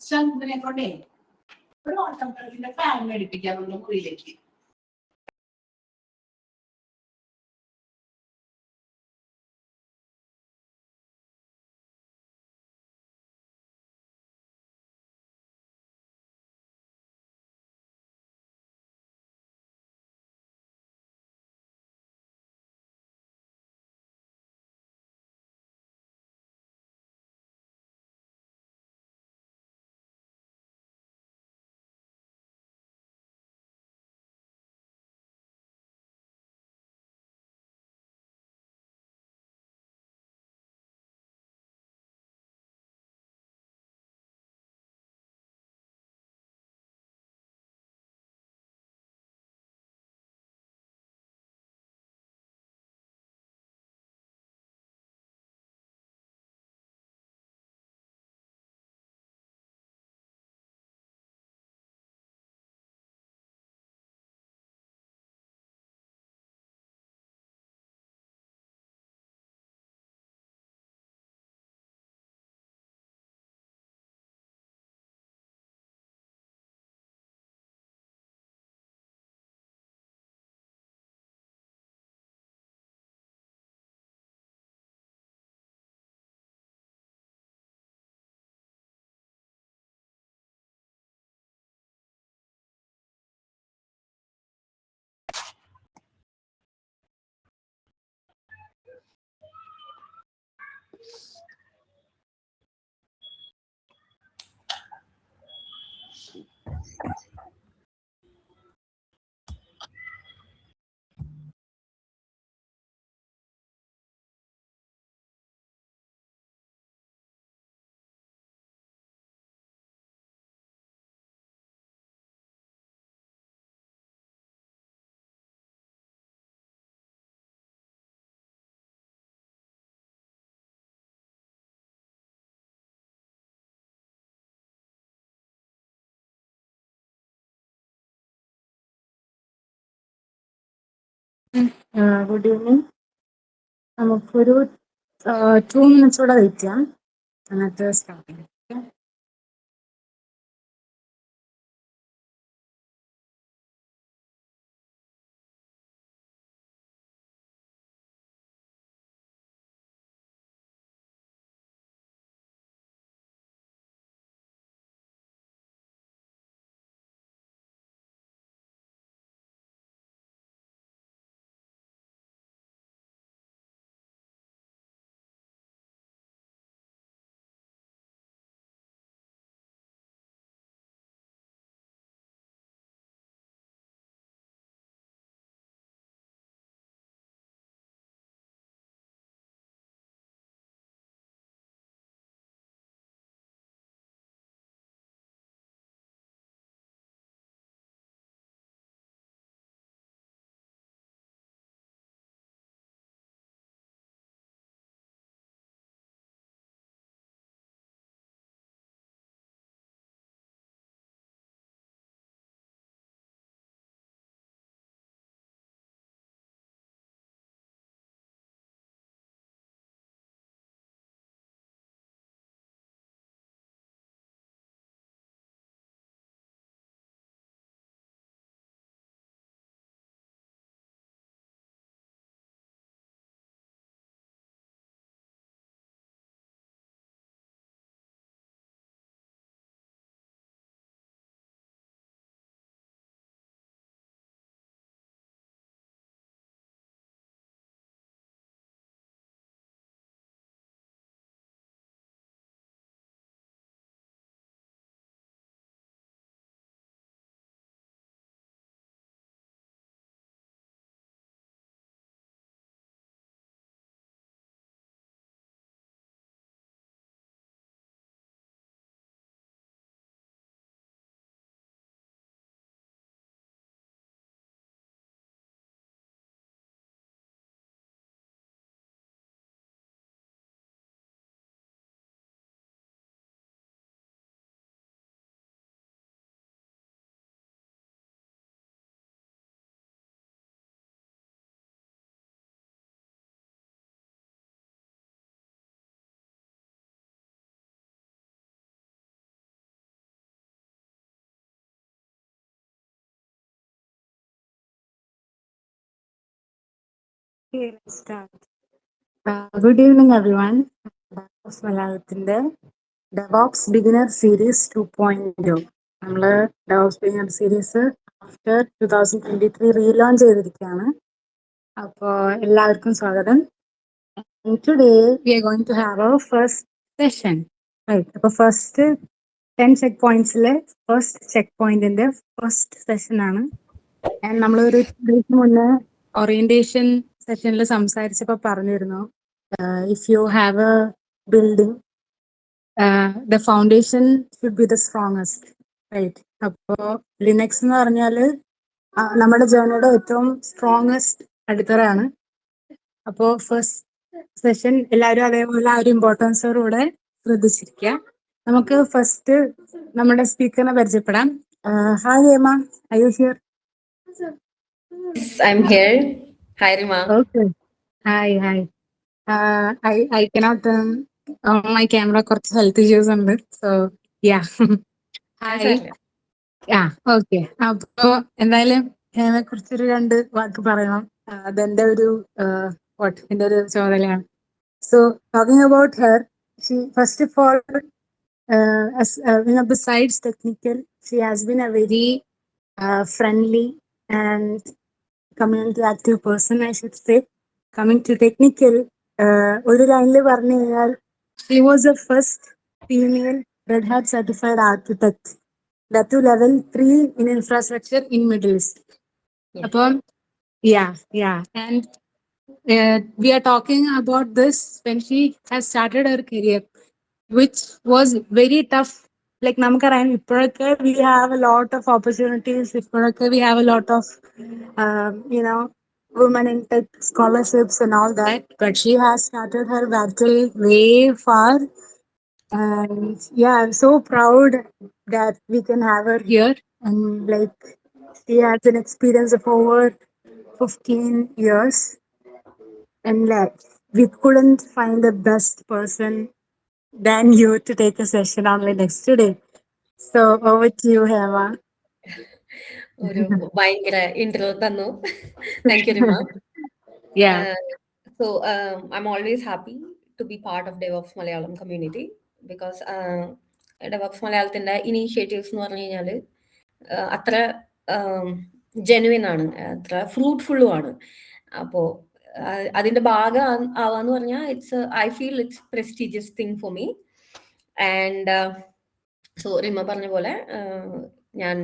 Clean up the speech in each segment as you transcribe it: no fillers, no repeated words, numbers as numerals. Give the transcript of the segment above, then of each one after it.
ശങ്കുവിനെ കൊണ്ടേ ഒരു ഓട്ടം കളിന്റെ ഫാൻ മേടിപ്പിക്കാനുള്ള മുറിയിലേക്ക്. Good evening. നമുക്കൊരു 2 minutes കൂടെ വെയിറ്റ് ചെയ്യാം, എന്നിട്ട് സ്റ്റാർട്ട് ചെയ്യാം. Okay. Okay, let's start. Good evening, everyone. DevOps മലയാളത്തിന്റെ DevOps Beginner Series 2.0. നമ്മള് DevOps Beginner Series after 2023 relaunch ചെയ്തിരിക്കുകയാണ്. അപ്പോൾ എല്ലാവർക്കും സ്വാഗതം. And today we are going to have our first session. Right. അപ്പോൾ ഫസ്റ്റ് 10 ചെക്ക് പോയിന്റ്സിലെ ഫസ്റ്റ് ചെക്ക് പോയിന്റിന്റെ first session ആണ്. And നമ്മളൊരു ദിവസം മുന്നേ ഓറിയന്റേഷൻ സെഷനിൽ സംസാരിച്ചപ്പോൾ പറഞ്ഞിരുന്നു if you have a building the foundation should be the strongest, right? അപ്പോൾ ലിനക്സ് എന്ന് പറഞ്ഞാൽ നമ്മുടെ ജേർണിയുടെ ഏറ്റവും സ്ട്രോങ്ങസ്റ്റ് അടിത്തറയാണ്. അപ്പോൾ ഫസ്റ്റ് സെഷൻ എല്ലാവരും അതേപോലെ ആ ഒരു ഇമ്പോർട്ടൻസോടുകൂടെ ശ്രദ്ധിച്ചിരിക്കുക. നമുക്ക് ഫസ്റ്റ് നമ്മുടെ സ്പീക്കറിനെ പരിചയപ്പെടാം. Hi Hema, I you here? Yes, I'm here. Hi, Rima. Okay. Hi. I cannot on my camera കുറച്ച് ഹെൽത്ത് ഇഷ്യൂസ് ഉണ്ട്. So yeah hi. ഓക്കെ. അപ്പോ എന്തായാലും ഹേമയെ കുറിച്ചൊരു 2 വാക്ക് പറയണം. അതെന്റെ ഒരു എന്റെ ഒരു ചുമതലയാണ്. So talking about her, she first of all besides technical, she has been a very friendly and community active person, I should say. Coming to technical, ഒരു ലൈനിൽ പറഞ്ഞു കഴിഞ്ഞാൽ she was the first female Red Hat certified architect, that to level 3 in infrastructure in Middle East. Yes. അപ്പം and we are talking about this when she has started her career, which was very tough. Like നമുക്കറിയാം ഇപ്പോഴൊക്കെ we have a lot of opportunities, ഇപ്പോഴൊക്കെ we have a lot of women in tech scholarships and all that, but she has started her battle way far. And yeah, I'm so proud that we can have her here. And like, she has an experience of over 15 years. And like, we couldn't find a best person than you to take a session only next today. So over to you, Hema. ഒരു ഭയങ്കര intro തന്നു. Thank you, Rima. Yeah. So I'm always happy to be part of DevOps Malayalam community because DevOps മലയാളത്തിന്റെ initiatives എന്ന് പറഞ്ഞു കഴിഞ്ഞാൽ അത്ര genuine ആണ്, അത്ര ഫ്രൂട്ട്ഫുള്ളും ആണ്. അപ്പോൾ അതിന്റെ ഭാഗം ആവാന്ന് പറഞ്ഞാൽ I feel it's prestigious thing for me. And so Rima പറഞ്ഞ പോലെ ഞാൻ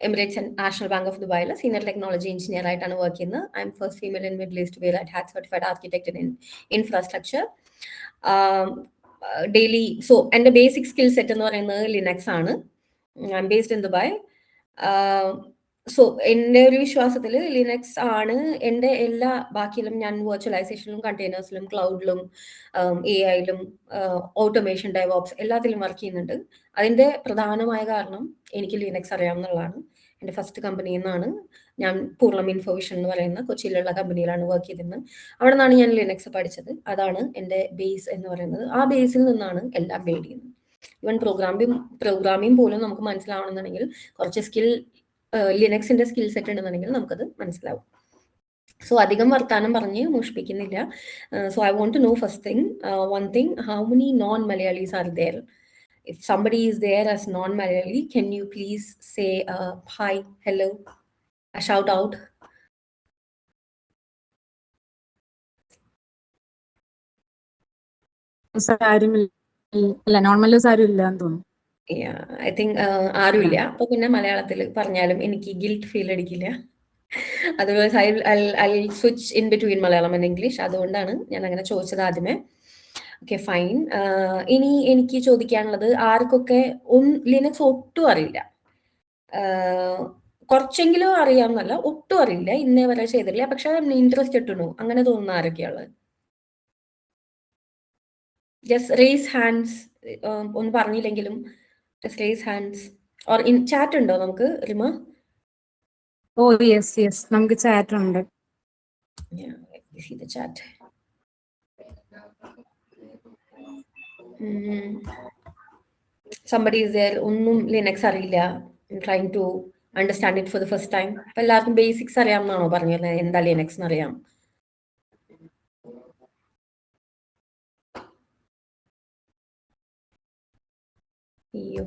എമിറേറ്റ്സ് നാഷണൽ ബാങ്ക് ഓഫ് ദുബായിൽ സീനിയർ ടെക്നോളജി എഞ്ചിനീയർ ആയിട്ടാണ് വർക്ക് ചെയ്യുന്നത്. I M first female in middle east B red hat certified architect in infrastructure. Daily so എൻ്റെ basic skill set എന്ന് പറയുന്നത് Linux ആണ്. I M based in Dubai. So എൻ്റെ ഒരു വിശ്വാസത്തിൽ ലിനക്സ് ആണ് എൻ്റെ എല്ലാ ബാക്കിയിലും ഞാൻ വെർച്വലൈസേഷനിലും കണ്ടെയ്നേഴ്സിലും ക്ലൗഡിലും AI-ലും ഓട്ടോമേഷൻ ഡെവോപ്സ് എല്ലാത്തിലും വർക്ക് ചെയ്യുന്നുണ്ട്. അതിൻ്റെ പ്രധാനമായ കാരണം എനിക്ക് ലിനക്സ് അറിയാവുന്നതാണ്. എൻ്റെ ഫസ്റ്റ് കമ്പനിയിൽ നിന്നാണ് ഞാൻ പൂർണ്ണം ഇൻഫോവിഷൻ എന്ന് പറയുന്ന കൊച്ചിയിലുള്ള കമ്പനിയിലാണ് വർക്ക് ചെയ്തിരുന്നത്. അവിടെ നിന്നാണ് ഞാൻ ലിനക്സ് പഠിച്ചത്. അതാണ് എൻ്റെ ബേസ് എന്ന് പറയുന്നത്. ആ ബേസിൽ നിന്നാണ് എല്ലാം ബിൽഡ് ചെയ്യുന്നത്. ഈവൻ പ്രോഗ്രാമിംഗ് പോലും നമുക്ക് മനസ്സിലാവണമെന്നുണ്ടെങ്കിൽ കുറച്ച് ലിനക്സിന്റെ സ്കിൽ സെറ്റ് ഉണ്ടെന്നുണ്ടെങ്കിൽ നമുക്കത് മനസ്സിലാവും. സോ അധികം വർത്താനം പറഞ്ഞ് മോഷ്പിക്കുന്നില്ല. So I want to know first thing, one thing, how many non Malayalis are there? If somebody is there as non-Malayali, can you please say hi, hello, a shout out? Normalise ആരും ഇല്ല എന്ന് തോന്നുന്നു. I think ആരുമില്ല. അപ്പൊ പിന്നെ മലയാളത്തിൽ പറഞ്ഞാലും എനിക്ക് ഗിൽറ്റ് ഫീൽ അടിക്കില്ല. Otherwise I switch in between Malayalam and English. അതുകൊണ്ടാണ് ഞാൻ അങ്ങനെ ചോദിച്ചത് ആദ്യമേ. Okay, fine. ഇനി എനിക്ക് ചോദിക്കാനുള്ളത്, ആർക്കൊക്കെ ലിനക്സ് ഒട്ടും അറിയില്ല, കുറച്ചെങ്കിലും അറിയാമെന്നല്ല, ഒട്ടും അറിയില്ല, ഇന്നേ വരെ ചെയ്തിട്ടില്ല, പക്ഷെ ഇൻട്രസ്റ്റ് ഇട്ടുണു, അങ്ങനെ തോന്നുന്ന ആരൊക്കെയുള്ളത്? Just raise hands. ഒന്നും പറഞ്ഞില്ലെങ്കിലും just raise hands. Or in chat ഉണ്ടോ നമുക്ക്, റിമ? ഓ യെസ്, നമുക്ക് ചാറ്റ് ഉണ്ട്. See the chat. Somebody is there, ഒന്നും ലിനക്സ് അറിയില്ല, trying to understand it for the first time. അപ്പൊ എല്ലാവർക്കും ബേസിക്സ് അറിയാമെന്നാണോ പറഞ്ഞത്? എന്താ ലിനക്സ് എന്ന് അറിയാം. അയ്യോ,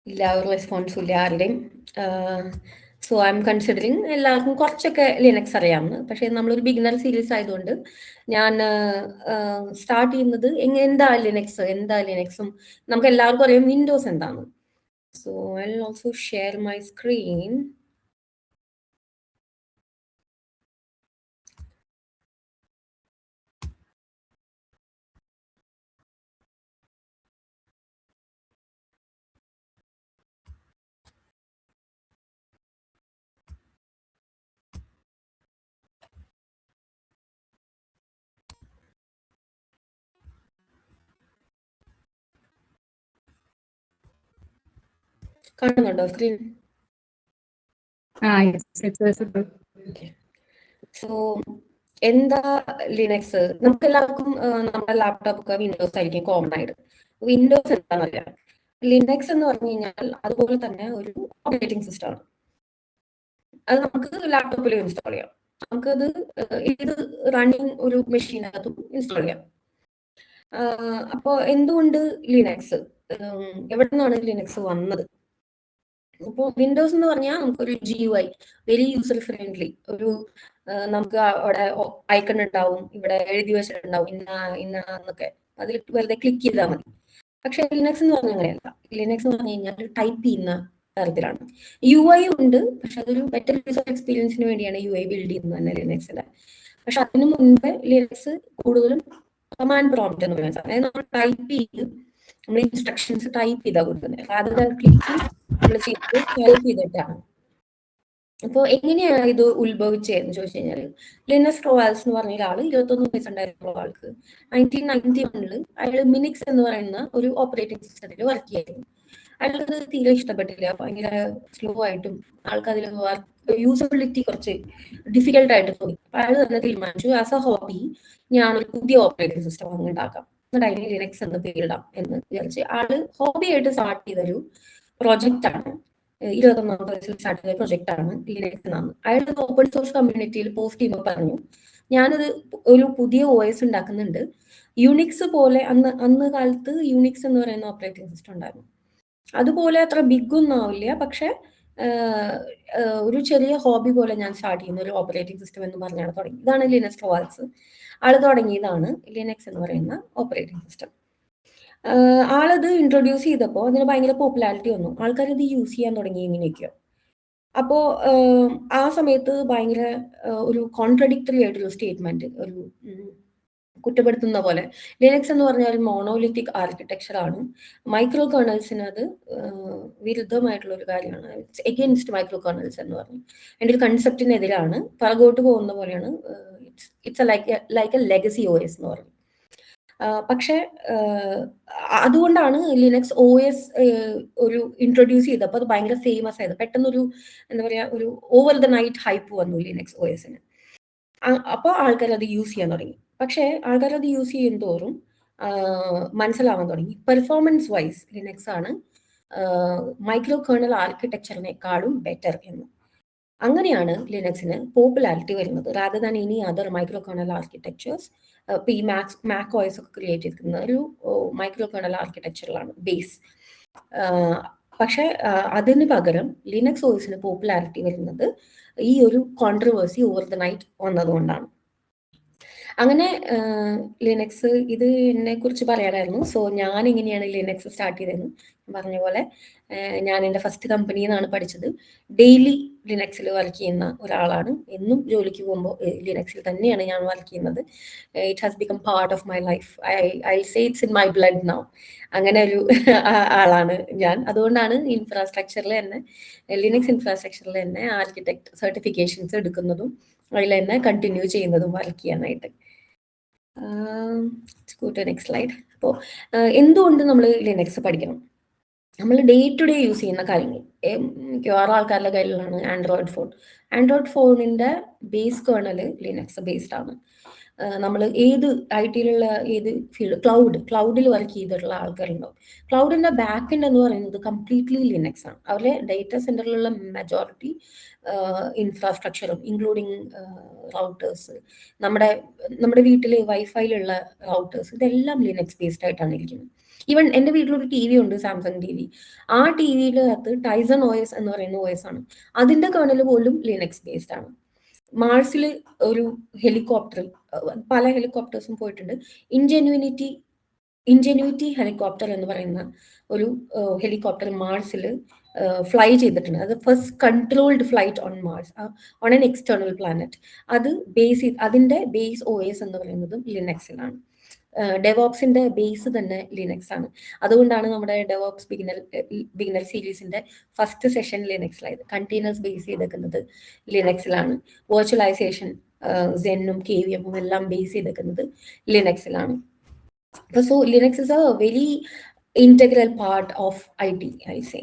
ഇല്ല, ഒരു റെസ്പോൺസും ഇല്ല ആരുടെയും. സോ ഐ എം കൺസിഡറിങ് എല്ലാവർക്കും കുറച്ചൊക്കെ ലിനക്സ് അറിയാമെന്ന്. പക്ഷേ നമ്മളൊരു ബിഗിനർ സീരീസ് ആയതുകൊണ്ട് ഞാൻ സ്റ്റാർട്ട് ചെയ്യുന്നത് എന്താ ലിനക്സും നമുക്ക് എല്ലാവർക്കും അറിയാം വിൻഡോസ് എന്താണ്. So I will also share my screen. കാണുന്നുണ്ടോ സ്ക്രീൻ? സോ എന്താ ലിനക്സ്? നമുക്ക് എല്ലാവർക്കും നമ്മുടെ ലാപ്ടോപ്പ് ഒക്കെ വിൻഡോസ് ആയിരിക്കും കോമൺ ആയിട്ട്. വിൻഡോസ് എന്താണെന്നറിയാം. ലിനക്സ് എന്ന് പറഞ്ഞു കഴിഞ്ഞാൽ അതുപോലെ തന്നെ ഒരു ഓപ്പറേറ്റിംഗ് സിസ്റ്റം ആണ്. അത് നമുക്ക് ലാപ്ടോപ്പിൽ ഇൻസ്റ്റാൾ ചെയ്യാം. നമുക്കത് ഇത് റണ്ണിങ് ഒരു മെഷീനകത്തും ഇൻസ്റ്റാൾ ചെയ്യാം. അപ്പോൾ എന്തുകൊണ്ട് ലിനക്സ്? എവിടെ നിന്നാണ് ലിനക്സ് വന്നത്? ഇപ്പോൾ വിൻഡോസ് എന്ന് പറഞ്ഞാൽ നമുക്കൊരു GUI, വെരി യൂസർ ഫ്രണ്ട്ലി, ഒരു നമുക്ക് അവിടെ ഐക്കൺ ഉണ്ടാവും, ഇവിടെ എഴുതി വെച്ചിട്ടുണ്ടാവും എന്നൊക്കെ, അതിൽ വെറുതെ ക്ലിക്ക് ചെയ്താൽ മതി. പക്ഷെ ലിനക്സ് എന്ന് പറഞ്ഞാൽ അങ്ങനെയല്ല. ലിനക്സ് എന്ന് പറഞ്ഞു കഴിഞ്ഞാൽ ടൈപ്പ് ചെയ്യുന്ന തരത്തിലാണ്. UI ഉണ്ട്, പക്ഷെ അതൊരു ബെറ്റർ യൂസർ എക്സ്പീരിയൻസിന് വേണ്ടിയാണ് UI ബിൽഡ് ചെയ്യുന്നത് തന്നെ ലിനക്സിന്റെ. പക്ഷെ അതിന് മുൻപേ ലിനക്സ് കൂടുതലും കമാൻഡ് പ്രോംപ്റ്റ് എന്ന് പറയുന്നത്, അതായത് നമ്മൾ ടൈപ്പ് ചെയ്ത് നമ്മൾ ഇൻസ്ട്രക്ഷൻസ് ടൈപ്പ് ചെയ്താൽ കൊടുക്കുന്നത്, rather ക്ലിക്ക് നമ്മൾ ടൈപ്പ് ചെയ്തിട്ടാണ്. അപ്പോൾ എങ്ങനെയാണ് ഇത് ഉത്ഭവിച്ചതെന്ന് ചോദിച്ചു കഴിഞ്ഞാൽ, ലിനസ് ടോവാൽസ് എന്ന് പറഞ്ഞ ഒരാൾ 21 വയസ്സുണ്ടായിരുന്ന ആൾക്ക് 1991 അയാൾ മിനിക്സ് എന്ന് പറയുന്ന ഒരു ഓപ്പറേറ്റിംഗ് സിസ്റ്റത്തിൽ വർക്ക് ചെയ്യായിരുന്നു. അയാൾക്ക് തീരെ ഇഷ്ടപ്പെട്ടില്ല, ഭയങ്കര സ്ലോ ആയിട്ടും ആൾക്കതിൽ യൂസബിലിറ്റി കുറച്ച് ഡിഫിക്കൽട്ട് ആയിട്ട് തോന്നി. അയാൾ തന്നെ തീരുമാനിച്ചു, ആസ് എ ഹോബി ഞാനൊരു പുതിയ ഓപ്പറേറ്റിംഗ് സിസ്റ്റം ഉണ്ടാക്കാം, എന്നിട്ട് അതിന് ലിനക്സ് എന്ന് പേരിടാം എന്ന് വിചാരിച്ച് ആള് ഹോബി ആയിട്ട് സ്റ്റാർട്ട് ചെയ്തൊരു പ്രൊജക്റ്റ് ആണ്. 21 വയസ്സിൽ സ്റ്റാർട്ട് ചെയ്ത പ്രൊജക്റ്റ് ആണ് ലിനക്സ് എന്നാണ്. അയാൾ ഓപ്പൺ സോഴ്സ് കമ്മ്യൂണിറ്റിയിൽ പോസ്റ്റ് ചെയ്യുമ്പോൾ പറഞ്ഞു, ഞാനത് ഒരു പുതിയ OS ഉണ്ടാക്കുന്നുണ്ട്. യൂണിക്സ് പോലെ അന്ന് കാലത്ത് യൂണിക്സ് എന്ന് പറയുന്ന ഓപ്പറേറ്റിംഗ് സിസ്റ്റം ഉണ്ടായിരുന്നു. അതുപോലെ അത്ര ബിഗ് ഒന്നും ആവില്ല, പക്ഷെ ഒരു ചെറിയ ഹോബി പോലെ ഞാൻ സ്റ്റാർട്ട് ചെയ്യുന്ന ഒരു ഓപ്പറേറ്റിംഗ് സിസ്റ്റം എന്ന് പറഞ്ഞാണ് തുടങ്ങി. ഇതാണ് ലിനക്സ് ടോവാൽസ്. ആള് തുടങ്ങിയതാണ് ലിനക്സ് എന്ന് പറയുന്ന ഓപ്പറേറ്റിംഗ് സിസ്റ്റം. ആളത് ഇൻട്രൊഡ്യൂസ് ചെയ്തപ്പോൾ അതിന് ഭയങ്കര പോപ്പുലാരിറ്റി വന്നു, ആൾക്കാർ ഇത് യൂസ് ചെയ്യാൻ തുടങ്ങി ഇങ്ങനെയൊക്കെയോ. അപ്പോൾ ആ സമയത്ത് ഭയങ്കര ഒരു കോൺട്രഡിക്ടറി ആയിട്ടുള്ള സ്റ്റേറ്റ്മെന്റ്, ഒരു കുറ്റപ്പെടുത്തുന്ന പോലെ, ലിനക്സ് എന്ന് പറഞ്ഞാൽ മോണോലിത്തിക് ആർക്കിടെക്ചർ ആണ്, മൈക്രോ കേർണൽസിന് അത് വിരുദ്ധമായിട്ടുള്ള ഒരു കാര്യമാണ്, എഗെയിൻസ്റ്റ് മൈക്രോ കേർണൽസ് എന്ന് പറഞ്ഞു. അതിൻ്റെ ഒരു കൺസെപ്റ്റിനെതിരാണ്, പുറകോട്ട് പോകുന്ന പോലെയാണ്, it's like A legacy OS എന്ന് പറഞ്ഞു. പക്ഷെ അതുകൊണ്ടാണ് ലിനക്സ് OS ഒരു ഇൻട്രൊഡ്യൂസ് ചെയ്തപ്പോൾ അത് ഭയങ്കര ഫേമസ് ആയത്. പെട്ടെന്നൊരു എന്താ പറയാ, ഒരു ഓവർ ദ നൈറ്റ് ഹൈപ്പ് വന്നു ലിനക്സ് OSന്. അപ്പോൾ ആൾക്കാർ അത് യൂസ് ചെയ്യാൻ തുടങ്ങി. പക്ഷേ ആൾക്കാർ അത് യൂസ് ചെയ്യും തോറും മനസ്സിലാവാൻ തുടങ്ങി, പെർഫോമൻസ് വൈസ് ലിനക്സ് ആണ് മൈക്രോ കേർണൽ ആർക്കിടെക്ചറിനെക്കാളും ബെറ്റർ എന്ന്. അങ്ങനെയാണ് ലിനക്സിന് പോപ്പുലാരിറ്റി വരുന്നത്, rather than any other micro kernel architectures. ഇപ്പോൾ ഈ മാക് OS ഒക്കെ ക്രിയേറ്റ് ചെയ്തിരിക്കുന്ന ഒരു മൈക്രോ കേർണൽ ആർക്കിടെക്ചറിലാണ് ബേസ്. പക്ഷെ അതിന് പകരം ലിനക്സ് OSന് പോപ്പുലാരിറ്റി വരുന്നത് ഈ ഒരു കോൺട്രവേഴ്സി ഓവർ ദ നൈറ്റ് വന്നതുകൊണ്ടാണ്. അങ്ങനെ ലിനക്സ്, ഇത് എന്നെ കുറിച്ച് പറയാനായിരുന്നു. സോ ഞാൻ എങ്ങനെയാണ് ലിനക്സ് സ്റ്റാർട്ട് ചെയ്തതെന്ന് പറഞ്ഞ പോലെ, ഞാൻ എൻ്റെ ഫസ്റ്റ് കമ്പനിയിൽ നിന്നാണ് പഠിച്ചത്. ഡെയിലി ലിനക്സിൽ വർക്ക് ചെയ്യുന്ന ഒരാളാണ്. എന്നും ജോലിക്ക് പോകുമ്പോൾ ലിനക്സിൽ തന്നെയാണ് ഞാൻ വർക്ക് ചെയ്യുന്നത്. It has become part of my life. I say it's in my blood now. അങ്ങനെ ഒരു ആളാണ് ഞാൻ. അതുകൊണ്ടാണ് ഇൻഫ്രാസ്ട്രക്ചറിൽ തന്നെ, ലിനക്സ് ഇൻഫ്രാസ്ട്രക്ചറിൽ തന്നെ ആർക്കിടെക്ട് സർട്ടിഫിക്കേഷൻസ് എടുക്കുന്നതും അതിൽ തന്നെ കണ്ടിന്യൂ ചെയ്യുന്നതും വർക്ക് ചെയ്യാനായിട്ട്. Next slide. അപ്പോൾ എന്തുകൊണ്ട് നമ്മൾ ലിനക്സ് പഠിക്കണം? നമ്മൾ ഡേ ടു ഡേ യൂസ് ചെയ്യുന്ന കാര്യങ്ങൾ, മിക്കവാറും ആൾക്കാരുടെ കയ്യിലാണ് ആൻഡ്രോയിഡ് ഫോൺ. ആൻഡ്രോയിഡ് ഫോണിൻ്റെ ബേസ് കേർണൽ ലിനക്സ് ബേസ്ഡ് ആണ്. നമ്മൾ ഏത് IT-യിലുള്ള ഏത് ഫീൽഡ്, ക്ലൗഡിൽ വർക്ക് ചെയ്തിട്ടുള്ള ആൾക്കാരുണ്ടാവും. ക്ലൗഡിന്റെ ബാക്ക് എൻഡ് എന്ന് പറയുന്നത് കംപ്ലീറ്റ്ലി ലിനക്സ് ആണ്. അവരുടെ ഡേറ്റ സെന്ററിലുള്ള മെജോറിറ്റി ഇൻഫ്രാസ്ട്രക്ചറും ഇൻക്ലൂഡിങ് റൗട്ടേഴ്സ്, നമ്മുടെ വീട്ടിൽ വൈഫൈയിലുള്ള റൗട്ടേഴ്സ്, ഇതെല്ലാം ലിനക്സ് ബേസ്ഡ് ആയിട്ടാണ് ഇരിക്കുന്നത്. ഈവൻ എൻ്റെ വീട്ടിലൊരു TV ഉണ്ട്, സാംസങ് TV. ആ TVയിലകത്ത് ടൈസൺ OS എന്ന് പറയുന്ന OS ആണ്. അതിന്റെ കേർണൽ പോലും ലിനക്സ് ബേസ്ഡ് ആണ്. മാർസിൽ ഒരു ഹെലികോപ്റ്റർ, പല ഹെലികോപ്റ്റേഴ്സും പോയിട്ടുണ്ട്. ഇൻജെന്യൂറ്റി ഹെലികോപ്റ്റർ എന്ന് പറയുന്ന ഒരു ഹെലികോപ്റ്റർ മാർസിൽ ഫ്ലൈ ചെയ്തിട്ടുണ്ട്. അത് first controlled flight on Mars, on an external planet. അതിന്റെ ബേസ് OS എന്ന് പറയുന്നത് ലിനക്സിലാണ്. ഡെവോപ്സിന്റെ ബേസ് തന്നെ ലിനക്സ് ആണ്. അതുകൊണ്ടാണ് നമ്മുടെ ഡെവോപ്സ് ബിഗിനർ സീരീസിന്റെ ഫസ്റ്റ് സെഷൻ ലിനക്സിലായത്. കണ്ടെയ്നേഴ്സ് ബേസ് ചെയ്തേക്കുന്നത് ലിനക്സിലാണ്. വെർച്വലൈസേഷൻ സെന്നും KVM എല്ലാം ബേസ് ചെയ്തേക്കുന്നത് ലിനക്സിലാണ്. So Linux is a very integral part of IT, I say.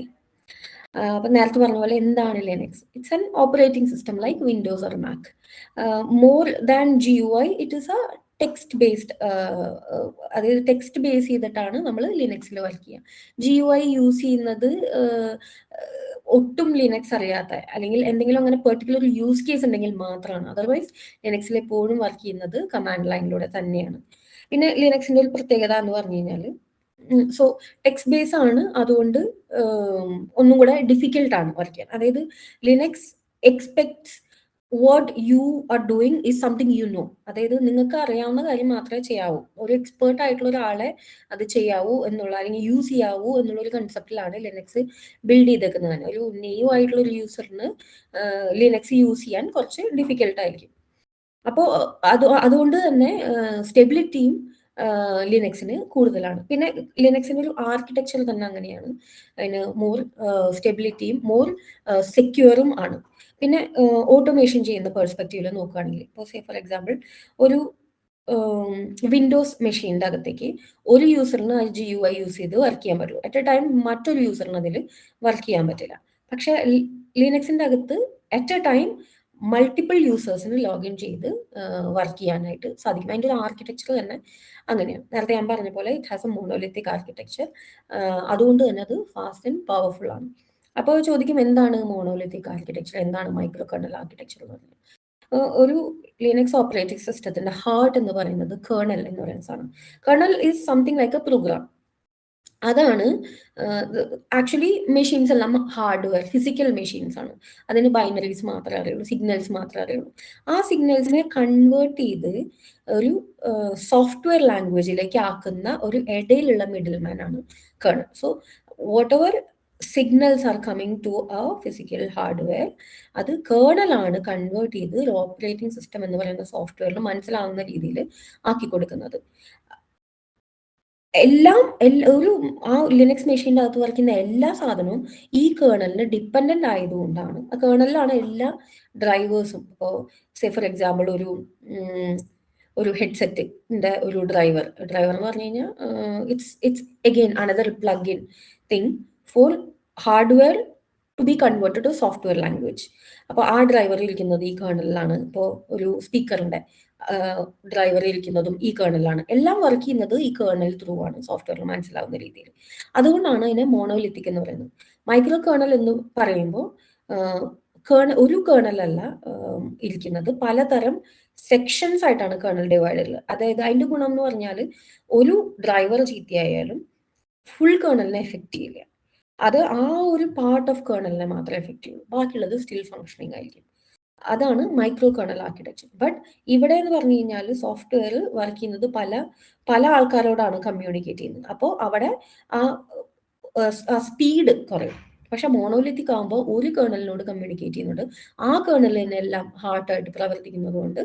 അപ്പൊ നേരത്തെ പറഞ്ഞ പോലെ എന്താണ് Linux? It's an operating system like Windows or Mac. More than GUI, it is a text based, അതായത് ടെക്സ്റ്റ് ബേസ് ചെയ്തിട്ടാണ് നമ്മൾ ലിനക്സിൽ വർക്ക് ചെയ്യുക. GUI യൂസ് ചെയ്യുന്നത് ഒട്ടും ലിനക്സ് അറിയാത്ത, അല്ലെങ്കിൽ എന്തെങ്കിലും അങ്ങനെ പെർട്ടിക്കുലർ യൂസ് കേസ് ഉണ്ടെങ്കിൽ മാത്രമാണ്. അതർവൈസ് ലിനക്സിൽ എപ്പോഴും വർക്ക് ചെയ്യുന്നത് കമാൻഡ് ലൈനിലൂടെ തന്നെയാണ്. പിന്നെ ലിനക്സിന്റെ ഒരു പ്രത്യേകത എന്ന് പറഞ്ഞു കഴിഞ്ഞാൽ, സോ ടെക്സ്റ്റ് ബേസ് ആണ്, അതുകൊണ്ട് ഒന്നും കൂടെ ഡിഫിക്കൽട്ടാണ് വർക്ക് ചെയ്യാൻ. അതായത് Linux expects what you are doing is something you know. അതായത് നിങ്ങൾക്ക് അറിയാവുന്ന കാര്യം മാത്രമേ ചെയ്യാവൂ. ഒരു എക്സ്പേർട്ട് ആയിട്ടുള്ള ഒരാളെ അത് ചെയ്യാവൂ എന്നുള്ള, അല്ലെങ്കിൽ യൂസ് ചെയ്യാവൂ എന്നുള്ള ഒരു കൺസെപ്റ്റിലാണ് ലിനക്സ് ബിൽഡ് ചെയ്തേക്കുന്നത് തന്നെ. ഒരു ന്യൂ ആയിട്ടുള്ള ഒരു യൂസറിന് ലിനക്സ് യൂസ് ചെയ്യാൻ കുറച്ച് ഡിഫിക്കൽട്ടായിരിക്കും. അപ്പോൾ അതുകൊണ്ട് തന്നെ സ്റ്റെബിലിറ്റിയും ലിനക്സിന് കൂടുതലാണ്. പിന്നെ ലിനക്സിന്റെ ഒരു ആർക്കിടെക്ചർ തന്നെ അങ്ങനെയാണ്. അതിന് മോർ സ്റ്റെബിലിറ്റിയും മോർ സെക്യൂറും ആണ്. പിന്നെ ഓട്ടോമേഷൻ ചെയ്യുന്ന പെർസ്പെക്റ്റീവിൽ നോക്കുകയാണെങ്കിൽ, ഇപ്പോൾ സേ ഫോർ എക്സാമ്പിൾ ഒരു വിൻഡോസ് മെഷീൻ്റെ അകത്തേക്ക് ഒരു യൂസറിന് ആ GUI യൂസ് ചെയ്ത് വർക്ക് ചെയ്യാൻ പറ്റുള്ളൂ. അറ്റ് എ ടൈം മറ്റൊരു യൂസറിന് അതിൽ വർക്ക് ചെയ്യാൻ പറ്റില്ല. പക്ഷെ ലിനക്സിൻ്റെ അകത്ത് അറ്റ് എ ടൈം മൾട്ടിപ്പിൾ യൂസേഴ്സിന് ലോഗിൻ ചെയ്ത് വർക്ക് ചെയ്യാനായിട്ട് സാധിക്കും. അതിൻ്റെ ഒരു ആർക്കിടെക്ചർ തന്നെ അങ്ങനെയാണ്. നേരത്തെ ഞാൻ പറഞ്ഞ പോലെ it has A monolithic architecture. അതുകൊണ്ട് തന്നെ അത് ഫാസ്റ്റ് ആൻഡ് പവർഫുൾ ആണ്. അപ്പോൾ ചോദിക്കും, എന്താണ് മോണോലിത്തിക് ആർക്കിടെക്ചർ, എന്താണ് മൈക്രോ കർണൽ ആർക്കിടെക്ചർ എന്ന് പറയുന്നത്? ഒരു ലിനക്സ് ഓപ്പറേറ്റിംഗ് സിസ്റ്റത്തിന്റെ ഹാർട്ട് എന്ന് പറയുന്നത് കേർണൽ എന്ന് പറയുന്ന സാധനം. Kernel is something like a program. അതാണ് ആക്ച്വലി മെഷീൻസ് എല്ലാം ഹാർഡ്വെയർ, ഫിസിക്കൽ മെഷീൻസ് ആണ്. അതിന് ബൈനറീസ് മാത്രമേ അറിയുള്ളൂ, സിഗ്നൽസ് മാത്രമേ അറിയുള്ളൂ. ആ സിഗ്നൽസിനെ കൺവേർട്ട് ചെയ്ത് ഒരു സോഫ്റ്റ്വെയർ ലാംഗ്വേജിലേക്ക് ആക്കുന്ന ഒരു ഇടയിലുള്ള മിഡിൽ മാൻ ആണ് kernel. So whatever signals are coming to a physical hardware, അത് കേർണൽ ആണ് കൺവേർട്ട് ചെയ്ത് ഒരു ഓപ്പറേറ്റിംഗ് സിസ്റ്റം എന്ന് പറയുന്ന സോഫ്റ്റ്വെയറിൽ മനസ്സിലാവുന്ന രീതിയിൽ ആക്കി കൊടുക്കുന്നത്. ഒരു ആ ലിനക്സ് മെഷീൻ്റെ അകത്ത് വർക്ക് ചെയ്യുന്ന എല്ലാ സാധനവും ഈ കേർണലിന് ഡിപ്പെൻഡന്റ് ആയതുകൊണ്ടാണ്. ആ കേർണലിലാണ് എല്ലാ ഡ്രൈവേഴ്സും. ഇപ്പോൾ സേ ഫോർ എക്സാമ്പിൾ ഒരു ഹെഡ്സെറ്റിന്റെ ഒരു ഡ്രൈവർ എന്ന് പറഞ്ഞു കഴിഞ്ഞാൽ it's again another plug in thing for hardware to be converted to software language. അപ്പോൾ ആ ഡ്രൈവർ ഇരിക്കുന്നത് ഈ കേർണലിലാണ്. ഇപ്പോൾ ഒരു സ്പീക്കറിന്റെ ഡ്രൈവർ ഇരിക്കുന്നതും ഈ കേർണലാണ്. എല്ലാം വർക്ക് ചെയ്യുന്നത് ഈ കേർണൽ ത്രൂ ആണ്, സോഫ്റ്റ്വെയറിൽ മനസ്സിലാവുന്ന രീതിയിൽ. അതുകൊണ്ടാണ് അതിനെ മോണോലിത്തിക് എന്ന് പറയുന്നത്. മൈക്രോ കേർണൽ എന്ന് പറയുമ്പോൾ ഒരു കേർണലല്ല ഇരിക്കുന്നത്, പലതരം സെക്ഷൻസ് ആയിട്ടാണ് കേർണൽ ഡിവൈഡ് ഉള്ളത്. അതായത് അതിന്റെ ഗുണം എന്ന് പറഞ്ഞാൽ ഒരു ഡ്രൈവർ ചീത്തയായാലും ഫുൾ കേർണലിനെ എഫക്റ്റ് ചെയ്യില്ല. അത് ആ ഒരു പാർട്ട് ഓഫ് കേർണലിനെ മാത്രമേ എഫക്റ്റ് ചെയ്യുള്ളൂ, ബാക്കിയുള്ളത് സ്റ്റിൽ ഫങ്ഷനിങ് ആയിരിക്കും. അതാണ് മൈക്രോ കേർണൽ ആർക്കിടെക്ചർ. ബട്ട് ഇവിടെ എന്ന് പറഞ്ഞു കഴിഞ്ഞാൽ സോഫ്റ്റ്വെയർ വർക്ക് ചെയ്യുന്നത് പല ആൾക്കാരോടാണ് കമ്മ്യൂണിക്കേറ്റ് ചെയ്യുന്നത്. അപ്പോൾ അവിടെ ആ സ്പീഡ് കുറയും. പക്ഷെ മോണോലിത്തിക് ആകുമ്പോൾ ഒരു കേർണലിനോട് കമ്മ്യൂണിക്കേറ്റ് ചെയ്യുന്നുണ്ട്, ആ കേർണലിനെല്ലാം ഹാർട്ടായിട്ട് പ്രവർത്തിക്കുന്നത് കൊണ്ട്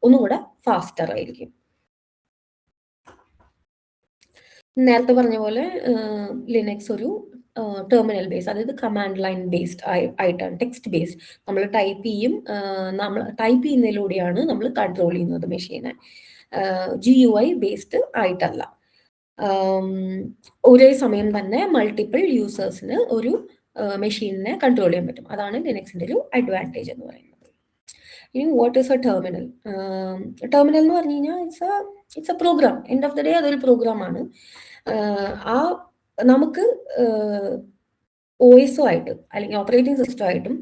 ഒന്നും കൂടെ ഫാസ്റ്റർ ആയിരിക്കും. നേരത്തെ പറഞ്ഞ പോലെ ലിനക്സ് ഒരു ടെർമിനൽ ബേസ്, അതായത് കമാൻഡ് ലൈൻ ബേസ്ഡ് ആയിട്ടാണ്, ടെക്സ്റ്റ് ബേസ്ഡ്. നമ്മൾ ടൈപ്പ് ചെയ്യുന്നതിലൂടെയാണ് നമ്മൾ കൺട്രോൾ ചെയ്യുന്നത് മെഷീനെ. GUI ബേസ്ഡ് ആയിട്ടല്ല. ഒരേ സമയം തന്നെ മൾട്ടിപ്പിൾ യൂസേഴ്സിന് ഒരു മെഷീനിനെ കൺട്രോൾ ചെയ്യാൻ പറ്റും. അതാണ് ലിനക്സിന്റെ ഒരു അഡ്വാൻറ്റേജ് എന്ന് പറയുന്നത്. ഇനി what is a terminal? Terminal എന്ന് പറഞ്ഞു കഴിഞ്ഞാൽ it's a program. End of the day അതൊരു പ്രോഗ്രാമാണ്. ആ നമുക്ക് OS ആയിട്ടും അല്ലെങ്കിൽ ഓപ്പറേറ്റിംഗ് സിസ്റ്റം ആയിട്ടും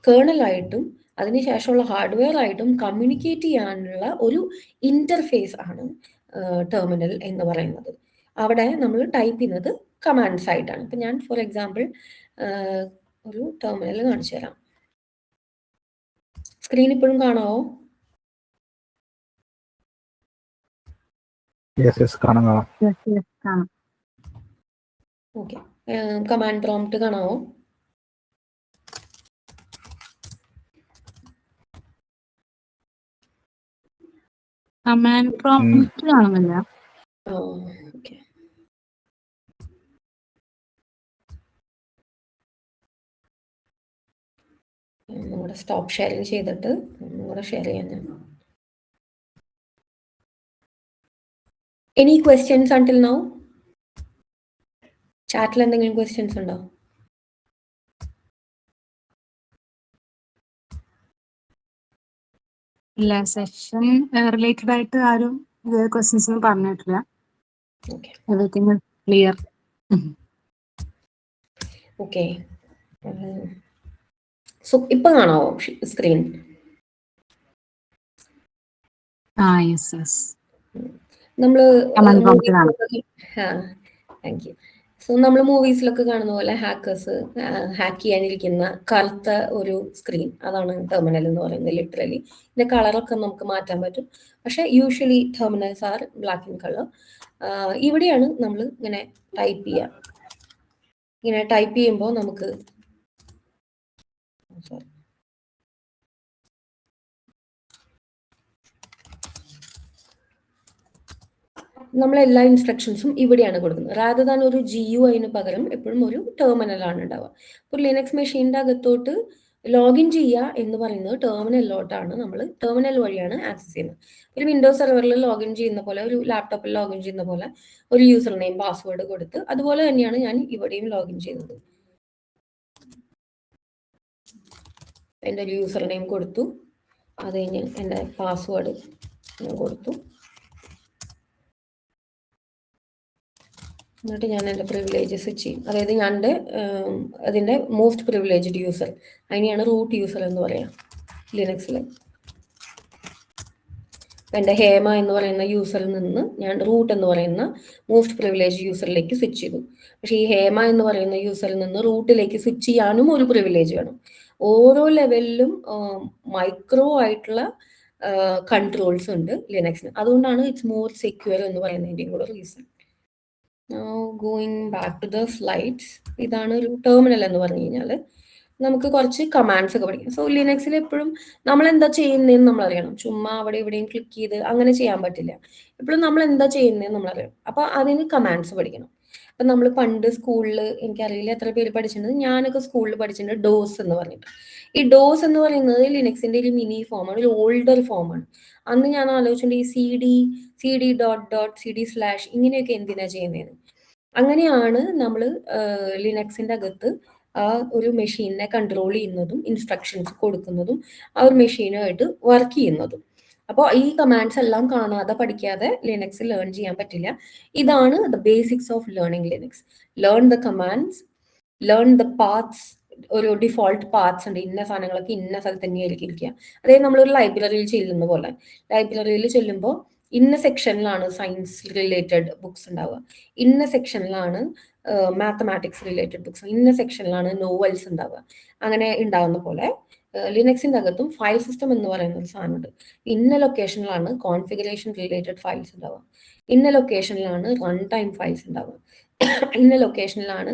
കേർണലായിട്ടും അതിനുശേഷമുള്ള ഹാർഡ്വെയർ ആയിട്ടും കമ്മ്യൂണിക്കേറ്റ് ചെയ്യാനുള്ള ഒരു ഇന്റർഫേസ് ആണ് ടെർമിനൽ എന്ന് പറയുന്നത്. അവിടെ നമ്മൾ ടൈപ്പ് ചെയ്യുന്നത് കമാൻഡ്സ് ആയിട്ടാണ്. ഇപ്പം ഞാൻ ഫോർ എക്സാമ്പിൾ ഒരു ടെർമിനൽ കാണിച്ചു തരാം. സ്ക്രീൻ ഇപ്പോഴും കാണാവോ? കാണാം. ഓക്കെ, കമാൻഡ് പ്രോംപ്റ്റ് കാണാവോ? കമാൻഡ് പ്രോംപ്റ്റ് കാണുന്നില്ല. ഓക്കെ, നമ്മുടെ സ്റ്റോപ്പ് ഷെയറിങ് ചെയ്തിട്ട് നമ്മുടെ ഷെയർ ചെയ്യാൻ ഞാൻ. Any questions until now? ചാറ്റിൽ എന്തെങ്കിലും ക്വസ്റ്റ്യൻസ് ഉണ്ടോ? ഇല്ല, സെഷൻ റിലേറ്റഡ് ആയിട്ട് ആരും ക്വസ്റ്റ്യൻസ് ഒന്നും പറഞ്ഞിട്ടില്ല. Okay, everything clear. Okay, so ഇപ്പൊ കാണാവോ സ്ക്രീൻ? യെസ്. നമ്മള് കമാൻഡ് പ്രോംപ്റ്റ് കാണാം. Thank you. സോ നമ്മൾ മൂവീസിലൊക്കെ കാണുന്ന പോലെ ഹാക്കേഴ്സ് ഹാക്ക് ചെയ്യാനിരിക്കുന്ന കറുത്ത ഒരു സ്ക്രീൻ, അതാണ് ടെർമിനൽ എന്ന് പറയുന്നത്. ലിറ്ററലി ഇതിന്റെ കളറൊക്കെ നമുക്ക് മാറ്റാൻ പറ്റും. പക്ഷെ usually terminals are black in colour. ഇവിടെയാണ് നമ്മൾ ഇങ്ങനെ ടൈപ്പ് ചെയ്യുക. ഇങ്ങനെ ടൈപ്പ് ചെയ്യുമ്പോൾ നമുക്ക് നമ്മളെല്ലാ ഇൻസ്ട്രക്ഷൻസും ഇവിടെയാണ് കൊടുക്കുന്നത്. റാദർ ദാൻ ഒരു GUIന് പകരം എപ്പോഴും ഒരു ടെർമിനലാണ് ഉണ്ടാവുക. ഇപ്പോൾ ലിനക്സ് മെഷീൻ്റെ അകത്തോട്ട് ലോഗിൻ ചെയ്യുക എന്ന് പറയുന്നത് ടെർമിനലിലോട്ടാണ്. നമ്മൾ ടെർമിനൽ വഴിയാണ് ആക്സസ് ചെയ്യുന്നത്. ഒരു വിൻഡോസ് സെർവറിൽ ലോഗിൻ ചെയ്യുന്ന പോലെ, ഒരു ലാപ്ടോപ്പിൽ ലോഗിൻ ചെയ്യുന്ന പോലെ ഒരു യൂസർ നെയിം പാസ്വേഡ് കൊടുത്ത് അതുപോലെ തന്നെയാണ് ഞാൻ ഇവിടെയും ലോഗിൻ ചെയ്യുന്നത്. എൻ്റെ ഒരു യൂസർ നെയിം കൊടുത്തു, അത് കഴിഞ്ഞ് എൻ്റെ പാസ്വേഡ് ഞാൻ കൊടുത്തു, എന്നിട്ട് ഞാൻ എൻ്റെ പ്രിവിലേജ് സ്വിച്ച് ചെയ്യും. അതായത് ഞാൻ അതിൻ്റെ മോസ്റ്റ് പ്രിവിലേജ്ഡ് യൂസർ, അതിനെയാണ് റൂട്ട് യൂസർ എന്ന് പറയാം ലിനക്സിൽ. എൻ്റെ ഹേമ എന്ന് പറയുന്ന യൂസറിൽ നിന്ന് ഞാൻ റൂട്ട് എന്ന് പറയുന്ന മോസ്റ്റ് പ്രിവിലേജ് യൂസറിലേക്ക് സ്വിച്ച് ചെയ്തു. പക്ഷേ ഈ ഹേമ എന്ന് പറയുന്ന യൂസറിൽ നിന്ന് റൂട്ടിലേക്ക് സ്വിച്ച് ചെയ്യാനും ഒരു പ്രിവിലേജ് വേണം. ഓരോ ലെവലിലും മൈക്രോ ആയിട്ടുള്ള കൺട്രോൾസ് ഉണ്ട് ലിനക്സിന്. അതുകൊണ്ടാണ് ഇറ്റ്സ് മോർ സെക്യൂർ എന്ന് പറയുന്നതിൻ്റെയും കൂടെ reason. Now going back to the slides, ഇതാണ് ഒരു ടെർമിനൽ എന്ന് പറഞ്ഞു കഴിഞ്ഞാൽ നമുക്ക് കുറച്ച് കമാൻഡ്സ് ഒക്കെ പഠിക്കാം. സോ ലിനക്സിൽ എപ്പോഴും നമ്മൾ എന്താ ചെയ്യുന്നതെന്ന് നമ്മൾ അറിയണം. ചുമ്മാ അവിടെ ഇവിടെയും ക്ലിക്ക് ചെയ്ത് അങ്ങനെ ചെയ്യാൻ പറ്റില്ല. എപ്പോഴും നമ്മൾ എന്താ ചെയ്യുന്നതെന്ന് നമ്മൾ അറിയണം. അപ്പൊ അതിന് കമാൻഡ്സ് പഠിക്കണം. അപ്പൊ നമ്മൾ പണ്ട് സ്കൂളിൽ, എനിക്കറിയില്ല എത്ര പേര് പഠിച്ചിട്ടുണ്ട്, ഞാനൊക്കെ സ്കൂളിൽ പഠിച്ചിട്ടുണ്ട് ഡോസ് എന്ന് പറഞ്ഞിട്ട്. ഈ ഡോസ് എന്ന് പറയുന്നത് ലിനക്സിന്റെ ഒരു മിനി ഫോമാണ്, ഒരു ഓൾഡർ ഫോമാണ്. അന്ന് ഞാൻ ആലോചിച്ചിട്ടുണ്ട് ഈ CD.CD/ ഇങ്ങനെയൊക്കെ എന്തിനാ ചെയ്യുന്നതെന്ന്. അങ്ങനെയാണ് നമ്മൾ ലിനക്സിന്റെ അകത്ത് ആ ഒരു മെഷീനെ കൺട്രോൾ ചെയ്യുന്നതും ഇൻസ്ട്രക്ഷൻസ് കൊടുക്കുന്നതും ആ ഒരു മെഷീനുമായിട്ട് വർക്ക് ചെയ്യുന്നതും. അപ്പോൾ ഈ കമാൻഡ്സ് എല്ലാം കാണാതെ പഠിക്കാതെ ലിനക്സ് ലേൺ ചെയ്യാൻ പറ്റില്ല. ഇതാണ് the basics of learning Linux. Learn the commands, learn the paths. ഒരു ഡിഫോൾട്ട് പാത്സ് ഉണ്ട്, ഇന്ന സാധനങ്ങളൊക്കെ ഇന്ന സ്ഥലത്ത് തന്നെയായിരിക്കും ഇരിക്കുക. അതായത് നമ്മളൊരു ലൈബ്രറിയിൽ ചെല്ലുന്ന പോലെ, ലൈബ്രറിയിൽ ചെല്ലുമ്പോൾ ഇന്ന സെക്ഷനിലാണ് സയൻസ് റിലേറ്റഡ് ബുക്സ് ഉണ്ടാവുക, ഇന്ന സെക്ഷനിലാണ് മാത്തമാറ്റിക്സ് റിലേറ്റഡ് ബുക്സ്, ഇന്ന സെക്ഷനിലാണ് നോവൽസ് ഉണ്ടാവുക. അങ്ങനെ ഉണ്ടാകുന്ന പോലെ ലിനക്സിന്റെ അകത്തും ഫയൽ സിസ്റ്റം എന്ന് പറയുന്ന ഒരു സാധനമുണ്ട്. ഇന്ന ലൊക്കേഷനിലാണ് കോൺഫിഗറേഷൻ റിലേറ്റഡ് ഫയൽസ് ഉണ്ടാവുക, ഇന്ന ലൊക്കേഷനിലാണ് റൺ ടൈം ഫയൽസ് ഉണ്ടാവുക, ഇന്ന ലൊക്കേഷനിലാണ്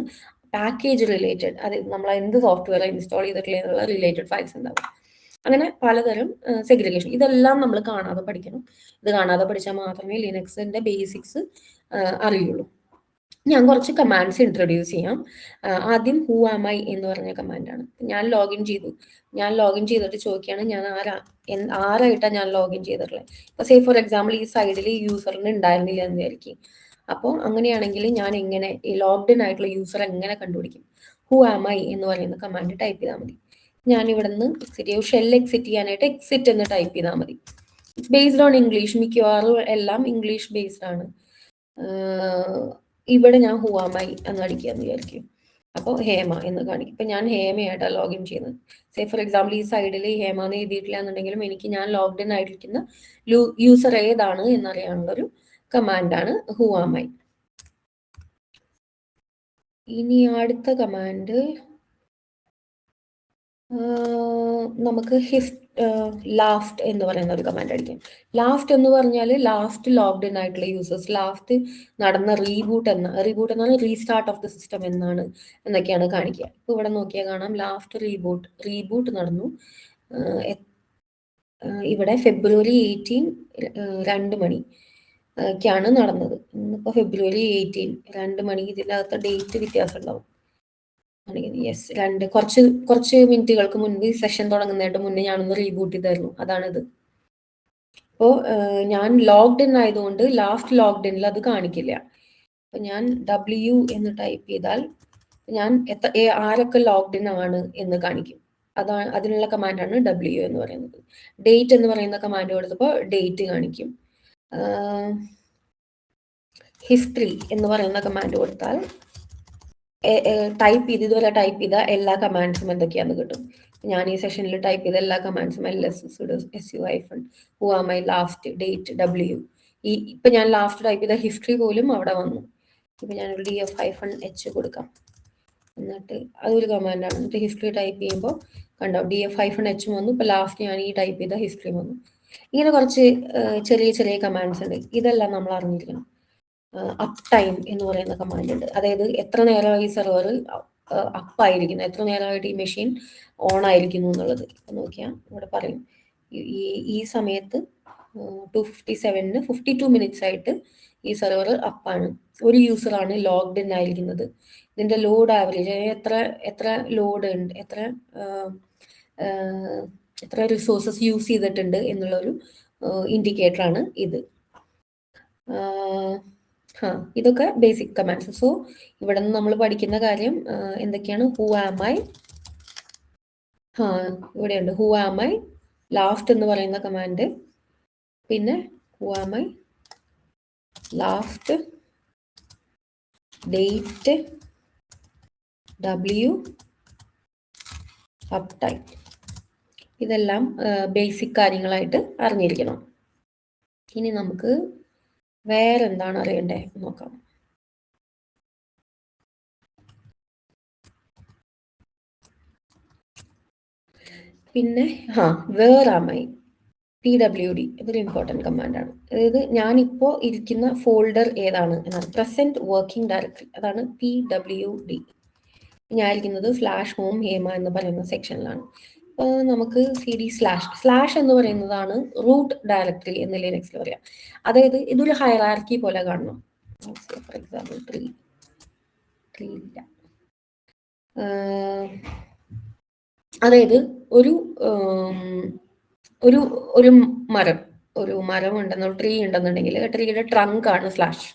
പാക്കേജ് റിലേറ്റഡ്, അത് നമ്മൾ എന്ത് സോഫ്റ്റ്വെയർ ഇൻസ്റ്റാൾ ചെയ്തിട്ടുള്ള റിലേറ്റഡ് ഫയൽസ് ഉണ്ടാവും. അങ്ങനെ പലതരം സെഗ്രിഗേഷൻ. ഇതെല്ലാം നമ്മൾ കാണാതെ പഠിക്കണം. ഇത് കാണാതെ പഠിച്ചാൽ മാത്രമേ ലിനക്സിന്റെ ബേസിക്സ് അറിയുള്ളൂ. ഞാൻ കുറച്ച് കമാൻഡ്സ് ഇൻട്രൊഡ്യൂസ് ചെയ്യാം. ആദ്യം ഹൂ ആം ഐ എന്ന് പറഞ്ഞ കമാൻഡാണ്. ഞാൻ ലോഗിൻ ചെയ്തു. ഞാൻ ലോഗിൻ ചെയ്തിട്ട് ചോദിക്കുകയാണ് ഞാൻ ആരായിട്ടാണ് ഞാൻ ലോഗിൻ ചെയ്തിട്ടുള്ളത്. ഇപ്പോൾ സേ ഫോർ എക്സാമ്പിൾ ഈ സൈഡിൽ ഈ യൂസറിന് ഉണ്ടായിരുന്നില്ല എന്ന് വിചാരിക്കും. അപ്പോൾ അങ്ങനെയാണെങ്കിൽ ഞാൻ എങ്ങനെ ഈ ലോഗ്ഡ് ഇൻ ആയിട്ടുള്ള യൂസർ എങ്ങനെ കണ്ടുപിടിക്കും? ഹൂ ആം ഐ എന്ന് പറയുന്ന കമാൻഡ് ടൈപ്പ് ചെയ്താൽ മതി. ഞാൻ ഇവിടെ നിന്ന് എക്സിറ്റ് ചെയ്യും. ഷെൽ എക്സിറ്റ് ചെയ്യാനായിട്ട് എക്സിറ്റ് എന്ന് ടൈപ്പ് ചെയ്താൽ മതി. ഇറ്റ്സ് ബേസ്ഡ് ഓൺ ഇംഗ്ലീഷ്, മിക്കവാറും എല്ലാം ഇംഗ്ലീഷ് ബേസ്ഡ് ആണ്. ഇവിടെ ഞാൻ ഹുവാമായി എന്ന് അടിക്കാന്ന് വിചാരിക്കും. അപ്പോൾ ഹേമ എന്ന് കാണിക്കും. ഇപ്പം ഞാൻ ഹേമയായിട്ടാണ് ലോഗിൻ ചെയ്യുന്നത്. സേ ഫോർ എക്സാമ്പിൾ ഈ സൈഡിൽ ഹേമ എന്ന് എഴുതിയിട്ടില്ല എന്നുണ്ടെങ്കിലും എനിക്ക് ഞാൻ ലോഗ്ഡ് ഇൻ ആയിരിക്കുന്ന യൂസർ ഏതാണ് എന്നറിയാനുള്ളൊരു കമാൻഡാണ് ഹുവാമായി. ഇനി അടുത്ത കമാൻഡ് നമുക്ക് ലാസ്റ്റ് എന്ന് പറയുന്ന ഒരു കമാൻഡ് അടിക്കാം. ലാസ്റ്റ് എന്ന് പറഞ്ഞാൽ ലാസ്റ്റ് ലോഗ്ഡ് ഇൻ ആയിട്ടുള്ള യൂസേഴ്സ്, ലാസ്റ്റ് നടന്ന റീബൂട്ട് എന്നാണ് റീസ്റ്റാർട്ട് ഓഫ് ദ സിസ്റ്റം എന്നാണ് എന്നൊക്കെയാണ് കാണിക്കുക. ഇപ്പോൾ ഇവിടെ നോക്കിയാൽ കാണാം ലാസ്റ്റ് റീബൂട്ട് നടന്നു. ഇവിടെ ഫെബ്രുവരി 18 2 മണി ക്കാണ് നടന്നത്. ഇന്നിപ്പോൾ ഫെബ്രുവരി 18 2 മണി. ഇതിനകത്ത് ഡേറ്റ് വ്യത്യാസം ഉണ്ടാവും. യെസ്, കുറച്ച് മിനിറ്റുകൾക്ക് മുൻപ് സെഷൻ തുടങ്ങുന്നതിന് മുന്നേ ഞാനൊന്ന് റീബൂട്ട് ചെയ്തായിരുന്നു. അതാണിത്. അപ്പോൾ ഞാൻ ലോഗ്ഡ് ഇൻ ആയതുകൊണ്ട് ലാസ്റ്റ് ലോഗ്ഡ് ഇനിൽ അത് കാണിക്കില്ല. അപ്പൊ ഞാൻ W എന്ന് ടൈപ്പ് ചെയ്താൽ ഞാൻ ആരൊക്കെ ലോഗ്ഡ് ഇൻ ആണ് എന്ന് കാണിക്കും. അതിനുള്ള കമാൻഡാണ് W എന്ന് പറയുന്നത്. ഡേറ്റ് എന്ന് പറയുന്ന കമാൻഡ് കൊടുത്തപ്പോൾ ഡേറ്റ് കാണിക്കും. ഹിസ്റ്ററി എന്ന് പറയുന്ന കമാൻഡ് കൊടുത്താൽ ഇതുവരെ ടൈപ്പ് ചെയ്ത എല്ലാ കമാൻഡ്സും എന്തൊക്കെയാന്ന് കിട്ടും. ഞാൻ ഈ സെഷനിൽ ടൈപ്പ് ചെയ്ത എല്ലാ കമാൻഡ്സും LS-SU-HUAMI ലാസ്റ്റ് ഡേറ്റ് W. ഇപ്പൊ ഞാൻ ലാസ്റ്റ് ടൈപ്പ് ചെയ്ത ഹിസ്റ്ററി പോലും അവിടെ വന്നു. ഇപ്പൊ ഞാൻ DF-H കൊടുക്കാം. എന്നിട്ട് അതൊരു കമാൻഡാണ്. എന്നിട്ട് ഹിസ്റ്ററി ടൈപ്പ് ചെയ്യുമ്പോൾ കണ്ടോ DF-H വന്നു. ഇപ്പൊ ലാസ്റ്റ് ഞാൻ ഈ ടൈപ്പ് ചെയ്ത ഹിസ്റ്ററി വന്നു. ഇങ്ങനെ കുറച്ച് ചെറിയ ചെറിയ കമാൻഡ്സ് ഉണ്ട്. ഇതെല്ലാം നമ്മൾ അറിഞ്ഞിരിക്കണം. അപ്പ് ടൈം എന്ന് പറയുന്ന കമാൻഡ് ഉണ്ട്. അതായത് എത്ര നേരമായി സെർവർ അപ്പായിരിക്കുന്നു, എത്ര നേരമായിട്ട് ഈ മെഷീൻ ഓൺ ആയിരിക്കുന്നു എന്നുള്ളത്. നോക്കിയാൽ ഇവിടെ പറയും ഈ സമയത്ത് 2:57 52 മിനിറ്റ്സ് ആയിട്ട് ഈ സെർവർ അപ്പാണ്. ഒരു യൂസറാണ് ലോഗ്ഡ് ഇൻ ആയിരിക്കുന്നത്. ഇതിന്റെ ലോഡ് ആവറേജ് എത്ര ലോഡ് ഉണ്ട്, എത്ര റിസോഴ്സസ് യൂസ് ചെയ്തിട്ടുണ്ട് എന്നുള്ളൊരു ഇൻഡിക്കേറ്ററാണ് ഇത്. ഇതൊക്കെ ബേസിക് കമാൻഡ്സ്. സോ ഇവിടെ നിന്ന് നമ്മൾ പഠിക്കുന്ന കാര്യം എന്തൊക്കെയാണ്? ഹു ആം ഐ, ഇവിടെയുണ്ട് ഹു ആം ഐ, ലാസ്റ്റ് എന്ന് പറയുന്ന കമാൻഡ്, പിന്നെ who am I, last, date, W, up time. ഇതെല്ലാം ബേസിക് കാര്യങ്ങളായിട്ട് അറിഞ്ഞിരിക്കണം. ഇനി നമുക്ക് വേറെ എന്താണ് അറിയണ്ടേ നോക്കാം. പിന്നെ വേർ ആം ഐ, PWD, ഇതൊരു ഇമ്പോർട്ടൻറ്റ് കമാൻഡാണ്. അതായത് ഞാനിപ്പോൾ ഇരിക്കുന്ന ഫോൾഡർ ഏതാണ് എന്നാണ്. പ്രസന്റ് വർക്കിംഗ് ഡയറക്ടറി, അതാണ് PWD. ഞാൻ ഇരിക്കുന്നത് /home ഹേമ എന്ന് പറയുന്ന സെക്ഷനിലാണ്. നമുക്ക് CD സ്ലാഷ് എന്ന് പറയുന്നതാണ് റൂട്ട് ഡയറക്ടറി എന്ന് ലിനക്സിൽ പറയാം. അതായത് ഇതൊരു ഹൈറാർക്കി പോലെ കാണണം. ഫോർ എക്സാമ്പിൾ 3 ഇല്ല. അതായത് ഒരു മരം ഉണ്ടെന്നുള്ള ട്രീ ഉണ്ടെന്നുണ്ടെങ്കിൽ ട്രീയുടെ ട്രങ്ക് ആണ് സ്ലാഷ്.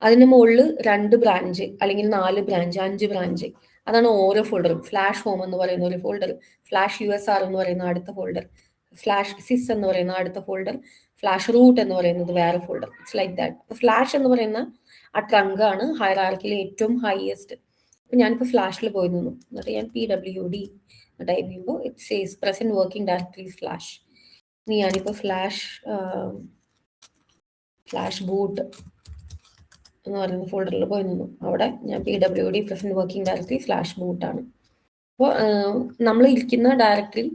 അതിന് മുകളിൽ 2 ബ്രാഞ്ച് അല്ലെങ്കിൽ 4 ബ്രാഞ്ച് 5 ബ്രാഞ്ച്, അതാണ് ഓരോ ഫോൾഡറും. /home എന്ന് പറയുന്ന ഒരു ഫോൾഡർ, /USR എന്ന് പറയുന്ന അടുത്ത ഫോൾഡർ, /sys എന്ന് പറയുന്ന അടുത്ത ഫോൾഡർ, /root എന്ന് പറയുന്നത് വേറെ ഫോൾഡർ. It's like that. അപ്പൊ ഫ്ലാഷ് എന്ന് പറയുന്ന ആ ട്രങ്ക് ആണ് ഹൈറാർക്കിയിലെ ഏറ്റവും ഹൈയസ്റ്റ്. അപ്പൊ ഞാനിപ്പോൾ ഫ്ലാഷിൽ പോയി നിന്നു. എന്നിട്ട് ഞാൻ PWD ടൈപ്പ് ചെയ്യുമ്പോൾ it says present working directory /. ഇനി ഞാനിപ്പോൾ /boot എന്ന് പറയുന്ന ഫോൾഡറിൽ പോയി നിന്നു. അവിടെ ഞാൻ PWD present working directory /boot ആണ്. അപ്പോൾ നമ്മൾ ഇരിക്കുന്ന ഡയറക്ടറി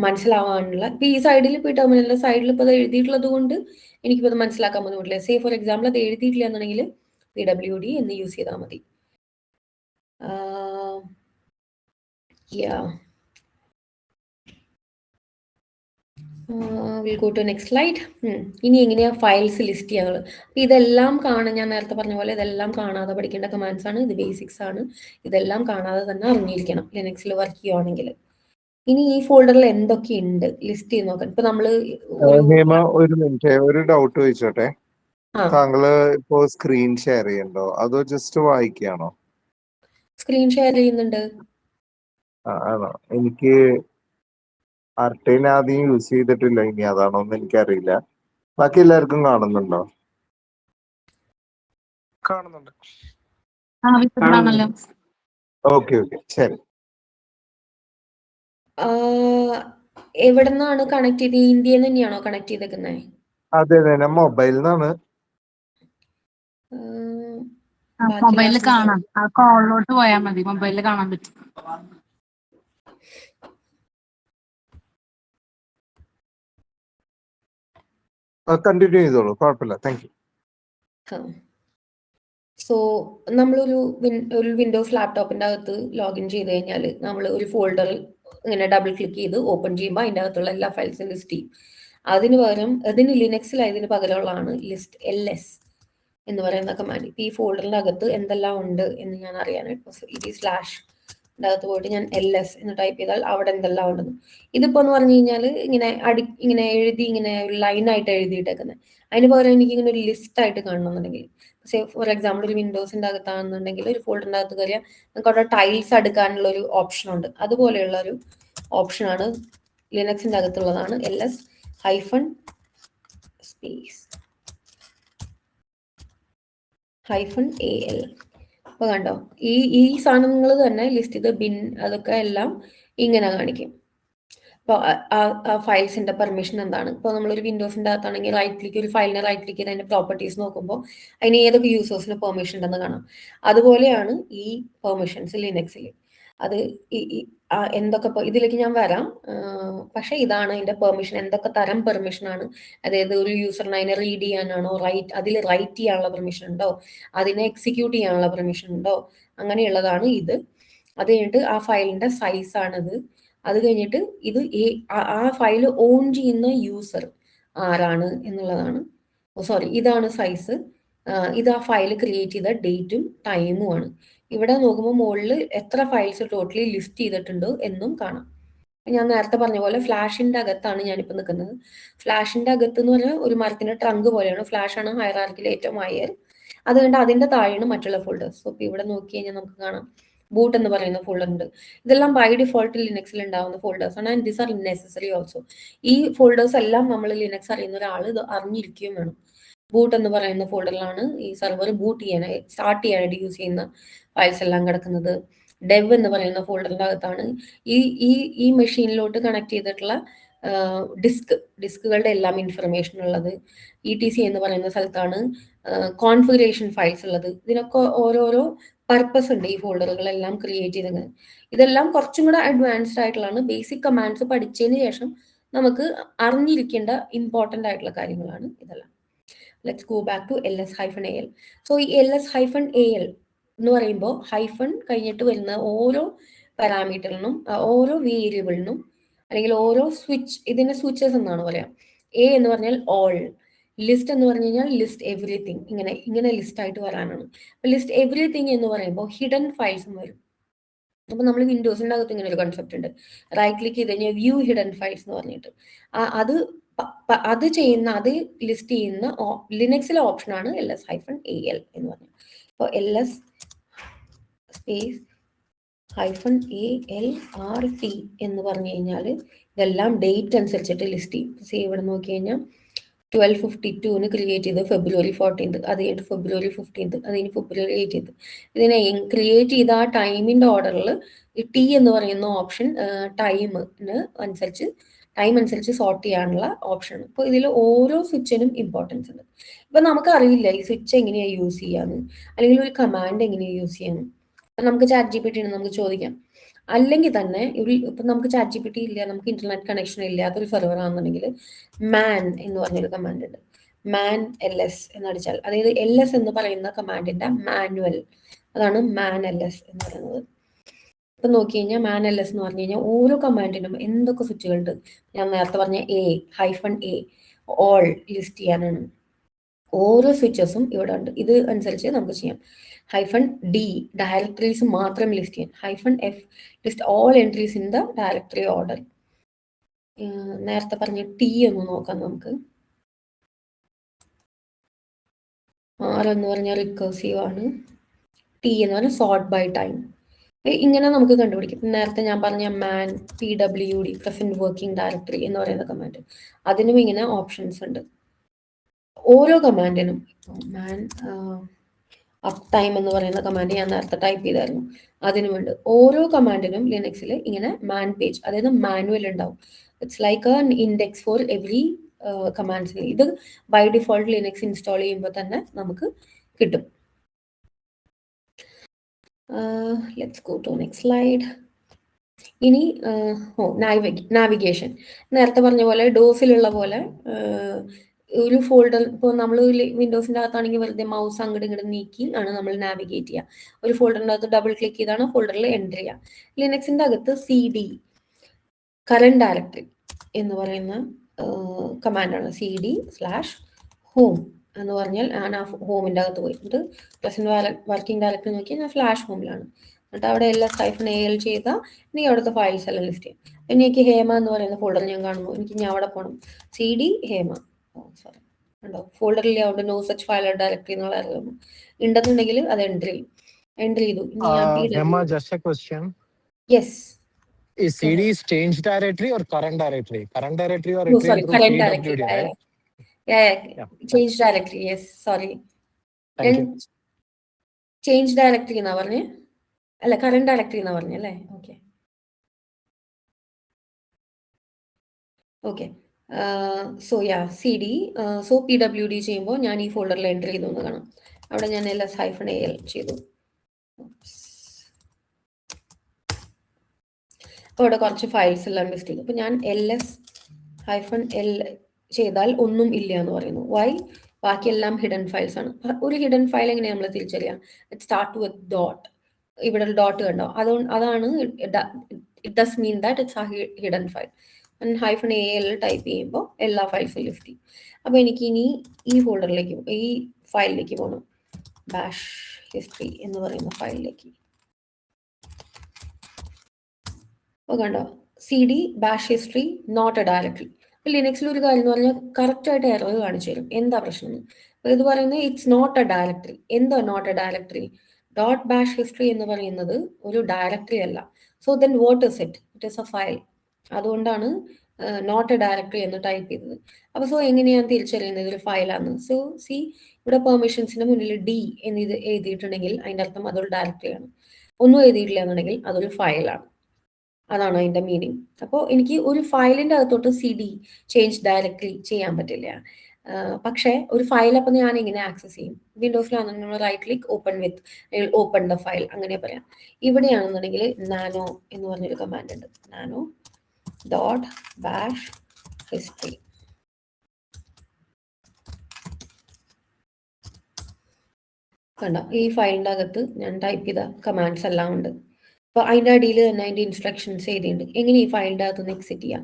മനസ്സിലാവാനുള്ള ഇപ്പൊ ഈ സൈഡിൽ ഇപ്പോൾ ഈ ടെർമിനലിന്റെ സൈഡിൽ ഇപ്പോൾ അത് എഴുതിയിട്ടുള്ളത് കൊണ്ട് എനിക്കിപ്പോൾ അത് മനസ്സിലാക്കാൻ ബുദ്ധിമുട്ടില്ല. സേ ഫോർ എക്സാമ്പിൾ അത് എഴുതിയിട്ടില്ല എന്നുണ്ടെങ്കിൽ PWD എന്ന് യൂസ് ചെയ്താൽ മതി. Will go to next slide. ഇനി എങ്ങനെയാ ഫയൽസ് ലിസ്റ്റ് ചെയ്യാനുള്ളത്? അപ്പൊ ഇതെല്ലാം ഞാൻ നേരത്തെ പറഞ്ഞ പോലെ ഇതെല്ലാം കാണാതെ പഠിക്കേണ്ട കമാൻഡ്സ് ആണ്. ഇത് ബേസിക്സ് ആണ്. ഇതെല്ലാം കാണാതെ തന്നെ അറിഞ്ഞിരിക്കണം ലിനക്സിൽ വർക്ക് ചെയ്യുവാണെങ്കിൽ. ഇനി ഈ ഫോൾഡറിൽ എന്തൊക്കെയുണ്ട് ലിസ്റ്റ് ചെയ്ത് നോക്കാം. ഇപ്പൊ നമ്മള് ഒരു മിനിറ്റ്, ഒരു ഡൗട്ട് ചോദിച്ചോട്ടെ. താങ്കള് ഇപ്പോ സ്ക്രീൻ ഷെയർ ചെയ്യണ്ടോ അതോ ജസ്റ്റ് വായിക്കുകയാണോ? സ്ക്രീൻ ഷെയർ ചെയ്യുന്നുണ്ട്. ആണോ? എനിക്ക് ആർട്ടൈൻ ആദ്യം യൂസ് ചെയ്തിട്ടില്ല, ഇനി അതാണോന്ന് എനിക്കറിയില്ല. ബാക്കി എല്ലാവർക്കും കാണുന്നുണ്ടോ? കാണുന്നുണ്ട്. ആണല്ലോ. ഓക്കെ ഓക്കെ, ശരി. എവിടെ നിന്നാണ് കണക്ട് ചെയ്ത്? ഇന്ത്യയിൽ നിന്ന് തന്നെയാണോ കണക്ട് ചെയ്തേക്കുന്നത്? അതെ അതെ, ഞാൻ മൊബൈലിൽ നിന്നാണ്. മൊബൈലിൽ കാണാം. ആ കോളിലോട്ട് പോയാൽ മതി, മൊബൈലിൽ കാണാൻ പറ്റും. കണ്ടിന്യൂ ചെയ്തോളൂ, കുഴപ്പമില്ല. Thank you. സോ നമ്മളൊരു വിൻഡോസ് ലാപ്ടോപ്പിന്റെ അകത്ത് ലോഗിൻ ചെയ്ത് കഴിഞ്ഞാൽ നമ്മൾ ഒരു ഫോൾഡർ ഇങ്ങനെ ഡബിൾ ക്ലിക്ക് ചെയ്ത് ഓപ്പൺ ചെയ്യുമ്പോൾ അതിൻ്റെ അകത്തുള്ള എല്ലാ ഫയൽസും ലിസ്റ്റ് ചെയ്യും. അതിന് പകരം ലിനക്സിൽ അതിന് പകരമുള്ളതാണ് ലിസ്റ്റ് LS എന്ന് പറയുന്ന കമാൻഡ്. ഈ ഫോൾഡറിന്റെ അകത്ത് എന്തെല്ലാം ഉണ്ട് എന്ന് ഞാൻ അറിയാനായിട്ട് ഇത് സ്ലാഷ് അകത്ത് പോയിട്ട് ഞാൻ LS എന്ന് ടൈപ്പ് ചെയ്താൽ അവിടെ എന്തെല്ലാം ഉണ്ടെന്ന്. ഇതിപ്പോ എന്ന് പറഞ്ഞു കഴിഞ്ഞാൽ ഇങ്ങനെ എഴുതി ഇങ്ങനെ ഒരു ലൈനായിട്ട് എഴുതിയിട്ടേക്കുന്നത്. അതിന് പകരം എനിക്ക് ഇങ്ങനെ ഒരു ലിസ്റ്റ് ആയിട്ട് കാണണമെന്നുണ്ടെങ്കിൽ, ഫോർ എക്സാമ്പിൾ ഒരു വിൻഡോസിന്റെ അകത്താണെന്നുണ്ടെങ്കിൽ ഒരു ഫോൾഡറിന്റെ അകത്ത് കയറിയാൽ നമുക്ക് അവിടെ ടൈൽസ് അടുക്കാനുള്ള ഒരു ഓപ്ഷൻ ഉണ്ട്. അതുപോലെയുള്ള ഒരു ഓപ്ഷനാണ് ലിനക്സിന്റെ അകത്തുള്ളതാണ് LS -AL. അപ്പൊ കണ്ടോ, ഈ സാധനങ്ങൾ തന്നെ ലിസ്റ്റ് ചെയ്ത് ബിൻ അതൊക്കെ എല്ലാം ഇങ്ങനെ കാണിക്കും. അപ്പോൾ ആ ഫയൽസിന്റെ പെർമിഷൻ എന്താണ്? ഇപ്പോൾ നമ്മളൊരു വിൻഡോസിന്റെ അകത്താണെങ്കിൽ റൈറ്റ് ക്ലിക്ക്, ഒരു ഫയലിനെ റൈറ്റ് ക്ലിക്ക് ചെയ്ത് അതിന്റെ പ്രോപ്പർട്ടീസ് നോക്കുമ്പോൾ അതിന് ഏതൊക്കെ യൂസേഴ്സിന് പെർമിഷൻ ഉണ്ടെന്ന് കാണാം. അതുപോലെയാണ് ഈ പെർമിഷൻസ് ലിനക്സിൽ. അത് എന്തൊക്കെ ഇതിലേക്ക് ഞാൻ വരാം. പക്ഷെ ഇതാണ് അതിന്റെ പെർമിഷൻ, എന്തൊക്കെ തരം പെർമിഷൻ ആണ്. അതായത് ഒരു യൂസറിന് അതിനെ റീഡ് ചെയ്യാനാണോ, അതിൽ റൈറ്റ് ചെയ്യാനുള്ള പെർമിഷൻ ഉണ്ടോ, അതിനെ എക്സിക്യൂട്ട് ചെയ്യാനുള്ള പെർമിഷൻ ഉണ്ടോ, അങ്ങനെയുള്ളതാണ് ഇത്. അത് കഴിഞ്ഞിട്ട് ആ ഫയലിന്റെ സൈസ് ആണിത്. അത് കഴിഞ്ഞിട്ട് ഇത് ആ ഫയൽ ഓൺ ചെയ്യുന്ന യൂസർ ആരാണ് എന്നുള്ളതാണ്. ഇതാണ് സൈസ്. ഇത് ആ ഫയൽ ക്രിയേറ്റ് ചെയ്ത ഡേറ്റും ടൈമും ആണ്. ഇവിടെ നോക്കുമ്പോൾ മുകളിൽ എത്ര ഫയൽസ് ടോട്ടലി ലിസ്റ്റ് ചെയ്തിട്ടുണ്ട് എന്നും കാണാം. ഞാൻ നേരത്തെ പറഞ്ഞ പോലെ ഫ്ലാഷിന്റെ അകത്താണ് ഞാനിപ്പോൾ നിൽക്കുന്നത്. ഫ്ലാഷിന്റെ അകത്ത് എന്ന് പറഞ്ഞാൽ ഒരു മരത്തിന്റെ ട്രങ്ക് പോലെയാണ്. ഫ്ലാഷ് ആണ് ഹയറാർക്കിയിൽ ഏറ്റവും ഹയർ. അത് കണ്ട് അതിന്റെ താഴെയാണ് മറ്റുള്ള ഫോൾഡേഴ്സ്. ഇപ്പൊ ഇവിടെ നോക്കി കഴിഞ്ഞാൽ നമുക്ക് കാണാം ബൂട്ട് എന്ന് പറയുന്ന ഫോൾഡർ ഉണ്ട്. ഇതെല്ലാം ബൈ ഡിഫോൾട്ട് ലിനക്സിൽ ഉണ്ടാവുന്ന ഫോൾഡേഴ്സ് ആണ്. And this R necessary also. ഈ ഫോൾഡേഴ്സ് എല്ലാം നമ്മൾ ലിനക്സ് അറിയുന്ന ഒരാൾ ഇത് അറിഞ്ഞിരിക്കുകയും വേണം. ബൂട്ട് എന്ന് പറയുന്ന ഫോൾഡറിലാണ് ഈ സെർവർ സ്റ്റാർട്ട് ചെയ്യാനായിട്ട് യൂസ് ചെയ്യുന്ന ഫയൽസ് എല്ലാം കിടക്കുന്നത്. ഡെവ് എന്ന് പറയുന്ന ഫോൾഡറിന്റെ അകത്താണ് ഈ മെഷീനിലോട്ട് കണക്ട് ചെയ്തിട്ടുള്ള ഡിസ്കുകളുടെ എല്ലാം ഇൻഫർമേഷൻ ഉള്ളത്. ETC എന്ന് പറയുന്ന സ്ഥലത്താണ് കോൺഫിഗറേഷൻ ഫയൽസ് ഉള്ളത്. ഇതിനൊക്കെ ഓരോരോ പർപ്പസ് ഉണ്ട് ഈ ഫോൾഡറുകളെല്ലാം ക്രിയേറ്റ് ചെയ്തത്. ഇതെല്ലാം കുറച്ചും കൂടെ അഡ്വാൻസ്ഡ് ആയിട്ടുള്ളതാണ്. ബേസിക് കമാൻഡ്സ് പഠിച്ചതിന് ശേഷം നമുക്ക് അറിഞ്ഞിരിക്കേണ്ട ഇമ്പോർട്ടൻ്റ് ആയിട്ടുള്ള കാര്യങ്ങളാണ് ഇതെല്ലാം. Let's go back to LS-AL. So ഈ LS-AL എന്ന് പറയുമ്പോൾ ഹൈഫൺ കഴിഞ്ഞിട്ട് വരുന്ന ഓരോ പാരാമീറ്ററിനും, ഓരോ വേരിയബിളിനും, അല്ലെങ്കിൽ ഓരോ ഇതിനെ സ്വിച്ചസ് എന്നാണ് പറയാം. A എന്ന് പറഞ്ഞാൽ ഓൾ, ലിസ്റ്റ് എന്ന് പറഞ്ഞു കഴിഞ്ഞാൽ ലിസ്റ്റ് എവറിത്തിങ്, ഇങ്ങനെ ലിസ്റ്റ് ആയിട്ട് വരാനാണ്. ലിസ്റ്റ് എവറിത്തിങ് എന്ന് പറയുമ്പോൾ ഹിഡൻ ഫയൽസും വരും. അപ്പൊ നമ്മൾ വിൻഡോസിന്റെ അകത്ത് ഇങ്ങനെ ഒരു കൺസെപ്റ്റ് ഉണ്ട്. റൈറ്റ് ക്ലിക്ക് ചെയ്ത് കഴിഞ്ഞാൽ വ്യൂ ഹിഡൻ ഫയൽസ് എന്ന് പറഞ്ഞിട്ട് അത് ലിസ്റ്റ് ചെയ്യുന്ന ലിനക്സിലെ ഓപ്ഷനാണ് LS-AL എന്ന് പറഞ്ഞത്. അപ്പോൾ LS-ALRT എന്ന് പറഞ്ഞു കഴിഞ്ഞാൽ ഇതെല്ലാം ഡേറ്റ് അനുസരിച്ചിട്ട് ലിസ്റ്റ് ചെയ്യും. ഇവിടെ നോക്കി കഴിഞ്ഞാൽ 1252 ക്രിയേറ്റ് ചെയ്ത് February 14th, അത് കഴിഞ്ഞിട്ട് February 15th, അത് കഴിഞ്ഞ് February 18th. ഇതിനെ ക്രിയേറ്റ് ചെയ്ത ആ ടൈമിന്റെ ഓർഡറിൽ ഈ T എന്ന് പറയുന്ന ഓപ്ഷൻ ടൈം അനുസരിച്ച് സോർട്ട് ചെയ്യാനുള്ള ഓപ്ഷൻ. അപ്പോൾ ഇതിൽ ഓരോ സ്വിച്ചിനും ഇമ്പോർട്ടൻസ് ഉണ്ട്. ഇപ്പൊ നമുക്കറിയില്ല ഈ സ്വിച്ച് എങ്ങനെയാണ് യൂസ് ചെയ്യാന്ന്, അല്ലെങ്കിൽ ഒരു കമാൻഡ് എങ്ങനെയാണ് യൂസ് ചെയ്യാന്ന്. നമുക്ക് ChatGPT നമുക്ക് ചോദിക്കാം. അല്ലെങ്കിൽ തന്നെ ഇപ്പൊ നമുക്ക് ChatGPT ഇല്ല, നമുക്ക് ഇന്റർനെറ്റ് കണക്ഷൻ ഇല്ലാത്തൊരു സെർവർ ആണെന്നുണ്ടെങ്കിൽ man എന്ന് പറഞ്ഞൊരു കമാൻഡ് ഉണ്ട്. man ls എന്നടിച്ചാൽ, അതായത് LS എന്ന് പറയുന്ന കമാൻഡിന്റെ മാനുവൽ, അതാണ് man ls എന്ന് പറയുന്നത്. ഇപ്പൊ നോക്കി കഴിഞ്ഞാൽ man ls എന്ന് പറഞ്ഞു കഴിഞ്ഞാൽ ഓരോ കമാൻഡിനും എന്തൊക്കെ സ്വിച്ചുകളുണ്ട്. ഞാൻ നേരത്തെ പറഞ്ഞ A ഓൾ ലിസ്റ്റ് ചെയ്യാനാണ്. ഓരോ സ്വിച്ചസും ഇവിടെ ഉണ്ട്. ഇത് അനുസരിച്ച് നമുക്ക് ചെയ്യാം. -D ഡയറക്ടറീസ് മാത്രം ലിസ്റ്റ് ചെയ്യാൻ. -F list all entries in the directory order. നേരത്തെ പറഞ്ഞ T ഒന്ന് നോക്കാം നമുക്ക്. R എന്ന് പറഞ്ഞാൽ റിക്കർസീവ് ആണ്. T എന്ന് പറഞ്ഞാൽ സോർട്ട് ബൈ ടൈം. ഇങ്ങനെ നമുക്ക് കണ്ടുപിടിക്കും. നേരത്തെ ഞാൻ പറഞ്ഞ മാൻ PWD പ്രസന്റ് വർക്കിംഗ് ഡയറക്ടറി എന്ന് പറയുന്ന കമാൻഡ്, അതിനും ഇങ്ങനെ ഓപ്ഷൻസ് ഉണ്ട്. ഓരോ കമാൻഡിനും മാൻ അപ് ടൈം എന്ന് പറയുന്ന കമാൻഡ് ഞാൻ നേരത്തെ ടൈപ്പ് ചെയ്തായിരുന്നു, അതിനു വേണ്ടി ഓരോ കമാൻഡിനും ലിനക്സിൽ ഇങ്ങനെ മാൻ പേജ്, അതായത് മാനുവൽ ഉണ്ടാവും. It's like an index for every കമാൻഡ്സിന്. ഇത് ബൈ ഡിഫോൾട്ട് ലിനക്സ് ഇൻസ്റ്റാൾ ചെയ്യുമ്പോൾ തന്നെ നമുക്ക് കിട്ടും. Let's go to next slide. ഇനി നാവിഗേഷൻ. നേരത്തെ പറഞ്ഞ പോലെ ഡോസിലുള്ള പോലെ ഒരു ഫോൾഡർ, ഇപ്പോൾ നമ്മൾ വിൻഡോസിൻ്റെ അകത്താണെങ്കിൽ വെറുതെ മൗസ് അങ്ങോട്ട് ഇങ്ങോട്ട് നീക്കി ആണ് നമ്മൾ നാവിഗേറ്റ് ചെയ്യുക. ഒരു ഫോൾഡറിൻ്റെ അകത്ത് ഡബിൾ ക്ലിക്ക് ചെയ്താണ് ഫോൾഡറിൽ എൻ്റർ ചെയ്യുക. ലിനക്സിൻ്റെ അകത്ത് CD കറന്റ് ഡയറക്ടറി എന്ന് പറയുന്ന കമാൻഡാണ്. CD/home എന്ന് പറഞ്ഞാൽ ഞാൻ ആ ഹോമിൻ്റെ അകത്ത് പോയിട്ട് പ്രസന്റ് വർക്കിംഗ് ഡയറക്ടറി നോക്കിയാൽ ഞാൻ ഫ്ലാഷ് ഹോമിലാണ്. എന്നിട്ട് അവിടെ -AL ചെയ്താൽ ഇനി അവിടുത്തെ ഫയൽസ് എല്ലാം ലിസ്റ്റ് ചെയ്യും. എനിക്ക് ഹേമ എന്ന് പറയുന്ന ഫോൾഡർ ഞാൻ കാണുന്നു, എനിക്ക് ഞാൻ അവിടെ പോകണം. CD ഹേമ, സോറി ഉണ്ടോ ഫോൾഡറിൽ അവിടെ നോ സച്ച് ഫയൽ ഡയറക്ടറി എന്നുള്ള അറിയുന്നു. ഉണ്ടെന്നുണ്ടെങ്കിൽ അത് എൻ്റർ ചെയ്തു. Just a question. Yes. Is CD is change directory or current directory? Current directory or No, sorry, through current PWD, directory. right? Yeah. Change directory. Yes, sorry. Thank you. Change directory എന്നാ പറഞ്ഞേ, അല്ല current directory എന്നാ പറഞ്ഞേ അല്ലേ? Okay. So CD. So PWD ചെയ്യുമ്പോൾ ഞാൻ ഈ ഫോൾഡറിൽ എൻ്റർ ചെയ്തു എന്ന് കാണാം. അവിടെ ഞാൻ -AL ചെയ്തു. അപ്പോൾ ഇവിടെ കുറച്ച് ഫയൽസ് എല്ലാം ലിസ്റ്റ് ചെയ്തു. അപ്പോൾ ഞാൻ -L ചെയ്താൽ ഒന്നും ഇല്ല എന്ന് പറയുന്നു. വൈ? ബാക്കിയെല്ലാം ഹിഡൻ ഫയൽസ് ആണ്. ഒരു ഹിഡൻ ഫയൽ എങ്ങനെയാണ് നമ്മൾ തിരിച്ചറിയാം? It start with dot. ഇവിടെ ഡോട്ട് കണ്ടോ? അതാണ് it does mean that it's ആ ഹിഡൻ ഫയൽ. -AL ടൈപ്പ് ചെയ്യുമ്പോൾ എല്ലാ ഫയൽസും ലിസ്റ്റ് ചെയ്യും. അപ്പോൾ എനിക്ക് ഇനി ഈ ഫോൾഡറിലേക്ക്, ഈ ഫയലിലേക്ക് പോകണം. ബാഷ് ഹിസ്റ്ററി എന്ന് പറയുന്ന ഫയലിലേക്ക്. അപ്പോൾ കണ്ടോ, CD bash history not a directory. അപ്പോൾ ലിനക്സിൽ ഒരു കാര്യം എന്ന് പറഞ്ഞാൽ കറക്റ്റായിട്ട് എറർ കാണിച്ചു തരും എന്താ പ്രശ്നം എന്ന്. അപ്പോൾ ഇത് പറയുന്നത് ഇറ്റ്സ് നോട്ട് എ ഡയറക്ടറി. എന്താ not a directory? .bash history എന്ന് പറയുന്നത് ഒരു ഡയറക്ടറി അല്ല. So then what is it? It is a file. അതുകൊണ്ടാണ് നോട്ട് എ ഡയറക്ടറി എന്ന് ടൈപ്പ് ചെയ്തത്. അപ്പോൾ സോ എങ്ങനെയാണ് തിരിച്ചറിയുന്നത് ഇതൊരു ഫയലാണ്? സോ ഇവിടെ പെർമിഷൻസിന് മുന്നിൽ D എന്ന് ഇത് എഴുതിയിട്ടുണ്ടെങ്കിൽ അതിൻ്റെ അർത്ഥം അതൊരു ഡയറക്ടറിയാണ്. ഒന്നും എഴുതിയിട്ടില്ല എന്നുണ്ടെങ്കിൽ അതൊരു ഫയലാണ്. അതാണ് അതിൻ്റെ മീനിങ്. അപ്പോൾ എനിക്ക് ഒരു ഫയലിൻ്റെ അകത്തോട്ട് CD ചേഞ്ച് ഡയറക്ടറി ചെയ്യാൻ പറ്റില്ല. പക്ഷേ ഒരു ഫയൽ അപ്പം ഞാൻ എങ്ങനെ ആക്സസ് ചെയ്യും? വിൻഡോസിലാണെങ്കിൽ നമ്മൾ right click open with, open the file അങ്ങനെ പറയാം. ഇവിടെയാണെന്നുണ്ടെങ്കിൽ നാനോ എന്ന് പറഞ്ഞൊരു കമാൻഡ് ഉണ്ട്. nano.bash history. കണ്ടോ, ഈ ഫയലിൻ്റെ അകത്ത് ഞാൻ ടൈപ്പ് ചെയ്ത കമാൻഡ്സ് എല്ലാം ഉണ്ട്. അപ്പോൾ അതിൻ്റെ അടിയിൽ തന്നെ അതിൻ്റെ ഇൻസ്ട്രക്ഷൻസ് എഴുതിയിട്ടുണ്ട്. എങ്ങനെ ഈ ഫയലിൻ്റെ അകത്ത് നിന്ന് എക്സിറ്റ് ചെയ്യാം?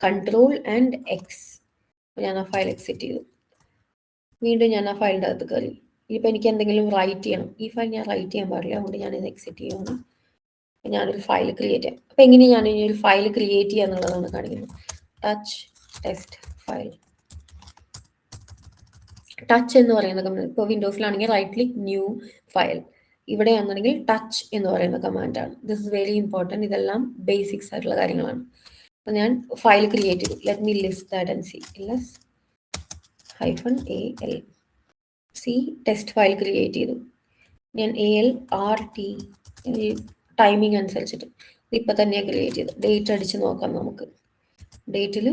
Ctrl+X. ഞാൻ ആ ഫയൽ എക്സിറ്റ് ചെയ്തു. വീണ്ടും ഞാൻ ആ ഫയലിൻ്റെ അകത്ത് കയറി. ഇനിയിപ്പോൾ എനിക്ക് എന്തെങ്കിലും റൈറ്റ് ചെയ്യണം. ഈ ഫയൽ ഞാൻ റൈറ്റ് ചെയ്യാൻ പാടില്ല, അതുകൊണ്ട് ഞാനിത് എക്സിറ്റ് ചെയ്യുന്നു. ഞാനൊരു ഫയൽ ക്രിയേറ്റ് ചെയ്യാം. അപ്പോൾ എങ്ങനെ ഞാൻ ഇനി ഒരു ഫയൽ ക്രിയേറ്റ് ചെയ്യുക എന്നുള്ളതാണ് കാണിക്കുന്നത്. Touch test file. ടച്ച് എന്ന് പറയുന്ന കമാൻഡ്, ഇപ്പോൾ വിൻഡോസിലാണെങ്കിൽ റൈറ്റ് ക്ലിക്ക് ന്യൂ ഫയൽ. ഇവിടെയാണെന്നുണ്ടെങ്കിൽ ടച്ച് എന്ന് പറയുന്ന കമാൻഡാണ്. This is very important. ഇതെല്ലാം ബേസിക്സ് ആയിട്ടുള്ള കാര്യങ്ങളാണ്. അപ്പോൾ ഞാൻ ഫയൽ ക്രിയേറ്റ് ചെയ്തു. Let me list that and see. -AL test file create ചെയ്തു. ഞാൻ ALRT ടൈമിംഗ് അനുസരിച്ചിട്ട് ഇപ്പം തന്നെ ക്രിയേറ്റ് ചെയ്തു. ഡേറ്റ് അടിച്ച് നോക്കാം നമുക്ക്. ഡേറ്റിൽ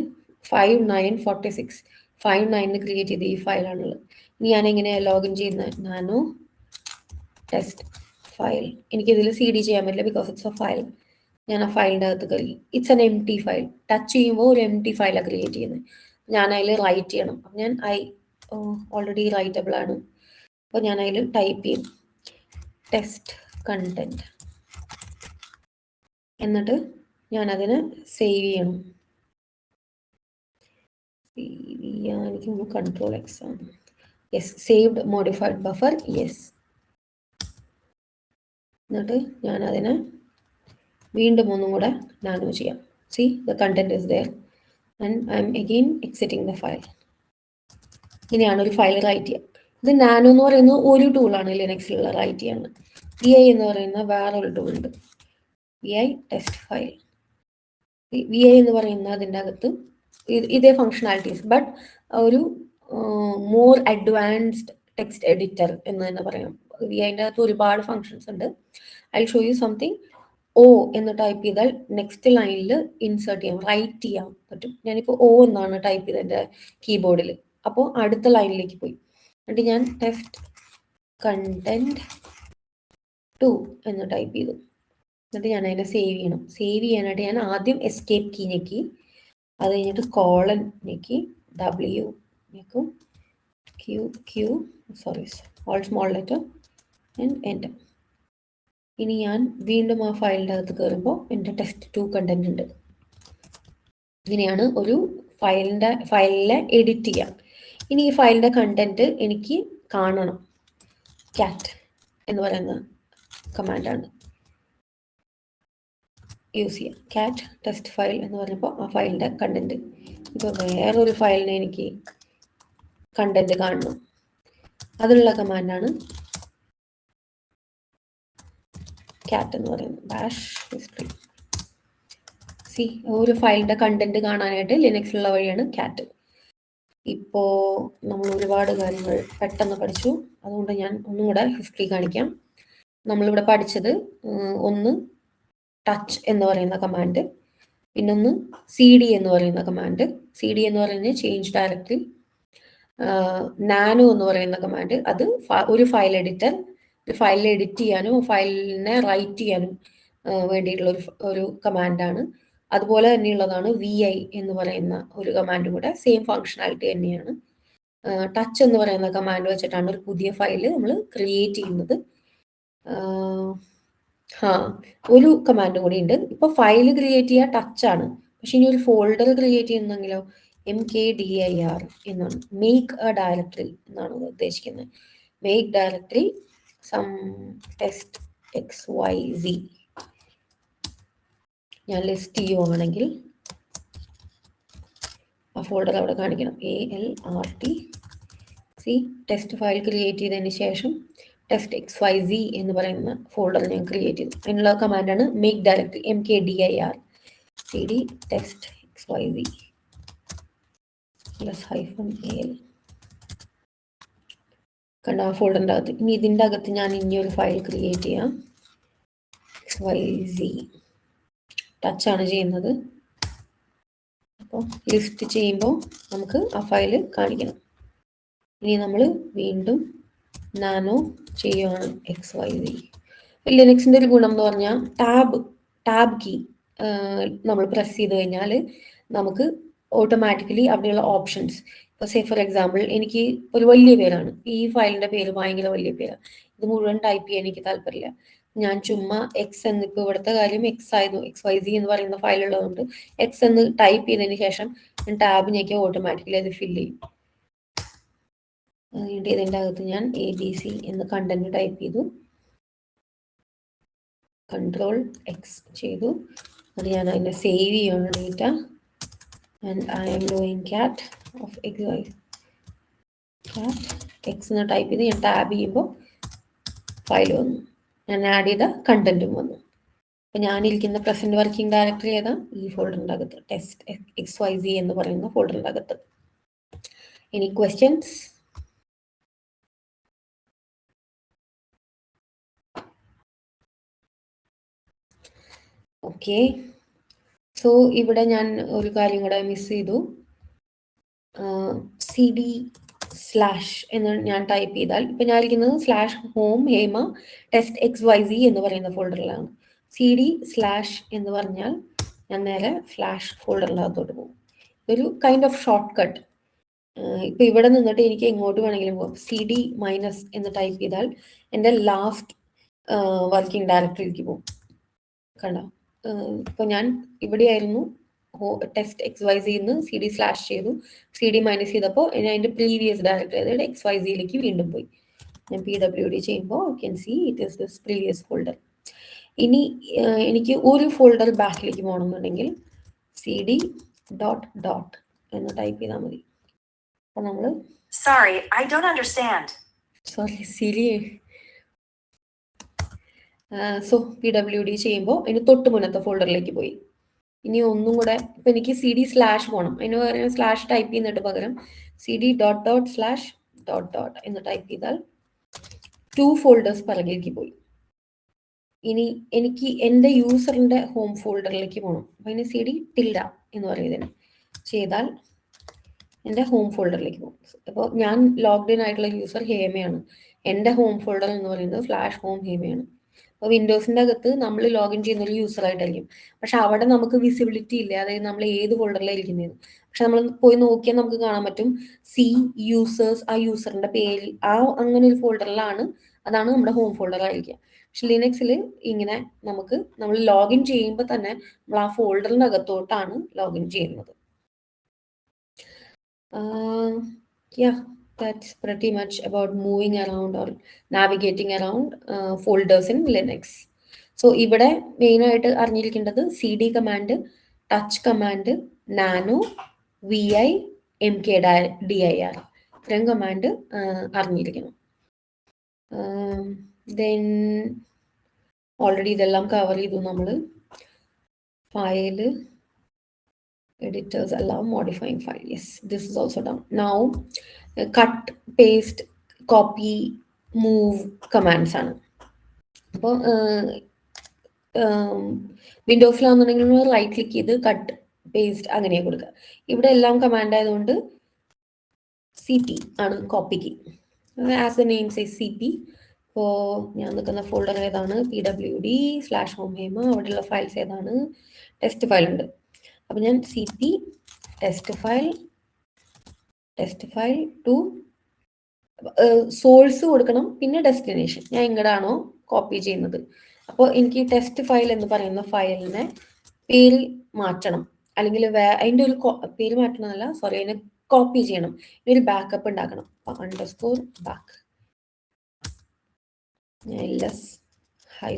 5/9/46 5/9 ക്രിയേറ്റ് ചെയ്ത് ഈ ഫയലാണുള്ളത്. ഇനി ഞാൻ എങ്ങനെയാണ് ലോഗിൻ ചെയ്യുന്നത്? Nano test file. എനിക്കിതിൽ CD ചെയ്യാൻ പറ്റില്ല, ബിക്കോസ് ഇറ്റ്സ് എ ഫയൽ. ഞാൻ ആ ഫയലിൻ്റെ അകത്ത് കയറി. It's an empty file. Touch ചെയ്യുമ്പോൾ ഒരു empty ഫയലാണ് ക്രിയേറ്റ് ചെയ്യുന്നത്. ഞാൻ അതിൽ റൈറ്റ് ചെയ്യണം. അപ്പം ഞാൻ ഓൾറെഡി റൈറ്റബിൾ ആണ്. അപ്പോൾ ഞാൻ അതിൽ ടൈപ്പ് ചെയ്യും ടെസ്റ്റ് കണ്ടന്റ്. എന്നിട്ട് ഞാൻ അതിന് സേവ് ചെയ്യണം. എനിക്ക് Ctrl+X ആണ്. Yes, saved modified buffer. Yes. എന്നിട്ട് ഞാൻ അതിനെ വീണ്ടും ഒന്നും കൂടെ നാനോ ചെയ്യാം. See the content is there and I'm again exiting the file. ഇങ്ങനെയാണ് ഒരു ഫയൽ റൈറ്റ് ചെയ്യുക. ഇത് നാനോ എന്ന് പറയുന്ന ഒരു ടൂളാണ് ലിനക്സിലുള്ള റൈറ്റ് ചെയ്യാൻ. EI എന്ന് പറയുന്ന വേറൊരു ടൂൾ ഉണ്ട്. vi test file. vi എന്ന് പറയുന്ന അതിൻ്റെ അകത്ത് ഇതേ ഫങ്ഷണാലിറ്റീസ്, ബട്ട് ഒരു മോർ അഡ്വാൻസ്ഡ് ടെക്സ്റ്റ് എഡിറ്റർ എന്ന് തന്നെ പറയാം. വിഐൻ്റെ അകത്ത് ഒരുപാട് ഫങ്ഷൻസ് ഉണ്ട്. I show you something. O എന്ന് ടൈപ്പ് ചെയ്താൽ നെക്സ്റ്റ് ലൈനിൽ ഇൻസേർട്ട് ചെയ്യാം, റൈറ്റ് ചെയ്യാൻ പറ്റും. ഞാനിപ്പോൾ ഓ എന്നാണ് ടൈപ്പ് ചെയ്തത് എൻ്റെ കീബോർഡിൽ. അപ്പോൾ അടുത്ത ലൈനിലേക്ക് പോയി. എന്നിട്ട് ഞാൻ ടെസ്റ്റ് കണ്ടന്റ് 2 എന്ന് ടൈപ്പ് ചെയ്തു. എന്നിട്ട് ഞാൻ അതിനെ സേവ് ചെയ്യണം. സേവ് ചെയ്യാനായിട്ട് ഞാൻ ആദ്യം എസ്കേപ്പ് കീ ഞെക്കി, അത് കഴിഞ്ഞിട്ട് കോളൻ ഞെക്കി, W ഞെക്കും, all small letter and enter. ഇനി ഞാൻ വീണ്ടും ആ ഫയലിൻ്റെ അകത്ത് കയറുമ്പോൾ എൻ്റെ ടെസ്റ്റ് 2 കണ്ടന്റ് ഉണ്ട്. ഇങ്ങനെയാണ് ഒരു ഫയലിനെ എഡിറ്റ് ചെയ്യാം. ഇനി ഈ ഫയലിൻ്റെ കണ്ടന്റ് എനിക്ക് കാണണം. ക്യാറ്റ് എന്ന് പറയുന്ന കമാൻഡാണ് യൂസ് ചെയ്യുക. ക്യാറ്റ് ടെസ്റ്റ് ഫയൽ എന്ന് പറയുമ്പോൾ ആ ഫയലിൻ്റെ കണ്ടന്റ്. ഇപ്പോൾ വേറൊരു ഫയലിനെ എനിക്ക് കണ്ടന്റ് കാണണം, അതിനുള്ള കമാൻഡാണ് ക്യാറ്റ് എന്ന് പറയുന്നത്. Bash history. ഒരു ഫയലിൻ്റെ കണ്ടന്റ് കാണാനായിട്ട് ലിനക്സിലുള്ള വഴിയാണ് ക്യാറ്റ്. ഇപ്പോൾ നമ്മൾ ഒരുപാട് കാര്യങ്ങൾ പെട്ടെന്ന് പഠിച്ചു, അതുകൊണ്ട് ഞാൻ ഒന്നും കൂടെ ഹിസ്റ്ററി കാണിക്കാം. നമ്മളിവിടെ പഠിച്ചത് ഒന്ന് ടച്ച് എന്ന് പറയുന്ന കമാൻഡ്, പിന്നൊന്ന് CD എന്ന് പറയുന്ന കമാൻഡ്. CD എന്ന് പറയുന്നത് ചേഞ്ച് ഡയറക്ടറി. നാനോ എന്ന് പറയുന്ന കമാൻഡ്, അത് ഒരു ഫയൽ എഡിറ്റർ, ഒരു ഫയലിൽ എഡിറ്റ് ചെയ്യാനും ഫയലിനെ റൈറ്റ് ചെയ്യാനും വേണ്ടിയിട്ടുള്ള ഒരു കമാൻഡാണ്. അതുപോലെ തന്നെയുള്ളതാണ് VI എന്ന് പറയുന്ന ഒരു കമാൻഡും കൂടെ, സെയിം ഫങ്ഷണാലിറ്റി തന്നെയാണ്. ടച്ച് എന്ന് പറയുന്ന കമാൻഡ് വെച്ചിട്ടാണ് ഒരു പുതിയ ഫയൽ നമ്മൾ ക്രിയേറ്റ് ചെയ്യുന്നത്. ഒരു കമാൻഡ് കൂടി ഉണ്ട്. ഇപ്പോൾ ഫയൽ ക്രിയേറ്റ് ചെയ്യുക ടച്ചാണ്, പക്ഷെ ഇനി ഒരു ഫോൾഡർ ക്രിയേറ്റ് ചെയ്യുന്നെങ്കിലോ MKDIR എന്നാണ്, മേക്ക് എ ഡയറക്ടറി എന്നാണ് ഉദ്ദേശിക്കുന്നത്. Make directory some test XYZ. ഞാൻ ലിസ്റ്റ് ചെയ്യുവാണെങ്കിൽ ആ ഫോൾഡർ അവിടെ കാണിക്കണം. ALRT. ടെസ്റ്റ് ഫയൽ ക്രിയേറ്റ് ചെയ്തതിന് ശേഷം ടെസ്റ്റ് XYZ എന്ന് പറയുന്ന ഫോൾഡർ ഞാൻ ക്രിയേറ്റ് ചെയ്തു. അതിനുള്ള കമാൻഡാണ് make directory MKDIR CD test XYZ +-AL. കണ്ട ആ ഫോൾഡറിൻ്റെ അകത്ത്. ഇനി ഇതിൻ്റെ അകത്ത് ഞാൻ ഇനിയൊരു ഫയൽ ക്രിയേറ്റ് ചെയ്യാം. XYZ ടച്ചാണ് ചെയ്യുന്നത്. അപ്പോൾ ലിസ്റ്റ് ചെയ്യുമ്പോൾ നമുക്ക് ആ ഫയൽ കാണിക്കണം. ഇനി നമ്മൾ വീണ്ടും നാനോ ചെയ്യുവാണ് XYZ. ലിനക്സിൻ്റെ ഒരു ഗുണം എന്ന് പറഞ്ഞാൽ ടാബ് കീ നമ്മൾ പ്രസ് ചെയ്ത് കഴിഞ്ഞാൽ നമുക്ക് ഓട്ടോമാറ്റിക്കലി അവിടെയുള്ള ഓപ്ഷൻസ്, ഇപ്പോൾ സേ ഫോർ എക്സാമ്പിൾ എനിക്ക് ഒരു വലിയ പേരാണ്, ഈ ഫയലിൻ്റെ പേര് ഭയങ്കര വലിയ പേരാണ്, ഇത് മുഴുവൻ ടൈപ്പ് ചെയ്യാൻ എനിക്ക് താല്പര്യമില്ല. ഞാൻ ചുമ്മാ എക്സ് എന്ന്, ഇപ്പോൾ ഇവിടുത്തെ കാര്യം എക്സ് ആയിരുന്നു, XYZ എന്ന് പറയുന്ന ഫയലുള്ളതുകൊണ്ട് എക്സ് എന്ന് ടൈപ്പ് ചെയ്തതിന് ശേഷം ഞാൻ ടാബ് ഞെക്കി ഓട്ടോമാറ്റിക്കലി അത് ഫില്ല് ചെയ്യും. അതുകൊണ്ട് ഇതിൻ്റെ അകത്ത് ഞാൻ ABC എന്ന് കണ്ടന്റ് ടൈപ്പ് ചെയ്തു, Ctrl+X ചെയ്തു. അത് ഞാൻ അതിനെ സേവ് ചെയ്യണം data. And I am doing cat of XYZ. Cat X എന്ന് ടൈപ്പ് ചെയ്ത് ഞാൻ ടാബ് ചെയ്യുമ്പോൾ ഫയൽ വന്നു, ഞാൻ ആഡ് ചെയ്ത കണ്ടന്റും വന്നു. അപ്പം ഞാനിരിക്കുന്ന പ്രസന്റ് വർക്കിംഗ് ഡയറക്ടറി ഏതാ? ഈ ഫോൾഡറിൻ്റെ അകത്ത്, ടെസ്റ്റ് XYZ എന്ന് പറയുന്ന ഫോൾഡറിൻ്റെ അകത്ത്. Any questions? ഓക്കെ, സോ ഇവിടെ ഞാൻ ഒരു കാര്യം കൂടെ മിസ് ചെയ്തു. CD/ എന്ന് ഞാൻ ടൈപ്പ് ചെയ്താൽ, ഇപ്പം ഞാൻ ഇരിക്കുന്നത് /home ഹേമ ടെസ്റ്റ് XYZ എന്ന് പറയുന്ന ഫോൾഡറിലാണ്. CD/ എന്ന് പറഞ്ഞാൽ ഞാൻ നേരെ ഫ്ലാഷ് ഫോൾഡറിനകത്തോട്ട് പോകും. ഇതൊരു കൈൻഡ് ഓഫ് ഷോർട്ട് കട്ട്. ഇപ്പം ഇവിടെ നിന്നിട്ട് എനിക്ക് എങ്ങോട്ട് വേണമെങ്കിലും പോകാം. CD- എന്ന് ടൈപ്പ് ചെയ്താൽ എൻ്റെ ലാസ്റ്റ് വർക്കിംഗ് ഡയറക്ടറിയിലേക്ക് പോകും. കണ്ടോ? ഇപ്പോൾ ഞാൻ ഇവിടെയായിരുന്നു ടെസ്റ്റ് XYZ എന്ന് CD/ ചെയ്തു, CD- ചെയ്തപ്പോൾ അതിൻ്റെ പ്രീവിയസ് ഡയറക്ടറി, അതായത് XYZയിലേക്ക് വീണ്ടും പോയി. ഞാൻ PWD ചെയ്യുമ്പോൾ you can see it is this previous folder. ഇനി എനിക്ക് ഒരു ഫോൾഡർ ബാക്കിലേക്ക് പോകണമെന്നുണ്ടെങ്കിൽ CD.. എന്ന് ടൈപ്പ് ചെയ്താൽ മതി. അപ്പോൾ നമ്മൾ Sorry, സോ PWD ചെയ്യുമ്പോൾ അതിന് തൊട്ട് മുന്നത്തെ ഫോൾഡറിലേക്ക് പോയി. ഇനി ഒന്നും കൂടെ ഇപ്പം എനിക്ക് CD/ പോകണം. അതിന് പകരം സ്ലാഷ് ടൈപ്പ് ചെയ്യുന്നിട്ട് പകരം CD.// എന്ന് ടൈപ്പ് ചെയ്താൽ 2 ഫോൾഡേഴ്സ് പിറകിലേക്ക് പോയി. ഇനി എനിക്ക് എൻ്റെ യൂസറിൻ്റെ ഹോം ഫോൾഡറിലേക്ക് പോകണം. അപ്പം അതിന് CD tilde എന്ന് പറയുന്നതിന് ചെയ്താൽ എൻ്റെ ഹോം ഫോൾഡറിലേക്ക് പോകും. അപ്പോൾ ഞാൻ ലോഗ്ഡ് ഇൻ ആയിട്ടുള്ള യൂസർ ഹേമയാണ്. എൻ്റെ ഹോം ഫോൾഡർ എന്ന് പറയുന്നത് /home ഹേമയാണ്. അപ്പോൾ വിൻഡോസിൻ്റെ അകത്ത് നമ്മൾ ലോഗിൻ ചെയ്യുന്ന ഒരു യൂസറായിട്ടായിരിക്കും. പക്ഷെ അവിടെ നമുക്ക് വിസിബിലിറ്റി ഇല്ല, അതായത് നമ്മൾ ഏത് ഫോൾഡറിലാണ് ഇരിക്കുന്നത്. പക്ഷെ നമ്മൾ പോയി നോക്കിയാൽ നമുക്ക് കാണാൻ പറ്റും യൂസേഴ്സ്, ആ യൂസറിൻ്റെ പേര് അങ്ങനെ ഒരു ഫോൾഡറിലാണ്, അതാണ് നമ്മുടെ ഹോം ഫോൾഡർ ആയിരിക്കുക. പക്ഷെ ലിനക്സിൽ ഇങ്ങനെ നമ്മൾ ലോഗിൻ ചെയ്യുമ്പോൾ തന്നെ നമ്മൾ ആ ഫോൾഡറിൻ്റെ അകത്തോട്ടാണ് ലോഗിൻ ചെയ്യുന്നത്. Yeah, that's pretty much about moving around or navigating around folders in Linux. So ഇവിടെ മെയിൻ ആയിട്ട് അറിഞ്ഞിരിക്കേണ്ടത് CD command, touch command, nano, VI, mkdir ഇത്രയും കമാൻഡ് അറിഞ്ഞിരിക്കണം. ദെൻ ഓൾറെഡി ഇതെല്ലാം കവർ ചെയ്തു നമ്മൾ. File editors allow modifying file. Yes, this is also done. Now cut, paste, copy, move commands ആണ്. അപ്പോൾ വിൻഡോസിലാണെന്നുണ്ടെങ്കിൽ റൈറ്റ് ക്ലിക്ക് ചെയ്ത് കട്ട്, പേസ്റ്റ് അങ്ങനെ കൊടുക്കുക. ഇവിടെ എല്ലാം കമാൻഡ് ആയതുകൊണ്ട് CP ആണ് കോപ്പിക്ക്. As the name says CP. ഇപ്പോൾ ഞാൻ നിൽക്കുന്ന ഫോൾഡർ ഏതാണ്? PWD/home ഹേമ. അവിടെയുള്ള ഫയൽസ് ഏതാണ്? ടെസ്റ്റ് ഫയൽ ഉണ്ട്. അപ്പം ഞാൻ CP test file to source കൊടുക്കണം, പിന്നെ ഡെസ്റ്റിനേഷൻ ഞാൻ എങ്ങടാണോ കോപ്പി ചെയ്യുന്നത്. അപ്പോൾ എനിക്ക് ടെസ്റ്റ് ഫയൽ എന്ന് പറയുന്ന ഫയലിനെ പേര് മാറ്റണം, അല്ലെങ്കിൽ അതിൻ്റെ ഒരു പേര് മാറ്റണമെന്നല്ല, സോറി, അതിനെ കോപ്പി ചെയ്യണം. ഒരു ബാക്കപ്പ് ഉണ്ടാക്കണം. _back ls-al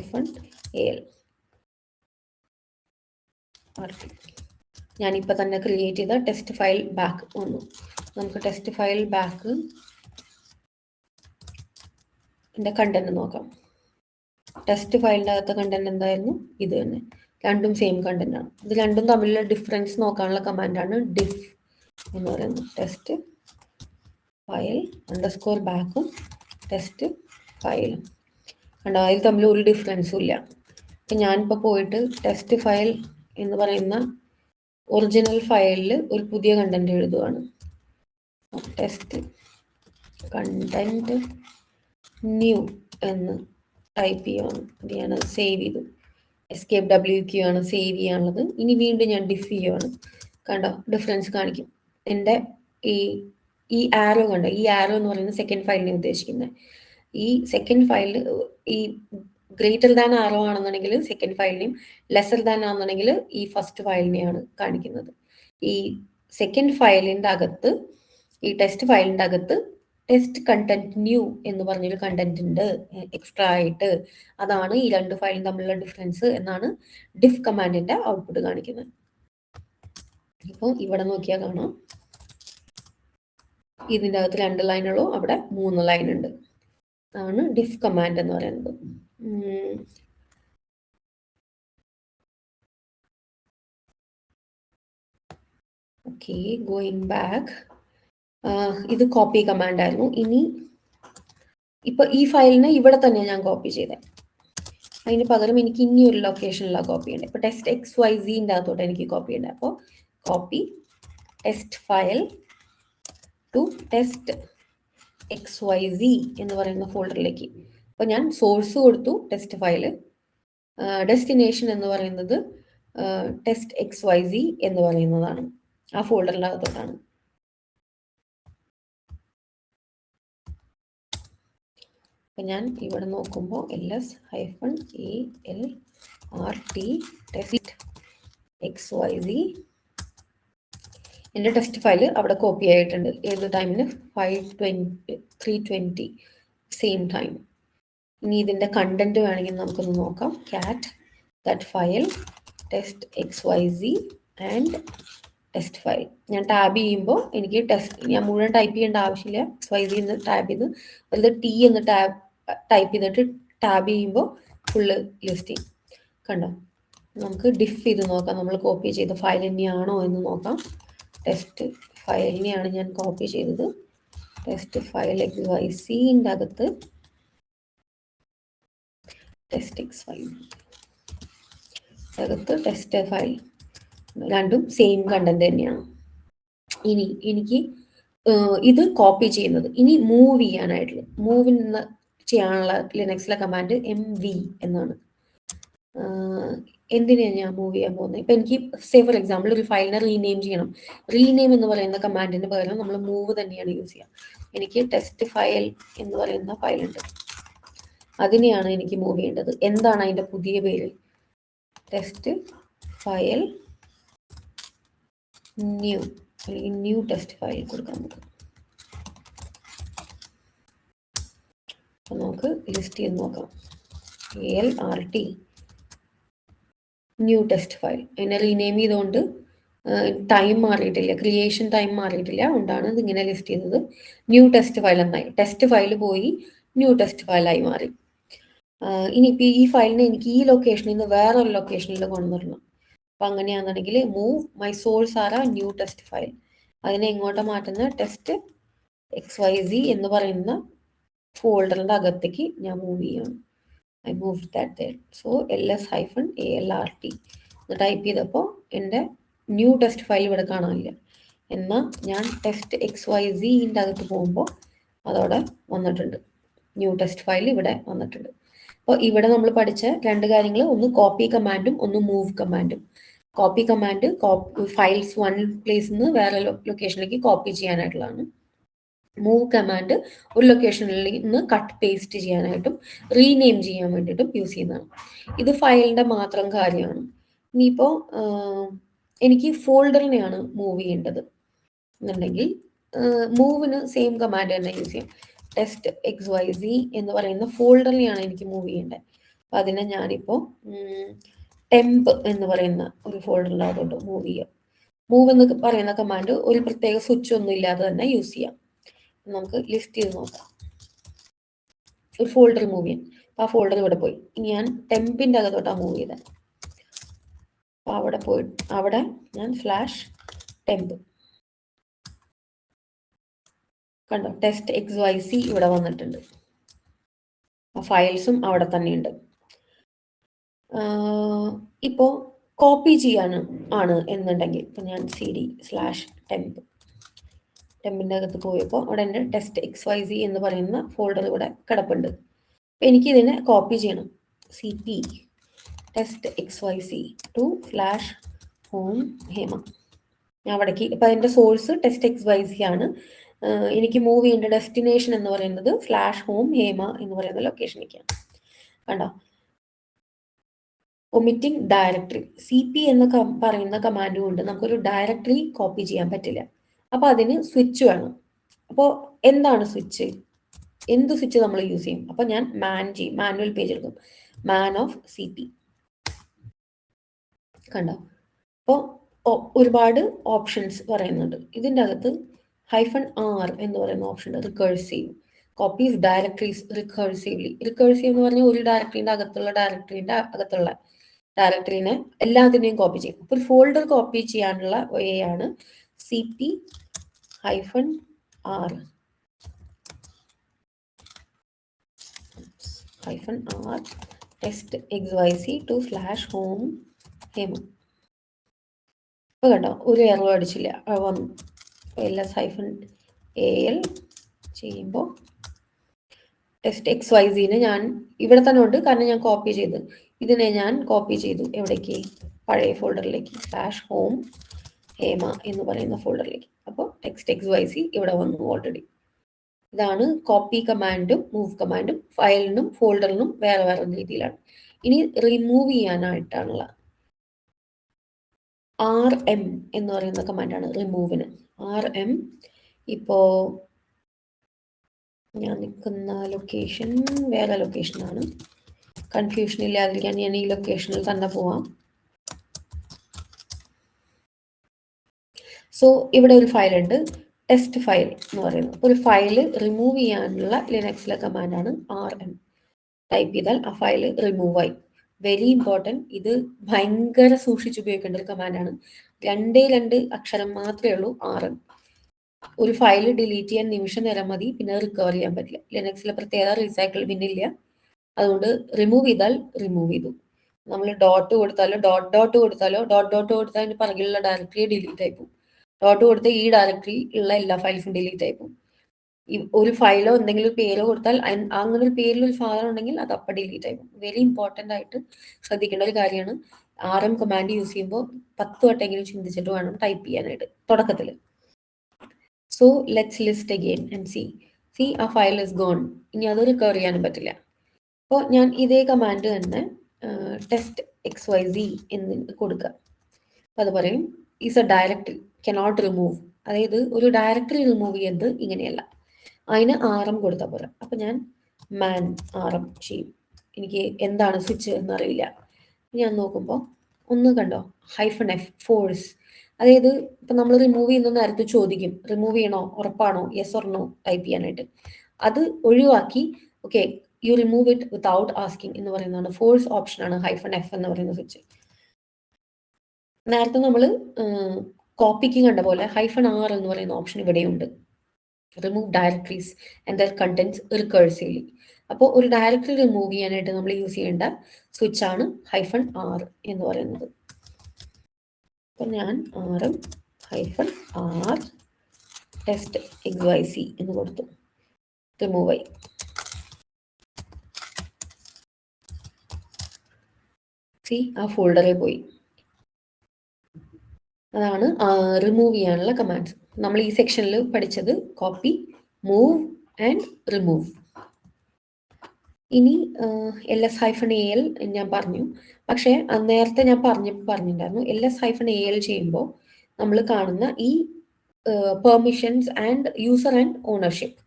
ഞാനിപ്പോൾ തന്നെ ക്രിയേറ്റ് ചെയ്ത ടെസ്റ്റ് ഫയൽ ബാക്ക് വന്നു. നമുക്ക് ടെസ്റ്റ് ഫയൽ ബാക്ക് കണ്ടന്റ് നോക്കാം. ടെസ്റ്റ് ഫയലിൻ്റെ അകത്തെ കണ്ടന്റ് എന്തായിരുന്നു? ഇത് തന്നെ, രണ്ടും സെയിം കണ്ടന്റ് ആണ്. ഇത് രണ്ടും തമ്മിലുള്ള ഡിഫറൻസ് നോക്കാനുള്ള കമാൻഡാണ് diff എന്ന് പറയുന്നത്. ടെസ്റ്റ് ഫയൽ _ബാക്കും ടെസ്റ്റ് ഫയലും കണ്ടോ, അതിൽ തമ്മിൽ ഒരു ഡിഫറൻസും ഇല്ല. അപ്പം ഞാനിപ്പോൾ പോയിട്ട് ടെസ്റ്റ് ഫയൽ എന്ന് പറയുന്ന ഒറിജിനൽ ഫയലിൽ ഒരു പുതിയ കണ്ടന്റ് എഴുതുകയാണ്. ടെസ്റ്റ് കണ്ടന്റ് ന്യൂ എന്ന് ടൈപ്പ് ചെയ്യുകയാണ്. ഞാൻ സേവ് ചെയ്തു. escape WQ ആണ് സേവ് ചെയ്യാനുള്ളത്. ഇനി വീണ്ടും ഞാൻ diff ചെയ്യുകയാണ്. കണ്ടോ, ഡിഫറൻസ് കാണിക്കും. എൻ്റെ ഈ ആരോ കണ്ടോ, ഈ ആരോ എന്ന് പറയുന്നത് സെക്കൻഡ് ഫയലിനെ ഉദ്ദേശിക്കുന്നത്. ഈ സെക്കൻഡ് ഫയലിൽ ഈ ഗ്രേറ്റർ ദാൻ ആരോ ആണെന്നുണ്ടെങ്കിൽ സെക്കൻഡ് ഫയലിനെയും, ലെസർ ദാൻ ആണെന്നുണ്ടെങ്കിൽ ഈ ഫസ്റ്റ് ഫയലിനെയാണ് കാണിക്കുന്നത്. ഈ സെക്കൻഡ് ഫയലിൻ്റെ അകത്ത്, ഈ ടെസ്റ്റ് ഫയലിൻ്റെ അകത്ത് ടെസ്റ്റ് കണ്ടന്റ് ന്യൂ എന്ന് പറഞ്ഞൊരു കണ്ടന്റ് ഉണ്ട് എക്സ്ട്രാ ആയിട്ട്. അതാണ് ഈ രണ്ട് ഫയലും തമ്മിലുള്ള ഡിഫറൻസ് എന്നാണ് diff കമാൻഡിന്റെ ഔട്ട്പുട്ട് കാണിക്കുന്നത്. ഇപ്പോൾ ഇവിടെ നോക്കിയാൽ കാണാം, ഇതിൻ്റെ അകത്ത് 2 ലൈനുള്ളൂ, അവിടെ 3 ലൈൻ ഉണ്ട്. ആണ് diff കമാൻഡ് എന്ന് പറയുന്നത്. Okay, going back. ഇത് കോപ്പി കമാൻഡ് ആയിരുന്നു. ഇനി ഇപ്പൊ ഈ ഫയലിനെ ഇവിടെ തന്നെ ഞാൻ കോപ്പി ചെയ്തേ. അതിന് പകരം എനിക്ക് ഇനി ഒരു ലൊക്കേഷനിലാണ് കോപ്പി ചെയ്യേണ്ടത്. ഇപ്പൊ ടെസ്റ്റ് XYZന്റെ അകത്തോട്ട് എനിക്ക് കോപ്പി ചെയ്യേണ്ടത്. അപ്പോൾ copy test file to test XYZ എന്ന് പറയുന്ന ഫോൾഡറിലേക്ക്. അപ്പോൾ ഞാൻ സോഴ്സ് കൊടുത്തു ടെസ്റ്റ് ഫയൽ, ഡെസ്റ്റിനേഷൻ എന്ന് പറയുന്നത് ടെസ്റ്റ് XYZ എന്ന് പറയുന്നതാണ്, ആ ഫോൾഡറിൻ്റെ അകത്തോട്ടാണ്. അപ്പം ഞാൻ ഇവിടെ നോക്കുമ്പോൾ ls-alt ടെസ്റ്റ് XYZ എൻ്റെ ടെസ്റ്റ് ഫയൽ അവിടെ കോപ്പി ആയിട്ടുണ്ട്. ഏത് ടൈമിന്? 3:20 സെയിം ടൈം. ഇനി ഇതിൻ്റെ കണ്ടന്റ് വേണമെങ്കിൽ നമുക്കൊന്ന് നോക്കാം. cat that file test XYZ and test file. ഞാൻ ടാബ് ചെയ്യുമ്പോൾ എനിക്ക് ഞാൻ മുഴുവൻ ടൈപ്പ് ചെയ്യേണ്ട ആവശ്യമില്ല. XYZ എന്ന് ടാബ് ചെയ്ത് അതിൽ T എന്ന് ടൈപ്പ് ചെയ്തിട്ട് ടാബ് ചെയ്യുമ്പോൾ ഫുള്ള് ലിസ്റ്റ് ചെയ്യും. കണ്ടോ, നമുക്ക് ഡിഫ് ചെയ്ത് നോക്കാം, നമ്മൾ കോപ്പി ചെയ്ത ഫയൽ തന്നെയാണോ എന്ന് നോക്കാം. ടെസ്റ്റ് ഫയലിനെയാണ് ഞാൻ കോപ്പി ചെയ്തത്. ടെസ്റ്റ് ഫയൽ XYZന്റെ അകത്ത് ടെസ്റ്റ് XY അകത്ത് ടെസ്റ്റ് ഫയൽ, രണ്ടും സെയിം കണ്ടന്റ് തന്നെയാണ്. ഇനി എനിക്ക് ഇത് കോപ്പി ചെയ്യുന്നത്, ഇനി മൂവ് ചെയ്യാനായിട്ടുള്ള ചെയ്യാനുള്ള ലിനക്സിലെ കമാൻഡ് MV എന്നാണ്. എന്തിനാണ് ഞാൻ മൂവ് ചെയ്യാൻ പോകുന്നത്? ഇപ്പൊ എനിക്ക് ഫോർ എക്സാമ്പിൾ ഒരു ഫയലിനെ റീനെയിം ചെയ്യണം. റീനെയിം എന്ന് പറയുന്ന കമാൻഡിന് പകരം നമ്മൾ മൂവ് തന്നെയാണ് യൂസ് ചെയ്യുക. എനിക്ക് ടെസ്റ്റ് ഫയൽ എന്ന് പറയുന്ന ഫയലുണ്ട്, അതിനെയാണ് എനിക്ക് മൂവ് ചെയ്യേണ്ടത്. എന്താണ് അതിന്റെ പുതിയ പേര്? ടെസ്റ്റ് ഫയൽ ന്യൂ, അല്ലെങ്കിൽ ന്യൂ ടെസ്റ്റ് ഫയൽ കൊടുക്കാൻ പറ്റും. അപ്പൊ നമുക്ക് ലിസ്റ്റ് ചെയ്ത് നോക്കാം. ALRT new test file. അതിനെ റീനെയിം ചെയ്തുകൊണ്ട് ടൈം മാറിയിട്ടില്ല, ക്രിയേഷൻ ടൈം മാറിയിട്ടില്ല, അതുകൊണ്ടാണ് ഇതിങ്ങനെ ലിസ്റ്റ് ചെയ്തത്. ന്യൂ ടെസ്റ്റ് ഫയൽ എന്നായി. ടെസ്റ്റ് ഫയൽ പോയി ന്യൂ ടെസ്റ്റ് ഫയലായി മാറി. ഇനിയിപ്പോൾ ഈ ഫയലിനെ എനിക്ക് ഈ ലൊക്കേഷനിൽ നിന്ന് വേറൊരു ലൊക്കേഷനിൽ കൊണ്ടുവരണം. അപ്പം അങ്ങനെയാണെന്നുണ്ടെങ്കിൽ മൂവ് മൈ സോഴ്സ് ആർ ആ ന്യൂ ടെസ്റ്റ് ഫയൽ, അതിനെ എങ്ങോട്ട് മാറ്റുന്ന ടെസ്റ്റ് XYZ എന്ന് പറയുന്ന ഫോൾഡറിൻ്റെ അകത്തേക്ക് ഞാൻ മൂവ് ചെയ്യണം. I moved that there. So ls-ALRT എന്ന് ടൈപ്പ് ചെയ്തപ്പോൾ എൻ്റെ ന്യൂ ടെസ്റ്റ് ഫയൽ ഇവിടെ കാണാനില്ല. എന്നാൽ ഞാൻ ടെസ്റ്റ് XYZന്റെ അകത്ത് പോകുമ്പോൾ അതവിടെ വന്നിട്ടുണ്ട്. ന്യൂ ടെസ്റ്റ് ഫയൽ ഇവിടെ വന്നിട്ടുണ്ട്. അപ്പോൾ ഇവിടെ നമ്മൾ പഠിച്ച രണ്ട് കാര്യങ്ങൾ, ഒന്ന് കോപ്പി കമാൻഡും ഒന്ന് മൂവ് കമാൻഡും. കോപ്പി കമാൻഡ് ഫയൽസ് വൺ പ്ലേസിൽ നിന്ന് വേറെ ലൊക്കേഷനിലേക്ക് കോപ്പി ചെയ്യാനായിട്ടുള്ളതാണ്. മൂവ് കമാൻഡ് ഒരു ലൊക്കേഷനിൽ നിന്ന് കട്ട് പേസ്റ്റ് ചെയ്യാനായിട്ടും റീനെയിം ചെയ്യാൻ വേണ്ടിയിട്ടും യൂസ് ചെയ്യുന്നതാണ്. ഇത് ഫയലിന്റെ മാത്രം കാര്യമാണ്. ഇനിയിപ്പോൾ എനിക്ക് ഫോൾഡറിനെയാണ് മൂവ് ചെയ്യേണ്ടത് എന്നുണ്ടെങ്കിൽ മൂവിന് സെയിം കമാൻഡ് തന്നെ യൂസ് ചെയ്യാം. ടെസ്റ്റ് XYZ എന്ന് പറയുന്ന ഫോൾഡറിനെയാണ് എനിക്ക് മൂവ് ചെയ്യേണ്ടത്. അപ്പം അതിനെ ഞാനിപ്പോൾ ടെമ്പ് എന്ന് പറയുന്ന ഒരു ഫോൾഡറിൻ്റെ അകത്തോട്ട് മൂവ് ചെയ്യാം. മൂവ് എന്ന് പറയുന്ന കമാൻഡ് ഒരു പ്രത്യേക സ്വിച്ച് ഒന്നും ഇല്ലാതെ തന്നെ യൂസ് ചെയ്യാം. നമുക്ക് ലിസ്റ്റ് ചെയ്ത് നോക്കാം. ഒരു ഫോൾഡർ മൂവ് ചെയ്യാൻ, അപ്പോൾ ആ ഫോൾഡർ ഇവിടെ പോയി. ഇനി ഞാൻ ടെമ്പിൻ്റെ അകത്തോട്ടാണ് മൂവ് ചെയ്തത്. അപ്പോൾ അവിടെ ഞാൻ /temp കണ്ടോ, ടെസ്റ്റ് XYZ ഇവിടെ വന്നിട്ടുണ്ട്. ആ ഫയൽസും അവിടെ തന്നെയുണ്ട്. ഇപ്പോൾ കോപ്പി ആണ് എന്നുണ്ടെങ്കിൽ ഇപ്പം ഞാൻ cd/temp ടെമ്പിൻ്റെ അകത്ത് പോയപ്പോൾ അവിടെ എൻ്റെ ടെസ്റ്റ് XYZ എന്ന് പറയുന്ന ഫോൾഡർ ഇവിടെ കിടപ്പുണ്ട്. അപ്പം എനിക്കിതിനെ കോപ്പി ചെയ്യണം. CP test XYZ to /home Hema. ഞാൻ അവിടേക്ക് ഇപ്പം അതിൻ്റെ സോഴ്സ് ടെസ്റ്റ് XYZ ആണ്. എനിക്ക് മൂവ് ചെയ്യേണ്ട ഡെസ്റ്റിനേഷൻ എന്ന് പറയുന്നത് /home ഹേമ എന്ന് പറയുന്ന ലൊക്കേഷനിലേക്കാണ്. കണ്ടോ, ഒമിറ്റിംഗ് ഡയറക്ടറി. CP എന്ന് പറയുന്ന കമാൻഡ് കൊണ്ട് നമുക്കൊരു ഡയറക്ടറി കോപ്പി ചെയ്യാൻ പറ്റില്ല. അപ്പോൾ അതിന് സ്വിച്ച് വേണം. അപ്പോൾ എന്താണ് സ്വിച്ച്? എന്ത് സ്വിച്ച് നമ്മൾ യൂസ് ചെയ്യും? അപ്പോൾ ഞാൻ മാനുവൽ പേജ് എടുക്കും. man of CP കണ്ടോ. അപ്പോൾ ഒരുപാട് ഓപ്ഷൻസ് പറയുന്നുണ്ട്. ഇതിൻ്റെ അകത്ത് -R എന്ന് പറയുന്ന ഓപ്ഷൻ ഉണ്ട്. Recursive copies directories recursively. Recursive എന്ന് പറഞ്ഞാൽ ഒരു ഡയറക്ടറിൻ്റെ അകത്തുള്ള ഡയറക്ടറിനെ എല്ലാത്തിനെയും കോപ്പി ചെയ്യും. അപ്പോൾ ഒരു ഫോൾഡർ കോപ്പി ചെയ്യാനുള്ള വേ ആണ് CP-R test XYZ to /home Hema. ഇപ്പൊ കണ്ടോ, ഒരു എറർ അടിച്ചില്ല, വന്നു. ls-al ചെയ്യുമ്പോൾ ടെസ്റ്റ് XYZനെ ഞാൻ ഇവിടെ തന്നെ ഉണ്ട്, കാരണം ഞാൻ കോപ്പി ചെയ്ത്. ഇതിനെ ഞാൻ കോപ്പി ചെയ്തു എവിടേക്ക്? പഴയ ഫോൾഡറിലേക്ക് /home ഹേമ എന്ന് പറയുന്ന ഫോൾഡറിലേക്ക്. അപ്പോൾ ടെക്സ്റ്റ് XYZ ഇവിടെ വന്നു ഓൾറെഡി. ഇതാണ് കോപ്പി കമാൻഡും മൂവ് കമാൻഡും. ഫയലിനും ഫോൾഡറിനും വേറെ വേറെ രീതിയിലാണ്. ഇനി റിമൂവ് ചെയ്യാനായിട്ടുള്ള RM എന്ന് പറയുന്ന കമാൻഡാണ് റിമൂവിന്. RM ഇപ്പോൾ ഞാൻ നിൽക്കുന്ന ലൊക്കേഷൻ വേറെ ലൊക്കേഷനാണ്. കൺഫ്യൂഷൻ ഇല്ലാതിരിക്കാൻ ഞാൻ ഈ ലൊക്കേഷനിൽ തന്നെ പോവാം. സോ ഇവിടെ ഒരു ഫയൽ ഉണ്ട്, ടെസ്റ്റ് ഫയൽ എന്ന് പറയുന്നത്. ഒരു ഫയൽ റിമൂവ് ചെയ്യാനുള്ള ലിനക്സിലെ കമാൻഡാണ് RM. ടൈപ്പ് ചെയ്താൽ ആ ഫയൽ റിമൂവ് ആയി. വെരി ഇമ്പോർട്ടൻറ്റ്, ഇത് ഭയങ്കര സൂക്ഷിച്ചുപയോഗിക്കേണ്ട ഒരു കമാൻഡാണ്. 2 അക്ഷരം മാത്രമേ ഉള്ളൂ RM. ഒരു ഫയൽ ഡിലീറ്റ് ചെയ്യാൻ നിമിഷ നേരം മതി, പിന്നെ റിക്കവർ ചെയ്യാൻ പറ്റില്ല. ലിനക്സിലെ പ്രത്യേക റീസൈക്കിൾ പിന്നില്ല. അതുകൊണ്ട് റിമൂവ് ചെയ്താൽ റിമൂവ് ചെയ്തു. നമ്മൾ ഡോട്ട് കൊടുത്താലോ ഡോട്ട് കൊടുത്താലോ കൊടുത്താൽ അതിന് പുറകിലുള്ള ഡയറക്ടറി ഡിലീറ്റ് ആയി പോകും. ഡോട്ട് കൊടുത്ത ഈ ഡയറക്ടറി ഉള്ള എല്ലാ ഫയൽസും ഡിലീറ്റ് ആയി പോകും. ഒരു ഫയലോ എന്തെങ്കിലും ഒരു പേരോ കൊടുത്താൽ അങ്ങനെ ഒരു പേരിൽ ഒരു സാധനം ഉണ്ടെങ്കിൽ അത് അപ്പം ഡിലീറ്റ് ആയി പോകും. വെരി ഇമ്പോർട്ടൻ്റ് ആയിട്ട് ശ്രദ്ധിക്കേണ്ട ഒരു കാര്യമാണ്. RM കമാൻഡ് യൂസ് ചെയ്യുമ്പോൾ 10 വട്ടെങ്കിലും ചിന്തിച്ചിട്ട് വേണം ടൈപ്പ് ചെയ്യാനായിട്ട് തുടക്കത്തിൽ. So let's list again and C ആ ഫയൽ ഇസ് ഗോൺ. ഇനി അത് റിക്കവർ ചെയ്യാനും പറ്റില്ല. അപ്പോൾ ഞാൻ ഇതേ കമാൻഡ് തന്നെ ടെസ്റ്റ് XYZ എന്ന് കൊടുക്കുക. അപ്പോൾ അത് പറയും is A directory cannot remove. അതായത് ഒരു ഡയറക്ടറി റിമൂവ് ചെയ്യുന്നത് ഇങ്ങനെയല്ല, അതിന് RM കൊടുത്താൽ പോരാ. അപ്പം ഞാൻ മാൻ RM ചെയ്യും. എനിക്ക് എന്താണ് സ്വിച്ച് എന്നറിയില്ല. ഞാൻ നോക്കുമ്പോൾ ഒന്ന് കണ്ടോ, -F ഫോഴ്സ്. അതായത് ഇപ്പം നമ്മൾ റിമൂവ് ചെയ്യുന്ന നേരത്തെ ചോദിക്കും റിമൂവ് ചെയ്യണോ, ഉറപ്പാണോ, യെസ് ഓർ നോ ടൈപ്പ് ചെയ്യാനായിട്ട്. അത് ഒഴിവാക്കി okay you remove it without asking എന്ന് പറയുന്നതാണ്. ഫോഴ്സ് ഓപ്ഷനാണ് -F എന്ന് പറയുന്ന സ്വിച്ച്. നേരത്തെ നമ്മൾ കോപ്പിക്ക് കണ്ട പോലെ -R എന്ന് പറയുന്ന ഓപ്ഷൻ ഇവിടെയുണ്ട്. Remove directories and there contents recursively. അപ്പോൾ ഒരു ഡയറക്ടറി റിമൂവ് ചെയ്യാനായിട്ട് നമ്മൾ യൂസ് ചെയ്യേണ്ട സ്വിച്ച് ആണ് -R എന്ന് പറയുന്നത്. അപ്പം ഞാൻ RM-R ടെസ്റ്റ് XYZ എന്ന് കൊടുത്തു, റിമൂവ് ആയി. ആ ഫോൾഡറിൽ പോയി. അതാണ് റിമൂവ് ചെയ്യാനുള്ള കമാൻഡ്സ്. നമ്മൾ ഈ സെക്ഷനിൽ പഠിച്ചത് കോപ്പി, മൂവ് ആൻഡ് റിമൂവ്. ഇനി LS-AL ഞാൻ പറഞ്ഞു. പക്ഷേ നേരത്തെ ഞാൻ പറഞ്ഞിട്ടുണ്ടായിരുന്നു LS-AL ചെയ്യുമ്പോൾ നമ്മൾ കാണുന്ന ഈ permissions and user and ownership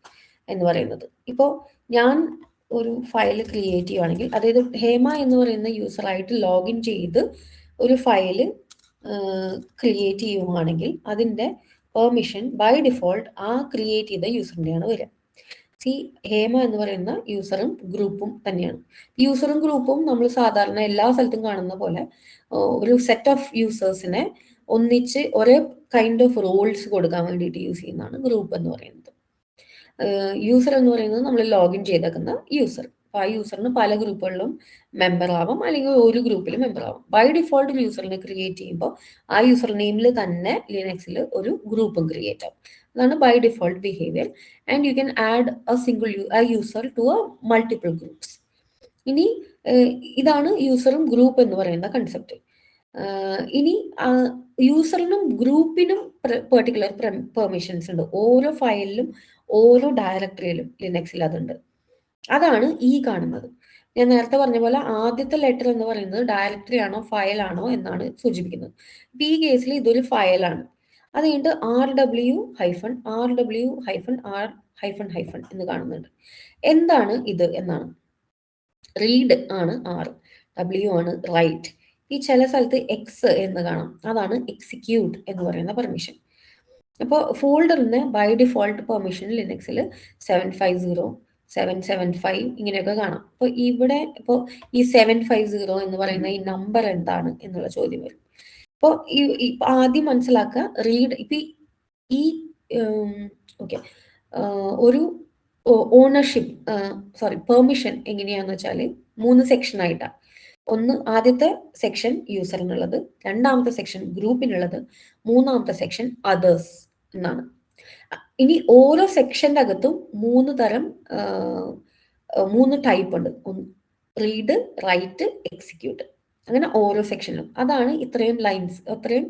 എന്ന് പറയുന്നത്. ഇപ്പോൾ ഞാൻ ഒരു ഫയൽ ക്രിയേറ്റ് ചെയ്യുകയാണെങ്കിൽ, അതായത് ഹേമ എന്ന് പറയുന്ന യൂസറായിട്ട് ലോഗിൻ ചെയ്ത് ഒരു ഫയൽ ക്രിയേറ്റ് ചെയ്യുകയാണെങ്കിൽ അതിൻ്റെ പെർമിഷൻ ബൈ ഡിഫോൾട്ട് ആ ക്രിയേറ്റ് ചെയ്ത യൂസറിൻ്റെയാണ് വരിക. ഹേമ എന്ന് പറയുന്ന യൂസറും ഗ്രൂപ്പും തന്നെയാണ്. യൂസറും ഗ്രൂപ്പും നമ്മൾ സാധാരണ എല്ലാ സ്ഥലത്തും കാണുന്ന പോലെ ഒരു സെറ്റ് ഓഫ് യൂസേഴ്സിനെ ഒന്നിച്ച് ഒരേ കൈൻഡ് ഓഫ് റോൾസ് കൊടുക്കാൻ വേണ്ടിയിട്ട് യൂസ് ചെയ്യുന്നതാണ് ഗ്രൂപ്പ് എന്ന് പറയുന്നത്. യൂസർ എന്ന് പറയുന്നത് നമ്മൾ ലോഗിൻ ചെയ്തേക്കുന്ന യൂസർ. അപ്പോൾ ആ യൂസറിന് പല ഗ്രൂപ്പുകളിലും മെമ്പർ ആവാം, അല്ലെങ്കിൽ ഒരു ഗ്രൂപ്പിൽ മെമ്പർ ആവാം. ബൈ ഡിഫോൾട്ട് ഒരു യൂസറിനെ ക്രിയേറ്റ് ചെയ്യുമ്പോൾ ആ യൂസർ നെയിമിൽ തന്നെ ലിനക്സിൽ ഒരു ഗ്രൂപ്പും ക്രിയേറ്റ് ആവും. അതാണ് by default behaviour. And you can add a user to a multiple groups. ഇനി ഇതാണ് യൂസറും ഗ്രൂപ്പ് എന്ന് പറയുന്ന കൺസെപ്റ്റ്. ഇനി യൂസറിനും ഗ്രൂപ്പിനും പെർട്ടിക്കുലർ പെർമിഷൻസ് ഉണ്ട്. ഓരോ ഫയലിലും ഓരോ ഡയറക്ടറിയിലും ലിനക്സിൽ അതുണ്ട്. അതാണ് ഈ കാണുന്നത്. ഞാൻ നേരത്തെ പറഞ്ഞ പോലെ ആദ്യത്തെ ലെറ്റർ എന്ന് പറയുന്നത് ഡയറക്ടറി ആണോ ഫയലാണോ എന്നാണ് സൂചിപ്പിക്കുന്നത്. ഈ കേസിൽ ഇതൊരു ഫയലാണ്. അത് കഴിഞ്ഞിട്ട് RW-R-R എന്ന് കാണുന്നുണ്ട്. എന്താണ് ഇത് എന്നാണ്. റീഡ് ആണ് R, W ആണ് റൈറ്റ്. ഈ ചില സ്ഥലത്ത് X എന്ന് കാണാം, അതാണ് എക്സിക്യൂട്ട് എന്ന് പറയുന്ന പെർമിഷൻ. അപ്പോൾ ഫോൾഡറിന് ബൈ ഡിഫോൾട്ട് പെർമിഷൻ ലിനക്സിൽ 750, 775 ഇങ്ങനെയൊക്കെ കാണാം. അപ്പോൾ ഇവിടെ ഇപ്പോൾ ഈ 750 എന്ന് പറയുന്ന ഈ നമ്പർ എന്താണ് എന്നുള്ള ചോദ്യം വരും. അപ്പോൾ ഈ ആദ്യം മനസ്സിലാക്കുക, റീഡ് ഇപ്പം ഈ ഓക്കെ ഒരു ഓണർഷിപ്പ് പെർമിഷൻ എങ്ങനെയാന്ന് വെച്ചാൽ 3 സെക്ഷനായിട്ടാണ്. ആദ്യത്തെ സെക്ഷൻ യൂസറിനുള്ളത്, രണ്ടാമത്തെ സെക്ഷൻ ഗ്രൂപ്പിനുള്ളത്, മൂന്നാമത്തെ സെക്ഷൻ അതേഴ്സ് എന്നാണ്. ഇനി ഓരോ സെക്ഷൻ്റെ അകത്തും 3 ടൈപ്പ് ഉണ്ട്. റീഡ്, റൈറ്റ്, എക്സിക്യൂട്ട്, അങ്ങനെ ഓരോ സെക്ഷനിലും. അതാണ് ഇത്രയും ലൈൻസ്, അത്രയും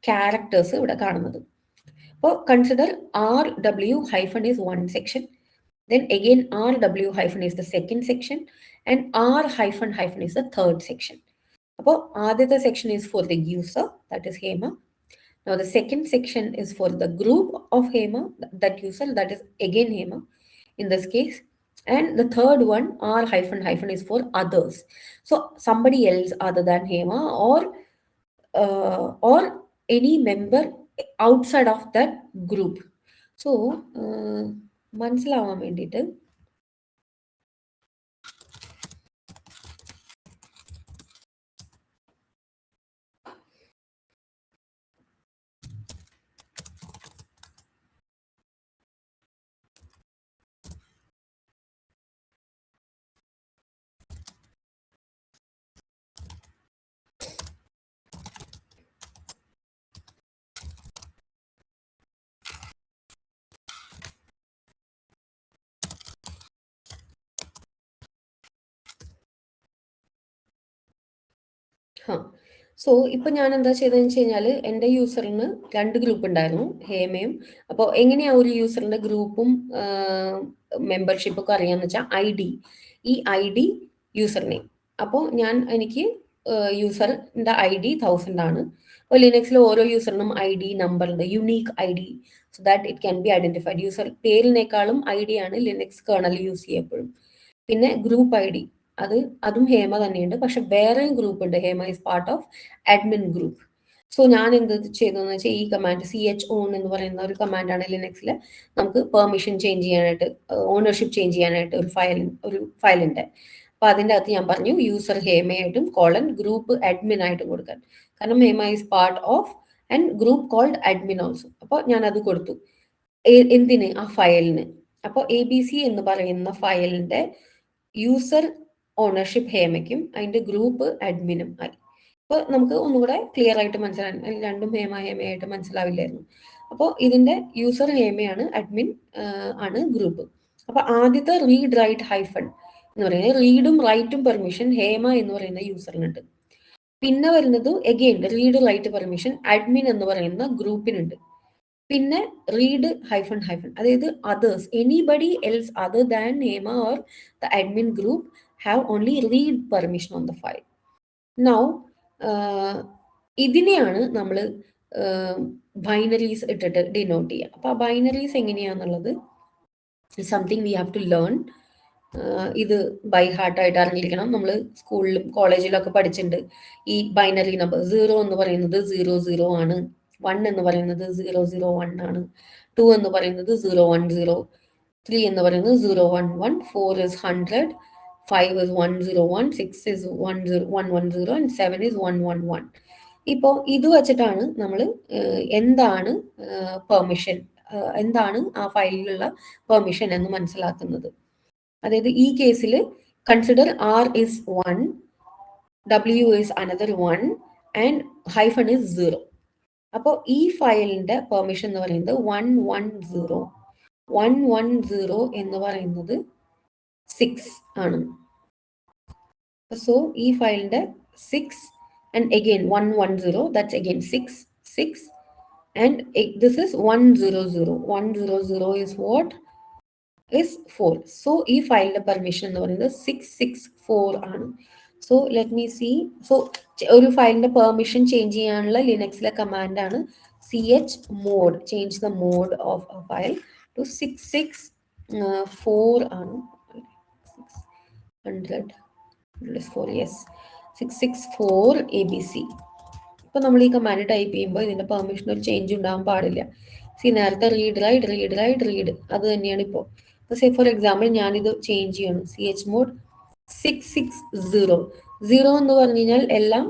ക്യാരക്ടേഴ്സ് ഇവിടെ കാണുന്നത്. അപ്പോൾ consider RW- is one section, then again RW- is the second section, and R- is the third section. അപ്പോൾ ആദ്യത്തെ section is for the user, that is Hema. Now the second section is for the group of Hema, that user, that is again Hema in this case. And the third one, R- is for others. So somebody else other than Hema or any member outside of that group. So മനസ്സിലാവാൻ വേണ്ടിയിട്ട് so ഇപ്പൊ ഞാൻ എന്താ ചെയ്തതെന്ന് വെച്ച് കഴിഞ്ഞാൽ എൻ്റെ യൂസറിന് 2 group ഉണ്ടായിരുന്നു, ഹേമയും. അപ്പോൾ എങ്ങനെയാ ഒരു യൂസറിന്റെ ഗ്രൂപ്പും മെമ്പർഷിപ്പ് ഒക്കെ അറിയാന്ന് വെച്ചാൽ ഈ ഐ ഡി യൂസർ നെയിം. അപ്പോൾ എനിക്ക് യൂസറിന്റെ ID 1000 ആണ്. അപ്പോൾ ലിനക്സിൽ ഓരോ യൂസറിനും ID നമ്പർ ഉണ്ട്, unique ID, so that it can be identified. User പേരിനേക്കാളും ID ആണ് ലിനക്സ് കേർണൽ യൂസ് ചെയ്യപ്പോഴും. പിന്നെ ഗ്രൂപ്പ് ID അതും ഹേമ തന്നെയുണ്ട്, പക്ഷെ വേറെയും ഗ്രൂപ്പ് ഉണ്ട്. Hema is part of admin group. So ഞാൻ എന്ത് ചെയ്തതെന്ന് വെച്ചാൽ ഈ കമാൻഡ് CHOWN എന്ന് പറയുന്ന ഒരു കമാൻഡാണ് ലിനക്സിൽ നമുക്ക് പെർമിഷൻ ചേഞ്ച് ചെയ്യാനായിട്ട്, ഓണർഷിപ്പ് ചേഞ്ച് ചെയ്യാനായിട്ട് ഒരു ഫയലിന്റെ. അപ്പൊ അതിൻ്റെ അകത്ത് ഞാൻ പറഞ്ഞു യൂസർ ഹേമയായിട്ടും ഗ്രൂപ്പ് അഡ്മിൻ ആയിട്ടും കൊടുക്കാൻ. കാരണം Hema is part of and group called admin also. അപ്പോൾ ഞാൻ അത് കൊടുത്തു. എന്തിന്? ആ ഫയലിന്. അപ്പോൾ ABC എന്ന് പറയുന്ന ഫയലിന്റെ യൂസർ ഓണർഷിപ്പ് ഹേമയ്ക്കും അതിന്റെ ഗ്രൂപ്പ് അഡ്മിനും ആയി. അപ്പോൾ നമുക്ക് ഒന്നുകൂടെ ക്ലിയർ ആയിട്ട് മനസ്സിലായി, രണ്ടും ഹേമയായിട്ട് മനസ്സിലാവില്ലായിരുന്നു. അപ്പോൾ ഇതിന്റെ യൂസർ ഹേമയാണ്, അഡ്മിൻ ആണ് ഗ്രൂപ്പ്. അപ്പൊ ആദ്യത്തെ റീഡ് റൈറ്റ് ഹൈഫൺ എന്ന് പറയുന്നത് റീഡും റൈറ്റും പെർമിഷൻ ഹേമ എന്ന് പറയുന്ന യൂസറിനുണ്ട്. പിന്നെ വരുന്നത് again read write permission admin എന്ന് പറയുന്ന ഗ്രൂപ്പിനുണ്ട്. പിന്നെ റീഡ് ഹൈഫൺ അതായത് others, anybody else other than Hema or the admin group have only read permission on the file. Now ഇതിനെയാണ് നമ്മൾ ബൈനറീസ് ഇട്ടിട്ട് ഡിനോട്ട് ചെയ്യുക. അപ്പൊ ആ ബൈനറീസ് എങ്ങനെയാന്നുള്ളത് something we have to learn. ഇത് ബൈ ഹാർട്ടായിട്ട് അറിഞ്ഞിരിക്കണം. നമ്മൾ സ്കൂളിലും കോളേജിലൊക്കെ പഠിച്ചിട്ടുണ്ട് ഈ ബൈനറി നമ്പർ. 0 എന്ന് പറയുന്നത് 00 ആണ്, 1 എന്ന് പറയുന്നത് 001 ആണ്, 2 എന്ന് പറയുന്നത് 010, 3 എന്ന് പറയുന്നത് 011, 4 is 100, 5 is 101, 6 is 110 and 7 is 111. ഇപ്പോൾ ഇത് വെച്ചിട്ടാണ് നമ്മൾ എന്താണ് പെർമിഷൻ, എന്താണ് ആ ഫയലിലുള്ള പെർമിഷൻ എന്ന് മനസ്സിലാക്കുന്നത്. അതായത് ഈ കേസിൽ consider R is 1, W is another 1 and hyphen is 0. അപ്പോൾ ഈ ഫയലിന്റെ പെർമിഷൻ എന്ന് പറയുന്നത് 110 എന്ന് പറയുന്നത് 6 ആണ്. സോ ഈ ഫയലിന്റെ 6 and again 110, that's again 6 and this is 100 is what is 4. So ഈ ഫയലിന്റെ പെർമിഷൻ എന്ന് പറയുന്നത് 664 ആണ്. So let me see. So ഒരു ഫയലിന്റെ പെർമിഷൻ ചേഞ്ച് ചെയ്യാനുള്ള ലിനക്സിലെ കമാൻഡാണ് chmod, change the mode of a file to 664 ആണ്. 604, യെസ്, 664 ABC. ഇപ്പൊ നമ്മൾ ഈ കമാൻഡ് ടൈപ്പ് ചെയ്യുമ്പോൾ ഇതിന്റെ പെർമിഷൻ ഒരു ചേഞ്ച് ഉണ്ടാകാൻ പാടില്ല. നേരത്തെ റീഡ് റൈറ്റ് അത് തന്നെയാണ് ഇപ്പോൾ. സേ ഫോർ എക്സാമ്പിൾ ഞാനിത് ചേഞ്ച് ചെയ്യണം, chmod 660. 0 എന്ന് പറഞ്ഞു കഴിഞ്ഞാൽ എല്ലാം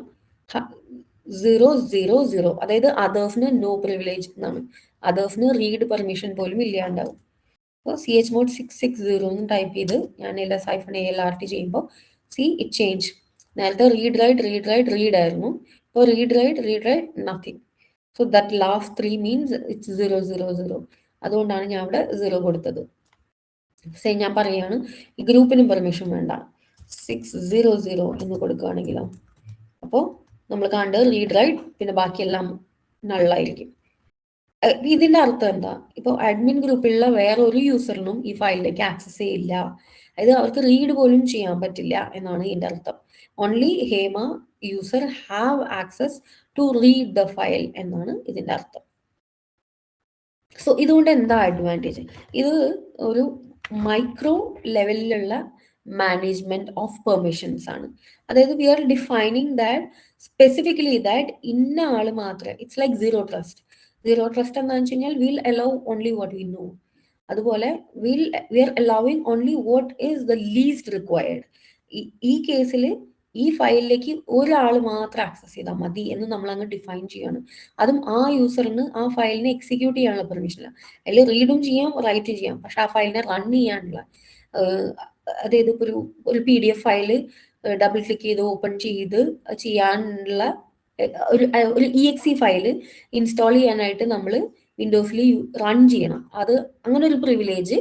000, അതായത് അതേഴ്സിന് നോ പ്രിവിലേജ് എന്നാണ്, അതേഴ്സിന് റീഡ് പെർമിഷൻ പോലും ഇല്ലാണ്ടാവും. അപ്പോൾ chmod 660 എന്ന് ടൈപ്പ് ചെയ്ത് ഞാൻ -ALRT ചെയ്യുമ്പോൾ ഇറ്റ് ചേഞ്ച്. നേരത്തെ റീഡ് റൈറ്റ് ആയിരുന്നു, ഇപ്പോൾ read write nothing. So that last 3 means it's 000. അതുകൊണ്ടാണ് ഞാൻ അവിടെ 0 കൊടുത്തത്. ഞാൻ പറയുകയാണ് ഈ ഗ്രൂപ്പിനും പെർമിഷൻ വേണ്ട, 600 എന്ന് കൊടുക്കുകയാണെങ്കിലോ അപ്പോൾ നമ്മൾ കണ്ടത് റീഡ് റൈറ്റ്, പിന്നെ ബാക്കിയെല്ലാം നള്ളായിരിക്കും. ഇതിന്റെ അർത്ഥം എന്താ? ഇപ്പോൾ അഡ്മിൻ ഗ്രൂപ്പിലുള്ള വേറെ ഒരു യൂസറിനും ഈ ഫയലിലേക്ക് ആക്സസ് ചെയ്യില്ല, അതായത് അവർക്ക് റീഡ് പോലും ചെയ്യാൻ പറ്റില്ല എന്നാണ് ഇതിന്റെ അർത്ഥം. Only Hema user have access to read the file എന്നാണ് ഇതിന്റെ അർത്ഥം. സോ ഇതുകൊണ്ട് എന്താ അഡ്വാൻറ്റേജ്? ഇത് ഒരു മൈക്രോ ലെവലിലുള്ള മാനേജ്മെന്റ് ഓഫ് പെർമിഷൻസ് ആണ്. അതായത് we are defining that specifically that ഇന്ന ആള് മാത്രമേ, ഇറ്റ്സ് ലൈക്ക് സീറോ ട്രസ്റ്റ് എന്താണെന്ന് വെച്ച് കഴിഞ്ഞാൽ will allow only what we know. അതുപോലെ we are allowing only what is the least required. ഈ കേസിൽ ഈ ഫയലിലേക്ക് ഒരാൾ മാത്രം ആക്സസ് ചെയ്താൽ മതി എന്ന് നമ്മൾ അങ്ങ് ഡിഫൈൻ ചെയ്യാണ്. അതും ആ യൂസറിന് ആ ഫയലിനെ എക്സിക്യൂട്ട് ചെയ്യാനുള്ള പെർമിഷൻ ഇല്ല. അതിൽ റീഡും ചെയ്യാം റൈറ്റും ചെയ്യാം, പക്ഷെ ആ ഫയലിനെ റൺ ചെയ്യാനുള്ള, അതായത് ഇപ്പോൾ ഒരു PDF ഫയല് ഡബിൾ ക്ലിക്ക് ചെയ്ത് ഓപ്പൺ ചെയ്ത് ചെയ്യാനുള്ള ഒരു EXE ഫയല് ഇൻസ്റ്റാൾ ചെയ്യാനായിട്ട് നമ്മൾ വിൻഡോസിൽ റൺ ചെയ്യണം. അത് അങ്ങനെ ഒരു പ്രിവിലേജ്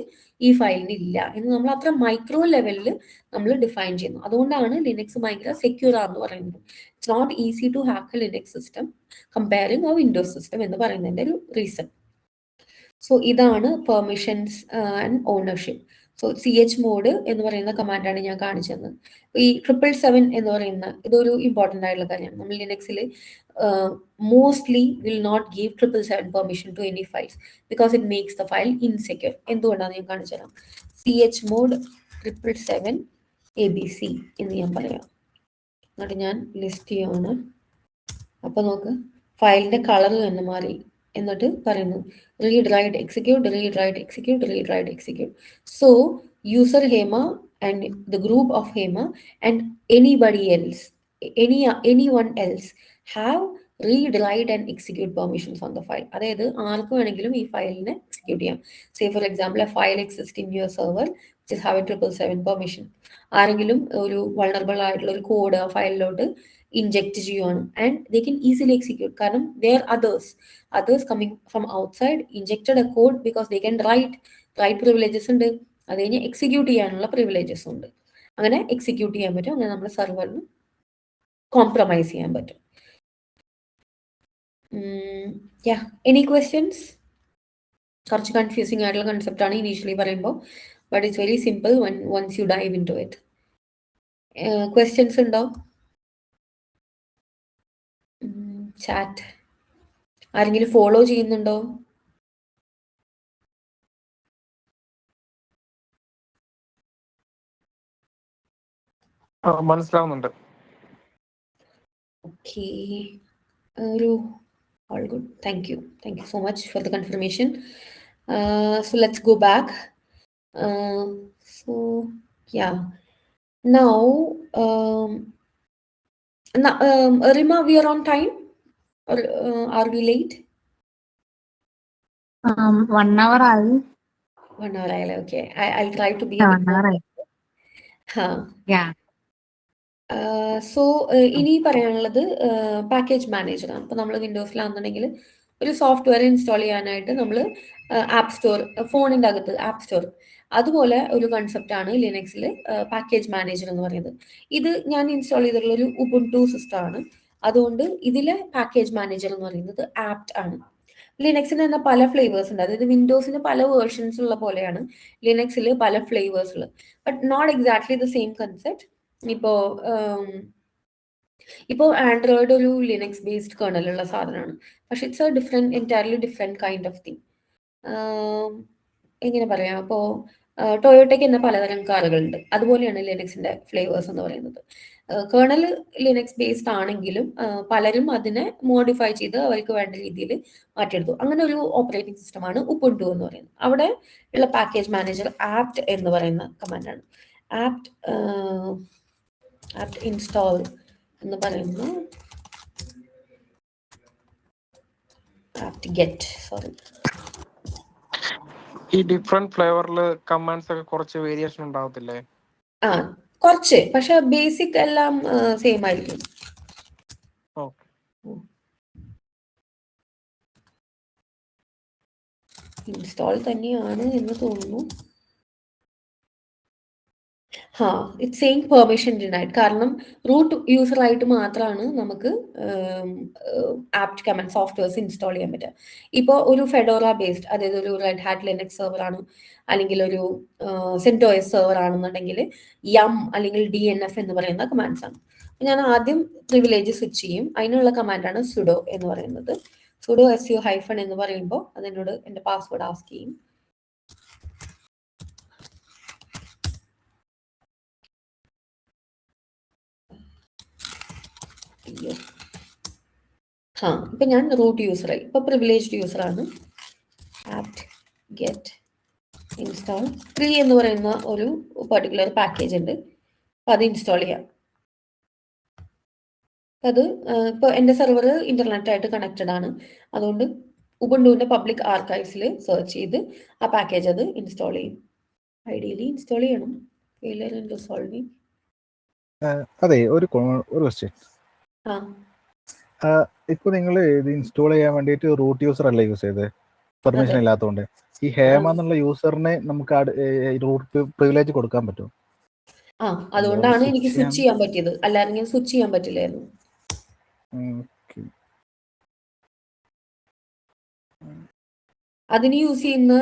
ഈ ഫയലിന് ഇല്ല എന്ന് നമ്മൾ അത്ര മൈക്രോ ലെവലിൽ നമ്മൾ ഡിഫൈൻ ചെയ്യുന്നു. അതുകൊണ്ടാണ് ലിനക്സ് ഭയങ്കര സെക്യൂർ ആണെന്ന് പറയുന്നത്. It's not easy to hack a Linux system comparing a Windows system എന്ന് പറയുന്നതിന്റെ ഒരു റീസൺ. സോ ഇതാണ് permissions and ownership. So chmod എന്ന് പറയുന്ന കമാൻഡാണ് ഞാൻ കാണിച്ചത്. ഈ 777 എന്ന് പറയുന്ന ഇതൊരു ഇമ്പോർട്ടൻ്റ് ആയിട്ടുള്ള കാര്യമാണ്. നമ്മൾ ലിനക്സിൽ mostly will not give 777 permission to any files because it makes the file insecure. എന്തുകൊണ്ടാണെന്ന് ഞാൻ കാണിച്ചു തരാം. chmod 777 abc എന്ന് ഞാൻ പറയാം. എന്നിട്ട് ഞാൻ ലിസ്റ്റ് ചെയ്യാണ്. അപ്പൊ നോക്ക് ഫയലിന്റെ കളർ തന്നെ മാറി. എന്നിട്ട് പറയുന്നു read write execute read write execute read write execute. So user Hema and the group of Hema and anybody else, anyone else have read write and execute permissions on the file. അതായത് ആർക്ക് വേണമെങ്കിലും ഈ ഫയലിനെ execute ചെയ്യാം. Say for example A file exist in your server which is having 777 permission. ആരെങ്കിലും ഒരു vulnerable ആയിട്ടുള്ള ഒരു code ആ ഫയലിലോട്ട് ഇൻജെക്ട് ചെയ്യുവാണ് and they can easily execute. കാരണം there are others coming from outside injected a code because they can write privileges ഉണ്ട്. അത് കഴിഞ്ഞ് എക്സിക്യൂട്ട് ചെയ്യാനുള്ള പ്രിവിലേജസ് ഉണ്ട്. അങ്ങനെ എക്സിക്യൂട്ട് ചെയ്യാൻ പറ്റും. അങ്ങനെ നമ്മുടെ സെർവറിന് കോംപ്രമൈസ് ചെയ്യാൻ പറ്റും. Any questions? കുറച്ച് കൺഫ്യൂസിങ് ആയിട്ടുള്ള കൺസെപ്റ്റ് ആണ് ഇനീഷ്യലി പറയുമ്പോൾ, but it's very simple once you dive into it. Questions ഉണ്ടോ? ചാറ്റ് ആരെങ്കിലും ഫോളോ ചെയ്യുന്നുണ്ടോ? മനസ്സിലാവുന്നുണ്ട്. ഓക്കെ, ഒരു all good. Thank you so much for the confirmation. So let's go back. So yeah, now Rima, we are on time or are we late? 1 hour ആയി. 1 hour ആയല്ലേ? Okay, I'll try to be 1 hour ആയി. Yeah. So ഇനി പറയാനുള്ളത് package മാനേജറാണ്. അപ്പോൾ നമ്മൾ വിൻഡോസിലാണെന്നുണ്ടെങ്കിൽ ഒരു software install ചെയ്യാനായിട്ട് നമ്മൾ ആപ്പ് സ്റ്റോർ, ഫോണിൻ്റെ അകത്ത് ആപ്പ് സ്റ്റോർ, അതുപോലെ ഒരു കൺസെപ്റ്റ് ആണ് ലിനക്സിൽ പാക്കേജ് മാനേജർ എന്ന് പറയുന്നത്. ഇത് ഞാൻ ഇൻസ്റ്റാൾ ചെയ്തിട്ടുള്ള ഒരു ഉബുണ്ടു സിസ്റ്റം ആണ്. അതുകൊണ്ട് ഇതിലെ പാക്കേജ് മാനേജർ എന്ന് പറയുന്നത് ആപ്റ്റ് ആണ്. ലിനക്സിന് തന്നെ പല ഫ്ലേവേഴ്സ് ഉണ്ട്. അതായത് വിൻഡോസിന് പല വേർഷൻസ് ഉള്ള പോലെയാണ് ലിനക്സിൽ പല ഫ്ലേവേഴ്സ് ഉള്ളത്. But not exactly the same concept. ഇപ്പോൾ ആൻഡ്രോയിഡ് ഒരു ലിനക്സ് ബേസ്ഡ് കേർണലുള്ള സാധനമാണ്. പക്ഷെ it's entirely different kind of thing. എങ്ങനെ പറയാം, അപ്പോൾ ടൊയോട്ടയ്ക്ക് തന്നെ പലതരം കാറുകളുണ്ട്. അതുപോലെയാണ് ലിനക്സിന്റെ ഫ്ലേവേഴ്സ് എന്ന് പറയുന്നത്. കേർണൽ ലിനക്സ് ബേസ്ഡ് ആണെങ്കിലും പലരും അതിനെ മോഡിഫൈ ചെയ്ത് അവർക്ക് വേണ്ട രീതിയിൽ മാറ്റിയെടുത്തു. അങ്ങനെ ഒരു ഓപ്പറേറ്റിംഗ് സിസ്റ്റമാണ് ഉബുണ്ടു എന്ന് പറയുന്നത്. അവിടെ ഉള്ള പാക്കേജ് മാനേജർ ആപ്റ്റ് എന്ന് പറയുന്ന കമാൻഡാണ്. ആപ്റ്റ് ഇൻസ്റ്റാൾ എന്ന് പറയുന്നു. Apt get, sorry. ഈ ഡിഫറെന്റ് ഫ്ലേവറിൽ കമാൻഡ്സ് ഒക്കെ കുറച്ച് വേരിയേഷൻ ഉണ്ടാവത്തില്ലേ? കുറച്ച്, പക്ഷെ ബേസിക് എല്ലാം സെയിം ആയിരിക്കും. ഇൻസ്റ്റാൾ തന്നെയാണ് എന്ന് തോന്നുന്നു. It's saying permission denied. കാരണം റൂട്ട് യൂസർ ആയിട്ട് മാത്രമാണ് നമുക്ക് ആപ്റ്റ് കമാൻഡ് സോഫ്റ്റ്വെയർസ് ഇൻസ്റ്റാൾ ചെയ്യാൻ പറ്റുക. ഇപ്പോൾ ഒരു ഫെഡോറ ബേസ്ഡ്, അതായത് ഒരു റെഡ് ഹാറ്റ് ലിനക്സ് സെർവർ ആണ്, അല്ലെങ്കിൽ ഒരു സെന്റോസ് സെർവർ ആണെന്നുണ്ടെങ്കിൽ യം അല്ലെങ്കിൽ DNF എന്ന് പറയുന്ന കമാൻഡ്സ് ആണ്. ഞാൻ ആദ്യം പ്രിവിലേജ് സ്വിച്ച് ചെയ്യും. അതിനുള്ള കമാൻഡാണ് സുഡോ എന്ന് പറയുന്നത്. സുഡോ su- എന്ന് പറയുമ്പോൾ അതിനോട് എൻ്റെ പാസ്വേഡ് ആസ്ക് ചെയ്യും. ഇപ്പൊ ഞാൻ റൂട്ട് യൂസറായി, ഇപ്പൊ പ്രിവിലേജ്ഡ് യൂസറാണ്. ആപ്റ്റ് ഗെറ്റ് ഇൻസ്റ്റാൾ 3 എന്ന് പറയുന്ന ഒരു പെർട്ടിക്കുലർ പാക്കേജ് ഉണ്ട്. അപ്പൊ അത് ഇൻസ്റ്റാൾ ചെയ്യാം. അത് ഇപ്പൊ എൻ്റെ സെർവർ ഇന്റർനെറ്റ് ആയിട്ട് കണക്റ്റഡ് ആണ്. അതുകൊണ്ട് ഉബുണ്ടുവിന്റെ പബ്ലിക് ആർക്കൈവ്സിൽ സെർച്ച് ചെയ്ത് ആ പാക്കേജ് അത് ഇൻസ്റ്റാൾ ചെയ്യും. ഐഡിയലി ഇൻസ്റ്റാൾ ചെയ്യണം. Failure in resolving. അതെ, ഒരു ക്വസ്റ്റ്യൻ. ഇപ്പൊ നിങ്ങൾ ഇത് ഇൻസ്റ്റാൾ ചെയ്യാൻ വേണ്ടിയിട്ട് റൂട്ട് യൂസർ അല്ലേ യൂസ് ചെയ്തത്? പെർമിഷൻ അതെ. ഇല്ലാത്തതുകൊണ്ട് ഈ ഹേമ എന്നുള്ള യൂസറിനെ നമുക്ക് റൂട്ട് പ്രിവിലേജ് കൊടുക്കാൻ പറ്റും. അതുകൊണ്ടാണ് എനിക്ക് സ്വിച്ച് സ്വിച്ച് ചെയ്യാൻ പറ്റിയത്, അല്ലായിരുന്നെങ്കിൽ സ്വിച്ച് ചെയ്യാൻ പറ്റില്ലായിരുന്നു. അതിന് യൂസ് ചെയ്യുന്ന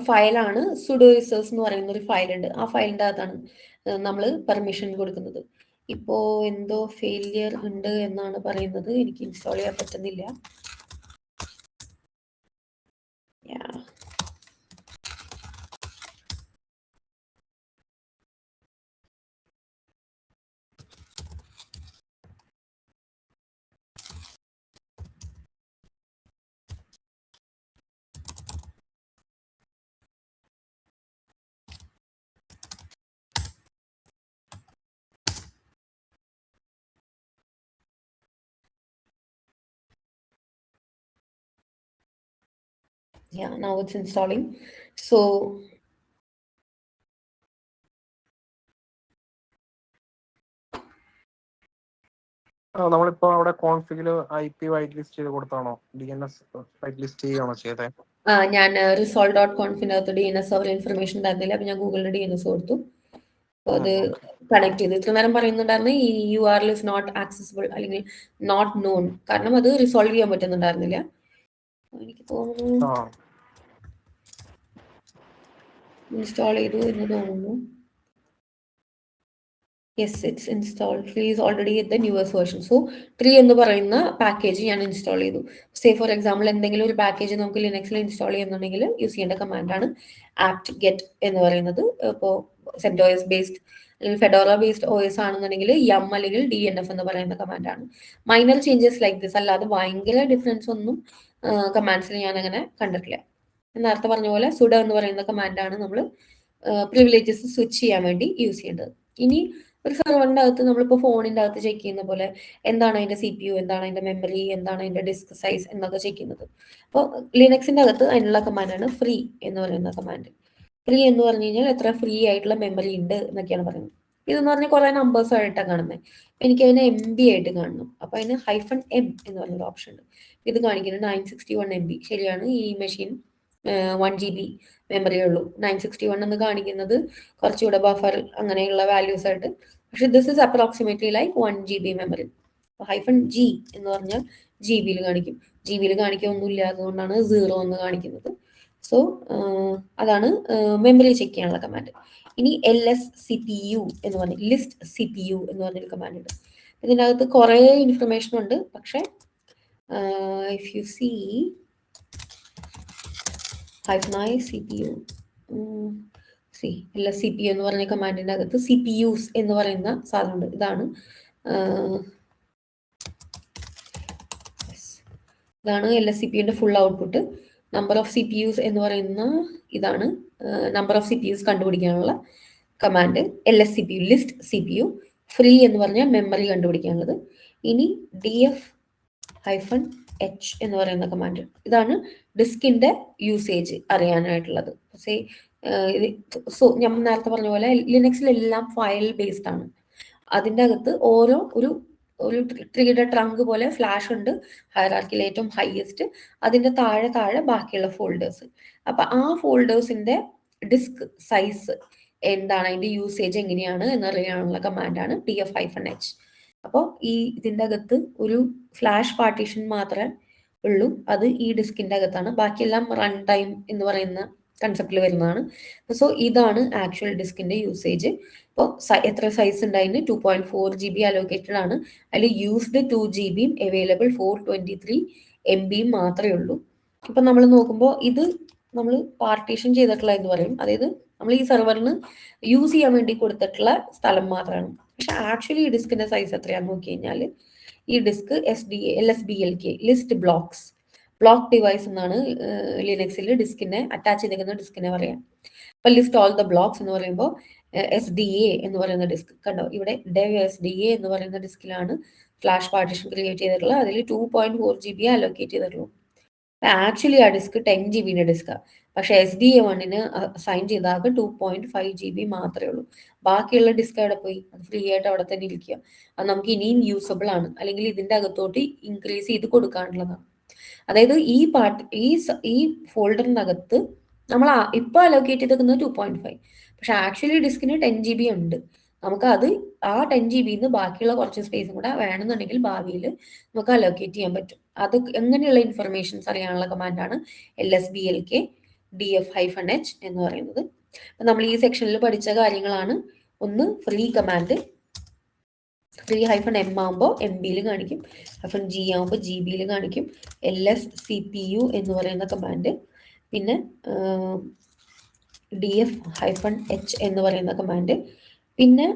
ഫയലാണ് സുഡോ യൂസേഴ്സ് എന്ന് പറയുന്ന ഒരു ഫയലുണ്ട്. ആ ഫയലിൻ്റെ അകത്താണ് നമ്മൾ പെർമിഷൻ കൊടുക്കുന്നത്. ഇപ്പോ എന്തോ ഫെയിലിയർ ഉണ്ട് എന്നാണ് പറയുന്നത്, എനിക്ക് ഇൻസ്റ്റാൾ ചെയ്യാൻ പറ്റുന്നില്ല. Yeah, now it's installing. So നമ്മളിപ്പോ അവിടെ കോൺഫിഗില് IP വൈറ്റ് ലിസ്റ്റ് ചെയ്ത് കൊടുത്താണോ DNS വൈറ്റ് ലിസ്റ്റ് ചെയ്യുകയാണോ ചെയ്തേ? ഞാൻ resolve.confനകത്ത് DNS സർവർ ഇൻഫർമേഷൻ ഉണ്ടായിരുന്നില്ല, അപ്പൊ ഞാൻ ഗൂഗിളിന്റെ DNS കൊടുത്തു. അത് കണക്ട് ചെയ്ത് ഇത്ര നേരം പറയുന്നുണ്ടായിരുന്നു ഈ URL is not accessible അല്ലെങ്കിൽ നോട്ട് നോൺ, കാരണം അത് റിസോൾവ് ചെയ്യാൻ പറ്റുന്നുണ്ടായിരുന്നില്ല. എനിക്ക് തോന്നുന്നു ഇൻസ്റ്റാൾ ചെയ്തു എന്ന് തോന്നുന്നു. Yes, it's installed. Tree is already at the newest version. So Tree എന്ന് പറയുന്ന പാക്കേജ് ഞാൻ ഇൻസ്റ്റാൾ ചെയ്തു. സേ ഫോർ എക്സാമ്പിൾ എന്തെങ്കിലും ഒരു പാക്കേജ് നമുക്ക് ലിനക്സിൽ ഇൻസ്റ്റാൾ ചെയ്യുന്നുണ്ടെങ്കിൽ യൂസ് ചെയ്യേണ്ട കമാൻഡാണ് apt get എന്ന് പറയുന്നത്. ഇപ്പോൾ CentOS ബേസ്ഡ് അല്ലെങ്കിൽ ഫെഡോറ ബേസ്ഡ് OS ആണെന്നുണ്ടെങ്കിൽ yum അല്ലെങ്കിൽ DNF എന്ന് പറയുന്ന കമാൻഡാണ്. മൈനർ ചേഞ്ചസ് ലൈക്ക് ദിസ്, അല്ലാതെ ഭയങ്കര ഡിഫറൻസ് ഒന്നും കമാൻഡ്സിൽ ഞാൻ അങ്ങനെ കണ്ടിട്ടില്ല. നേരത്തെ പറഞ്ഞ പോലെ സുഡോ എന്ന് പറയുന്ന കമാൻഡാണ് നമ്മൾ പ്രിവിലേജസ് സ്വിച്ച് ചെയ്യാൻ വേണ്ടി യൂസ് ചെയ്യേണ്ടത്. ഇനി ഒരു സെർവറിന്റെ അകത്ത് നമ്മളിപ്പോൾ ഫോണിന്റെ അകത്ത് ചെക്ക് ചെയ്യുന്ന പോലെ എന്താണ് അതിന്റെ CPU, എന്താണ് അതിന്റെ മെമ്മറി, എന്താണ് അതിന്റെ ഡിസ്ക് സൈസ് എന്നൊക്കെ ചെക്ക് ചെയ്യുന്നത്. അപ്പോൾ ലിനക്സിന്റെ അകത്ത് അതിനുള്ള കമാൻഡാണ് ഫ്രീ എന്ന് പറയുന്ന കമാൻഡ്. ഫ്രീ എന്ന് പറഞ്ഞു കഴിഞ്ഞാൽ എത്ര ഫ്രീ ആയിട്ടുള്ള മെമ്മറി ഉണ്ട് എന്നൊക്കെയാണ് പറയുന്നത്. ഇതെന്ന് പറഞ്ഞാൽ കുറെ നമ്പേഴ്സ് ആയിട്ടാണ് കാണുന്നത്. എനിക്ക് അതിനെ MB ആയിട്ട് കാണണം. അപ്പൊ അതിന് -M എന്ന് പറഞ്ഞൊരു ഓപ്ഷൻ ഉണ്ട്. ഇത് കാണിക്കുന്നത് 961 MB. ശരിയാണ്, ഈ മെഷീൻ 1 GB മെമ്മറിയേ ഉള്ളൂ. 961 എന്ന് കാണിക്കുന്നത് കുറച്ചുകൂടെ ബഫർ അങ്ങനെയുള്ള വാല്യൂസ് ആയിട്ട്, പക്ഷെ this is approximately like 1 GB memory. -G എന്ന് പറഞ്ഞാൽ GB കാണിക്കും. GB കാണിക്കൊന്നുമില്ല, അതുകൊണ്ടാണ് 0 എന്ന് കാണിക്കുന്നത്. സോ അതാണ് മെമ്മറി ചെക്ക് ചെയ്യാനുള്ള കമാൻഡ്. ഇനി LSCPU എന്ന് പറഞ്ഞ ലിസ്റ്റ് CPU എന്ന് പറഞ്ഞൊരു കമാൻഡ് ഉണ്ട്. ഇതിനകത്ത് കുറേ ഇൻഫർമേഷൻ ഉണ്ട്, പക്ഷെ if you see -i CPU LSCPU എന്ന് പറഞ്ഞ കമാൻഡിന്റെ അകത്ത് CPUs എന്ന് പറയുന്ന സാധനമുണ്ട്. ഇതാണ് LSCPUന്റെ full output. Number of CPUs എന്ന് പറയുന്ന ഇതാണ് നമ്പർ ഓഫ് CPUs കണ്ടുപിടിക്കാനുള്ള command. LSCPU list CPU. Free എന്ന് പറഞ്ഞാൽ മെമ്മറി കണ്ടുപിടിക്കാനുള്ളത്. ഇനി df-h എന്ന് പറയുന്ന കമാൻഡ്, ഇതാണ് ഡിസ്കിന്റെ യൂസേജ് അറിയാനായിട്ടുള്ളത്. സോ ഞാൻ നേരത്തെ പറഞ്ഞ പോലെ ലിനക്സിലെല്ലാം ഫയൽ ബേസ്ഡ് ആണ്. അതിൻ്റെ അകത്ത് ഓരോ ഒരു ട്രീയുടെ ട്രങ്ക് പോലെ ഫ്ലാഷ് ഉണ്ട്, ഹയറാർക്കിയിൽ ഏറ്റവും ഹയസ്റ്റ്. അതിന്റെ താഴെ ബാക്കിയുള്ള ഫോൾഡേഴ്സ്. അപ്പൊ ആ ഫോൾഡേഴ്സിന്റെ ഡിസ്ക് സൈസ് എന്താണ്, അതിന്റെ യൂസേജ് എങ്ങനെയാണ് എന്നറിയാനുള്ള കമാൻഡാണ് df-h. അപ്പോൾ ഇതിന്റെ അകത്ത് ഒരു ഫ്ലാഷ് പാർട്ടീഷൻ മാത്രമേ ഉള്ളൂ, അത് ഈ ഡിസ്കിന്റെ അകത്താണ്. ബാക്കിയെല്ലാം റൺ ടൈം എന്ന് പറയുന്ന കൺസെപ്റ്റിൽ വരുന്നതാണ്. സോ ഇതാണ് ആക്ച്വൽ ഡിസ്കിന്റെ യൂസേജ്. ഇപ്പോൾ എത്ര സൈസ് ഉണ്ടായിരുന്നു? 2.4 GB അലോക്കേറ്റഡ് ആണ്. അതിൽ യൂസ്ഡ് 2 GB, അവൈലബിൾ 423 MB മാത്രമേ ഉള്ളൂ. ഇപ്പം നമ്മൾ നോക്കുമ്പോൾ ഇത് നമ്മൾ പാർട്ടീഷൻ ചെയ്തിട്ടുള്ള എന്ന് പറയും, അതായത് നമ്മൾ ഈ സെർവറിന് യൂസ് ചെയ്യാൻ വേണ്ടി കൊടുത്തിട്ടുള്ള സ്ഥലം മാത്രമാണ്. പക്ഷെ ആക്ച്വലി ഈ ഡിസ്കിന്റെ സൈസ് എത്രയാണെന്ന് നോക്കി കഴിഞ്ഞാൽ ഈ disk LSBLK list block device എന്നാണ് ലിനക്സിൽ ഡിസ്കിനെ അറ്റാച്ച് ചെയ്തിരിക്കുന്ന ഡിസ്കിനെ പറയാം. അപ്പൊ ലിസ്റ്റ് ഓൾ ദ ബ്ലോക്സ് എന്ന് പറയുമ്പോൾ SDA എന്ന് പറയുന്ന ഡിസ്ക് കണ്ടോ, ഇവിടെ dev SDA എന്ന് പറയുന്ന ഡിസ്കിലാണ് ഫ്ലാഷ് പാർട്ടീഷൻ ക്രിയേറ്റ് ചെയ്തിട്ടുള്ളത്. അതിൽ 2.4 GB അലോക്കേറ്റ് ചെയ്തിട്ടുള്ളൂ. ആക്ച്വലി ആ ഡിസ്ക് 10 GB ഡിസ്കാണ്. പക്ഷെ SDA1 അസൈൻ ചെയ്താൽ 2.5 GB മാത്രമേ ഉള്ളൂ. ബാക്കിയുള്ള ഡിസ്ക് അവിടെ പോയി, അത് ഫ്രീ ആയിട്ട് അവിടെ തന്നെ ഇരിക്കുക. അത് നമുക്ക് ഇനിയും യൂസബിൾ ആണ്, അല്ലെങ്കിൽ ഇതിന്റെ അകത്തോട്ട് ഇൻക്രീസ് ചെയ്ത് കൊടുക്കാനുള്ളതാണ്. അതായത് ഈ ഫോൾഡറിനകത്ത് നമ്മൾ ഇപ്പോൾ അലോക്കേറ്റ് ചെയ്തേക്കുന്നത് 2.5, പക്ഷെ ആക്ച്വലി ഡിസ്കിന് 10 GB ഉണ്ട്. നമുക്ക് അത് ആ 10 GB ബാക്കിയുള്ള കുറച്ച് സ്പേസും കൂടെ വേണമെന്നുണ്ടെങ്കിൽ ഭാവിയിൽ നമുക്ക് അലോക്കേറ്റ് ചെയ്യാൻ പറ്റും. അത് എങ്ങനെയുള്ള ഇൻഫർമേഷൻസ് അറിയാനുള്ള കമാൻഡാണ് LSBLK DF-H എന്ന് പറയുന്നത്. അപ്പം നമ്മൾ ഈ സെക്ഷനിൽ പഠിച്ച കാര്യങ്ങളാണ്. ഒന്ന് ഫ്രീ കമാൻഡ്, ഫ്രീ -m ആകുമ്പോൾ MB കാണിക്കും, -G ആകുമ്പോൾ GB കാണിക്കും, LSCPU എന്ന് പറയുന്ന കമാൻഡ്, പിന്നെ DF-H എന്ന് പറയുന്ന കമാൻഡ്, പിന്നെ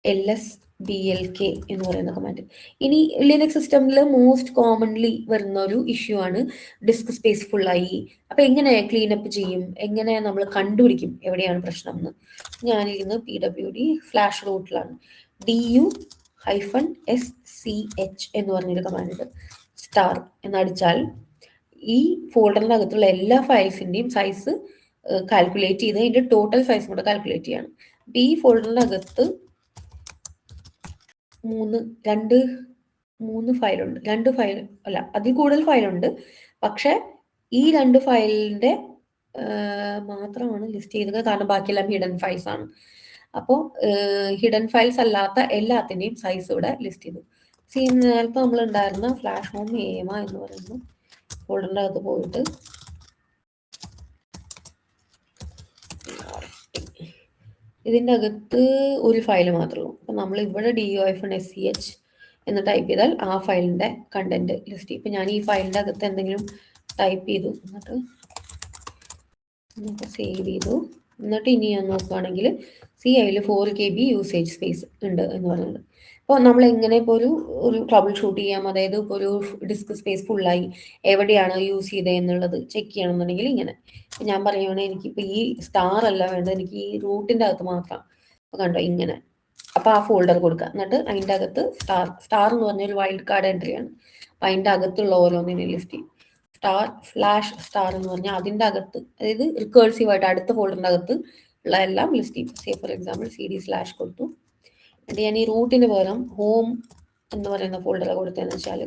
LSBLK എന്ന് പറയുന്ന കമാൻഡ്. ഇനി ലിനക്സ് സിസ്റ്റമിൽ മോസ്റ്റ് കോമൺലി വരുന്ന ഒരു ഇഷ്യൂ ആണ് ഡിസ്ക് സ്പേസ് ഫുള്ളായി. അപ്പൊ എങ്ങനെ ക്ലീനപ്പ് ചെയ്യും, എങ്ങനെ നമ്മൾ കണ്ടുപിടിക്കും എവിടെയാണ് പ്രശ്നം എന്ന്? ഞാനിരുന്ന് PWD ഫ്ലാഷ് റൂട്ടിലാണ്. DU-SCH എന്ന് പറഞ്ഞൊരു കമാൻഡ് സ്റ്റാർ എന്നടിച്ചാൽ ഈ ഫോൾഡറിനകത്തുള്ള എല്ലാ ഫയൽസിന്റെയും സൈസ് കാൽക്കുലേറ്റ് ചെയ്ത് അതിന്റെ ടോട്ടൽ സൈസ് കൂടെ കാൽക്കുലേറ്റ് ചെയ്യണം. അപ്പൊ ഈ ഫോൾഡറിനകത്ത് മൂന്ന് ഫയലുണ്ട്. 2 ഫയൽ അല്ല, അതിൽ കൂടുതൽ ഫയലുണ്ട്. പക്ഷെ ഈ 2 ഫയലിന്റെ മാത്രമാണ് ലിസ്റ്റ് ചെയ്തത്, കാരണം ബാക്കിയെല്ലാം ഹിഡൻ ഫയൽസ് ആണ്. അപ്പോൾ ഹിഡൻ ഫയൽസ് അല്ലാത്ത എല്ലാത്തിൻ്റെയും സൈസ് ഇവിടെ ലിസ്റ്റ് ചെയ്തു. നേരത്തെ നമ്മൾ ഉണ്ടായിരുന്ന ഫ്ലാഷ് ഹോം ഏമ എന്ന് പറയുന്ന ഫോൾഡറിൻ്റെ അകത്ത് പോയിട്ട് ഇതിൻ്റെ അകത്ത് ഒരു ഫയൽ മാത്രമേ ഉള്ളൂ. അപ്പം നമ്മൾ ഇവിടെ DU-SCH എന്ന് ടൈപ്പ് ചെയ്താൽ ആ ഫയലിൻ്റെ കണ്ടന്റ് ലിസ്റ്റ് ചെയ്യും. ഇപ്പം ഞാൻ ഈ ഫയലിൻ്റെ അകത്ത് എന്തെങ്കിലും ടൈപ്പ് ചെയ്തു, എന്നിട്ട് സേവ് ചെയ്തു, എന്നിട്ട് ഇനി ഞാൻ നോക്കുകയാണെങ്കിൽ അതിൽ 4 KB യൂസേജ് സ്പേസ് ഉണ്ട് എന്ന് പറയുന്നത്. അപ്പോൾ നമ്മൾ എങ്ങനെ ഇപ്പോൾ ഒരു ട്രബിൾ ഷൂട്ട് ചെയ്യാം, അതായത് ഇപ്പോൾ ഒരു ഡിസ്ക് സ്പേസ് ഫുള്ളായി എവിടെയാണ് യൂസ് ചെയ്തത് എന്നുള്ളത് ചെക്ക് ചെയ്യണമെന്നുണ്ടെങ്കിൽ ഇങ്ങനെ ഞാൻ പറയുകയാണെങ്കിൽ എനിക്കിപ്പോൾ ഈ സ്റ്റാർ അല്ല വേണ്ടത്, എനിക്ക് ഈ റൂട്ടിൻ്റെ അകത്ത് മാത്രം. അപ്പോൾ കണ്ടോ ഇങ്ങനെ. അപ്പോൾ ആ ഫോൾഡർ കൊടുക്കുക, എന്നിട്ട് അതിൻ്റെ അകത്ത് സ്റ്റാർ എന്ന് പറഞ്ഞൊരു വൈൽഡ് കാർഡ് എൻട്രിയാണ്. അപ്പോൾ അതിൻ്റെ അകത്തുള്ള ഓരോന്നിനെ ലിസ്റ്റ് ചെയ്യും. /സ്റ്റാർ എന്ന് പറഞ്ഞാൽ അതിൻ്റെ അകത്ത്, അതായത് റിക്കേഴ്സീവായിട്ട് അടുത്ത ഫോൾഡറിൻ്റെ അകത്ത് ഉള്ള എല്ലാം ലിസ്റ്റ് ചെയ്യും. സേ ഫോർ എക്സാമ്പിൾ CD/ കൊടുത്തു, എന്നിട്ട് ഞാൻ ഈ റൂട്ടിന് പകരം ഹോം എന്ന് പറയുന്ന ഫോൾഡർ കൊടുത്തതെന്ന് വെച്ചാൽ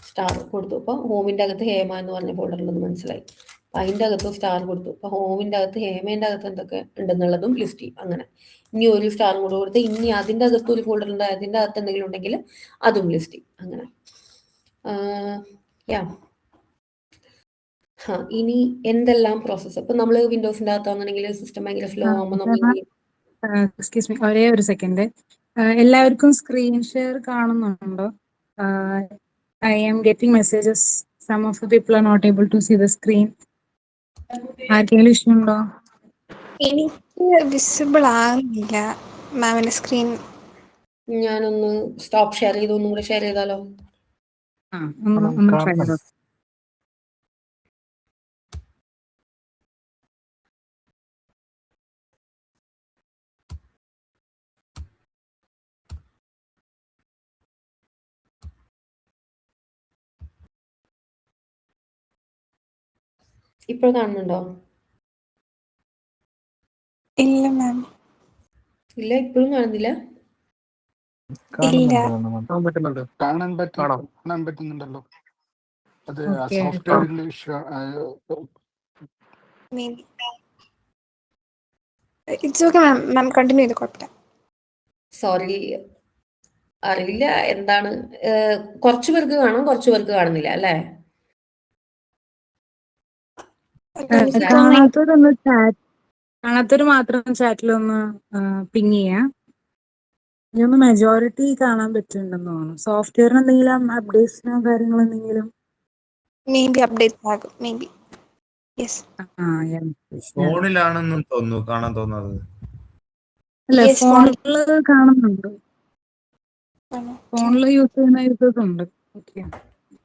സ്റ്റാർ കൊടുത്തു. അപ്പോൾ ഹോമിൻ്റെ അകത്ത് ഹേമ എന്ന് പറഞ്ഞ ഫോൾഡർ ഉണ്ടെന്ന് മനസ്സിലായി. അപ്പം അതിൻ്റെ അകത്ത് സ്റ്റാർ കൊടുത്തു. അപ്പോൾ ഹോമിൻ്റെ അകത്ത് ഹേമേൻ്റെ അകത്ത് എന്തൊക്കെ ഉണ്ടെന്നുള്ളതും ലിസ്റ്റ് ചെയ്യും. അങ്ങനെ ഇനി ഒരു സ്റ്റാറും കൂടെ കൊടുത്ത് ഇനി അതിൻ്റെ അകത്ത് ഒരു ഫോൾഡർ ഉണ്ട്, അതിൻ്റെ അകത്ത് എന്തെങ്കിലും ഉണ്ടെങ്കിൽ അതും ലിസ്റ്റ് ചെയ്യും. അങ്ങനെ ഇനി എന്തെല്ലാം പ്രോസസ്സ് ഇപ്പൊ നമ്മള് വിൻഡോസിന്റെ അകത്താണെന്നുണ്ടെങ്കിൽ സിസ്റ്റം ഭയങ്കര സ്ലോ ആകുമ്പോൾ നമ്മൾ എക്സ്ക്യൂസ് മീ, ഒരേ ഒരു സെക്കൻഡ്. എല്ലാവർക്കും സ്ക്രീൻ ഷെയർ കാണുന്നുണ്ടോ? I am getting messages, some of the people are not able to see the screen. ആർക്കെങ്കിലും ഇഷ്യൂ ഉണ്ടോ? എനിക്ക് വിസിബിൾ ആകുന്നില്ല മാമിന്റെ സ്ക്രീൻ. ഞാനൊന്ന് സ്റ്റോപ്പ് ഷെയർ ചെയ്ത് ഒന്നും കൂടെ ഷെയർ ചെയ്താലോ? ഒന്ന് ട്രൈ ചെയ്തോ. ഇപ്പോൾ കാണുന്നുണ്ടോ? ഇല്ല മാം. ഇല്ല, ഇപ്പോഴും കാണുന്നില്ല. കാണാൻ പറ്റുന്നുണ്ടല്ലോ. അത് സോഫ്റ്റ്വെയറിന്റെ issue. It's okay ma'am, ma'am continue ചെയ്ത് കുഴപ്പമില്ല. സോറി, അറിയില്ല എന്താണ്. കുറച്ചു പേർക്ക് കാണാം, കുറച്ചു പേർക്ക് കാണുന്നില്ല അല്ലേ? കാണാത്തവര് മാത്രം ചാറ്റിലൊന്ന് പിങ് ചെയ്യാം. ഇനി മെജോറിറ്റി കാണാൻ പറ്റുന്നുണ്ടെന്ന് തോന്നുന്നു. സോഫ്റ്റ്വെയറിന് എന്തെങ്കിലും അപ്ഡേറ്റ്സിനോ കാര്യങ്ങളോ എന്തെങ്കിലും മേ ബി അപ്ഡേറ്റ് ആകും, മേ ബി. യെസ്. ഫോണിലാണെന്നും തോന്നുന്നു കാണാൻ തോന്നുന്നത്. അല്ല, ഫോണില് കാണുന്നുണ്ട്. ഫോണില് യൂസ് ചെയ്യുന്ന യൂസേഴ്സ് ഉണ്ട്.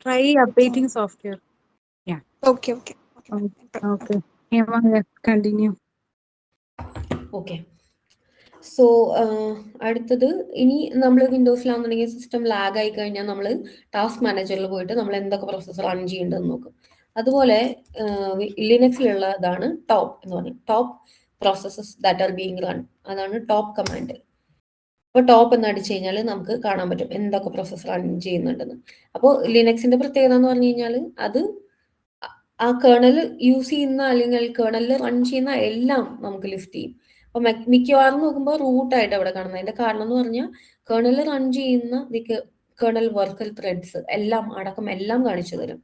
Try updating software. Okay okay okay, continue. Okay, so അടുത്തത് ഇനി നമ്മൾ വിൻഡോസിലാണെന്നുണ്ടെങ്കിൽ സിസ്റ്റം ലാഗ് ആയി കഴിഞ്ഞാൽ നമ്മൾ ടാസ്ക് മാനേജറിൽ പോയിട്ട് നമ്മൾ എന്തൊക്കെ പ്രോസസ്സ് റൺ ചെയ്യേണ്ടതെന്ന് നോക്കും. അതുപോലെ ലിനക്സിലുള്ള ഇതാണ് ടോപ്പ് എന്ന് പറയുന്നത്. Top processes that are being run, അതാണ് ടോപ്പ് കമാൻഡ്. അപ്പോൾ ടോപ്പ് എന്ന് അടിച്ചു കഴിഞ്ഞാൽ നമുക്ക് കാണാൻ പറ്റും എന്തൊക്കെ പ്രോസസ്സ് റൺ ചെയ്യുന്നുണ്ടെന്ന്. അപ്പോൾ ലിനക്സിന്റെ പ്രത്യേകത എന്ന് പറഞ്ഞു കഴിഞ്ഞാൽ അത് ആ കേർണൽ യൂസ് ചെയ്യുന്ന അല്ലെങ്കിൽ കേർണലിൽ റൺ ചെയ്യുന്ന എല്ലാം നമുക്ക് ലിസ്റ്റ് ചെയ്യും. അപ്പൊ മിക്കവാറും നോക്കുമ്പോൾ റൂട്ടായിട്ട് അവിടെ കാണുന്നത്. അതിന്റെ കാരണം എന്ന് പറഞ്ഞാൽ കേർണലിൽ റൺ ചെയ്യുന്ന കേർണൽ വർക്കൽ ത്രെഡ്സ് എല്ലാം അടക്കം എല്ലാം കാണിച്ചു തരും.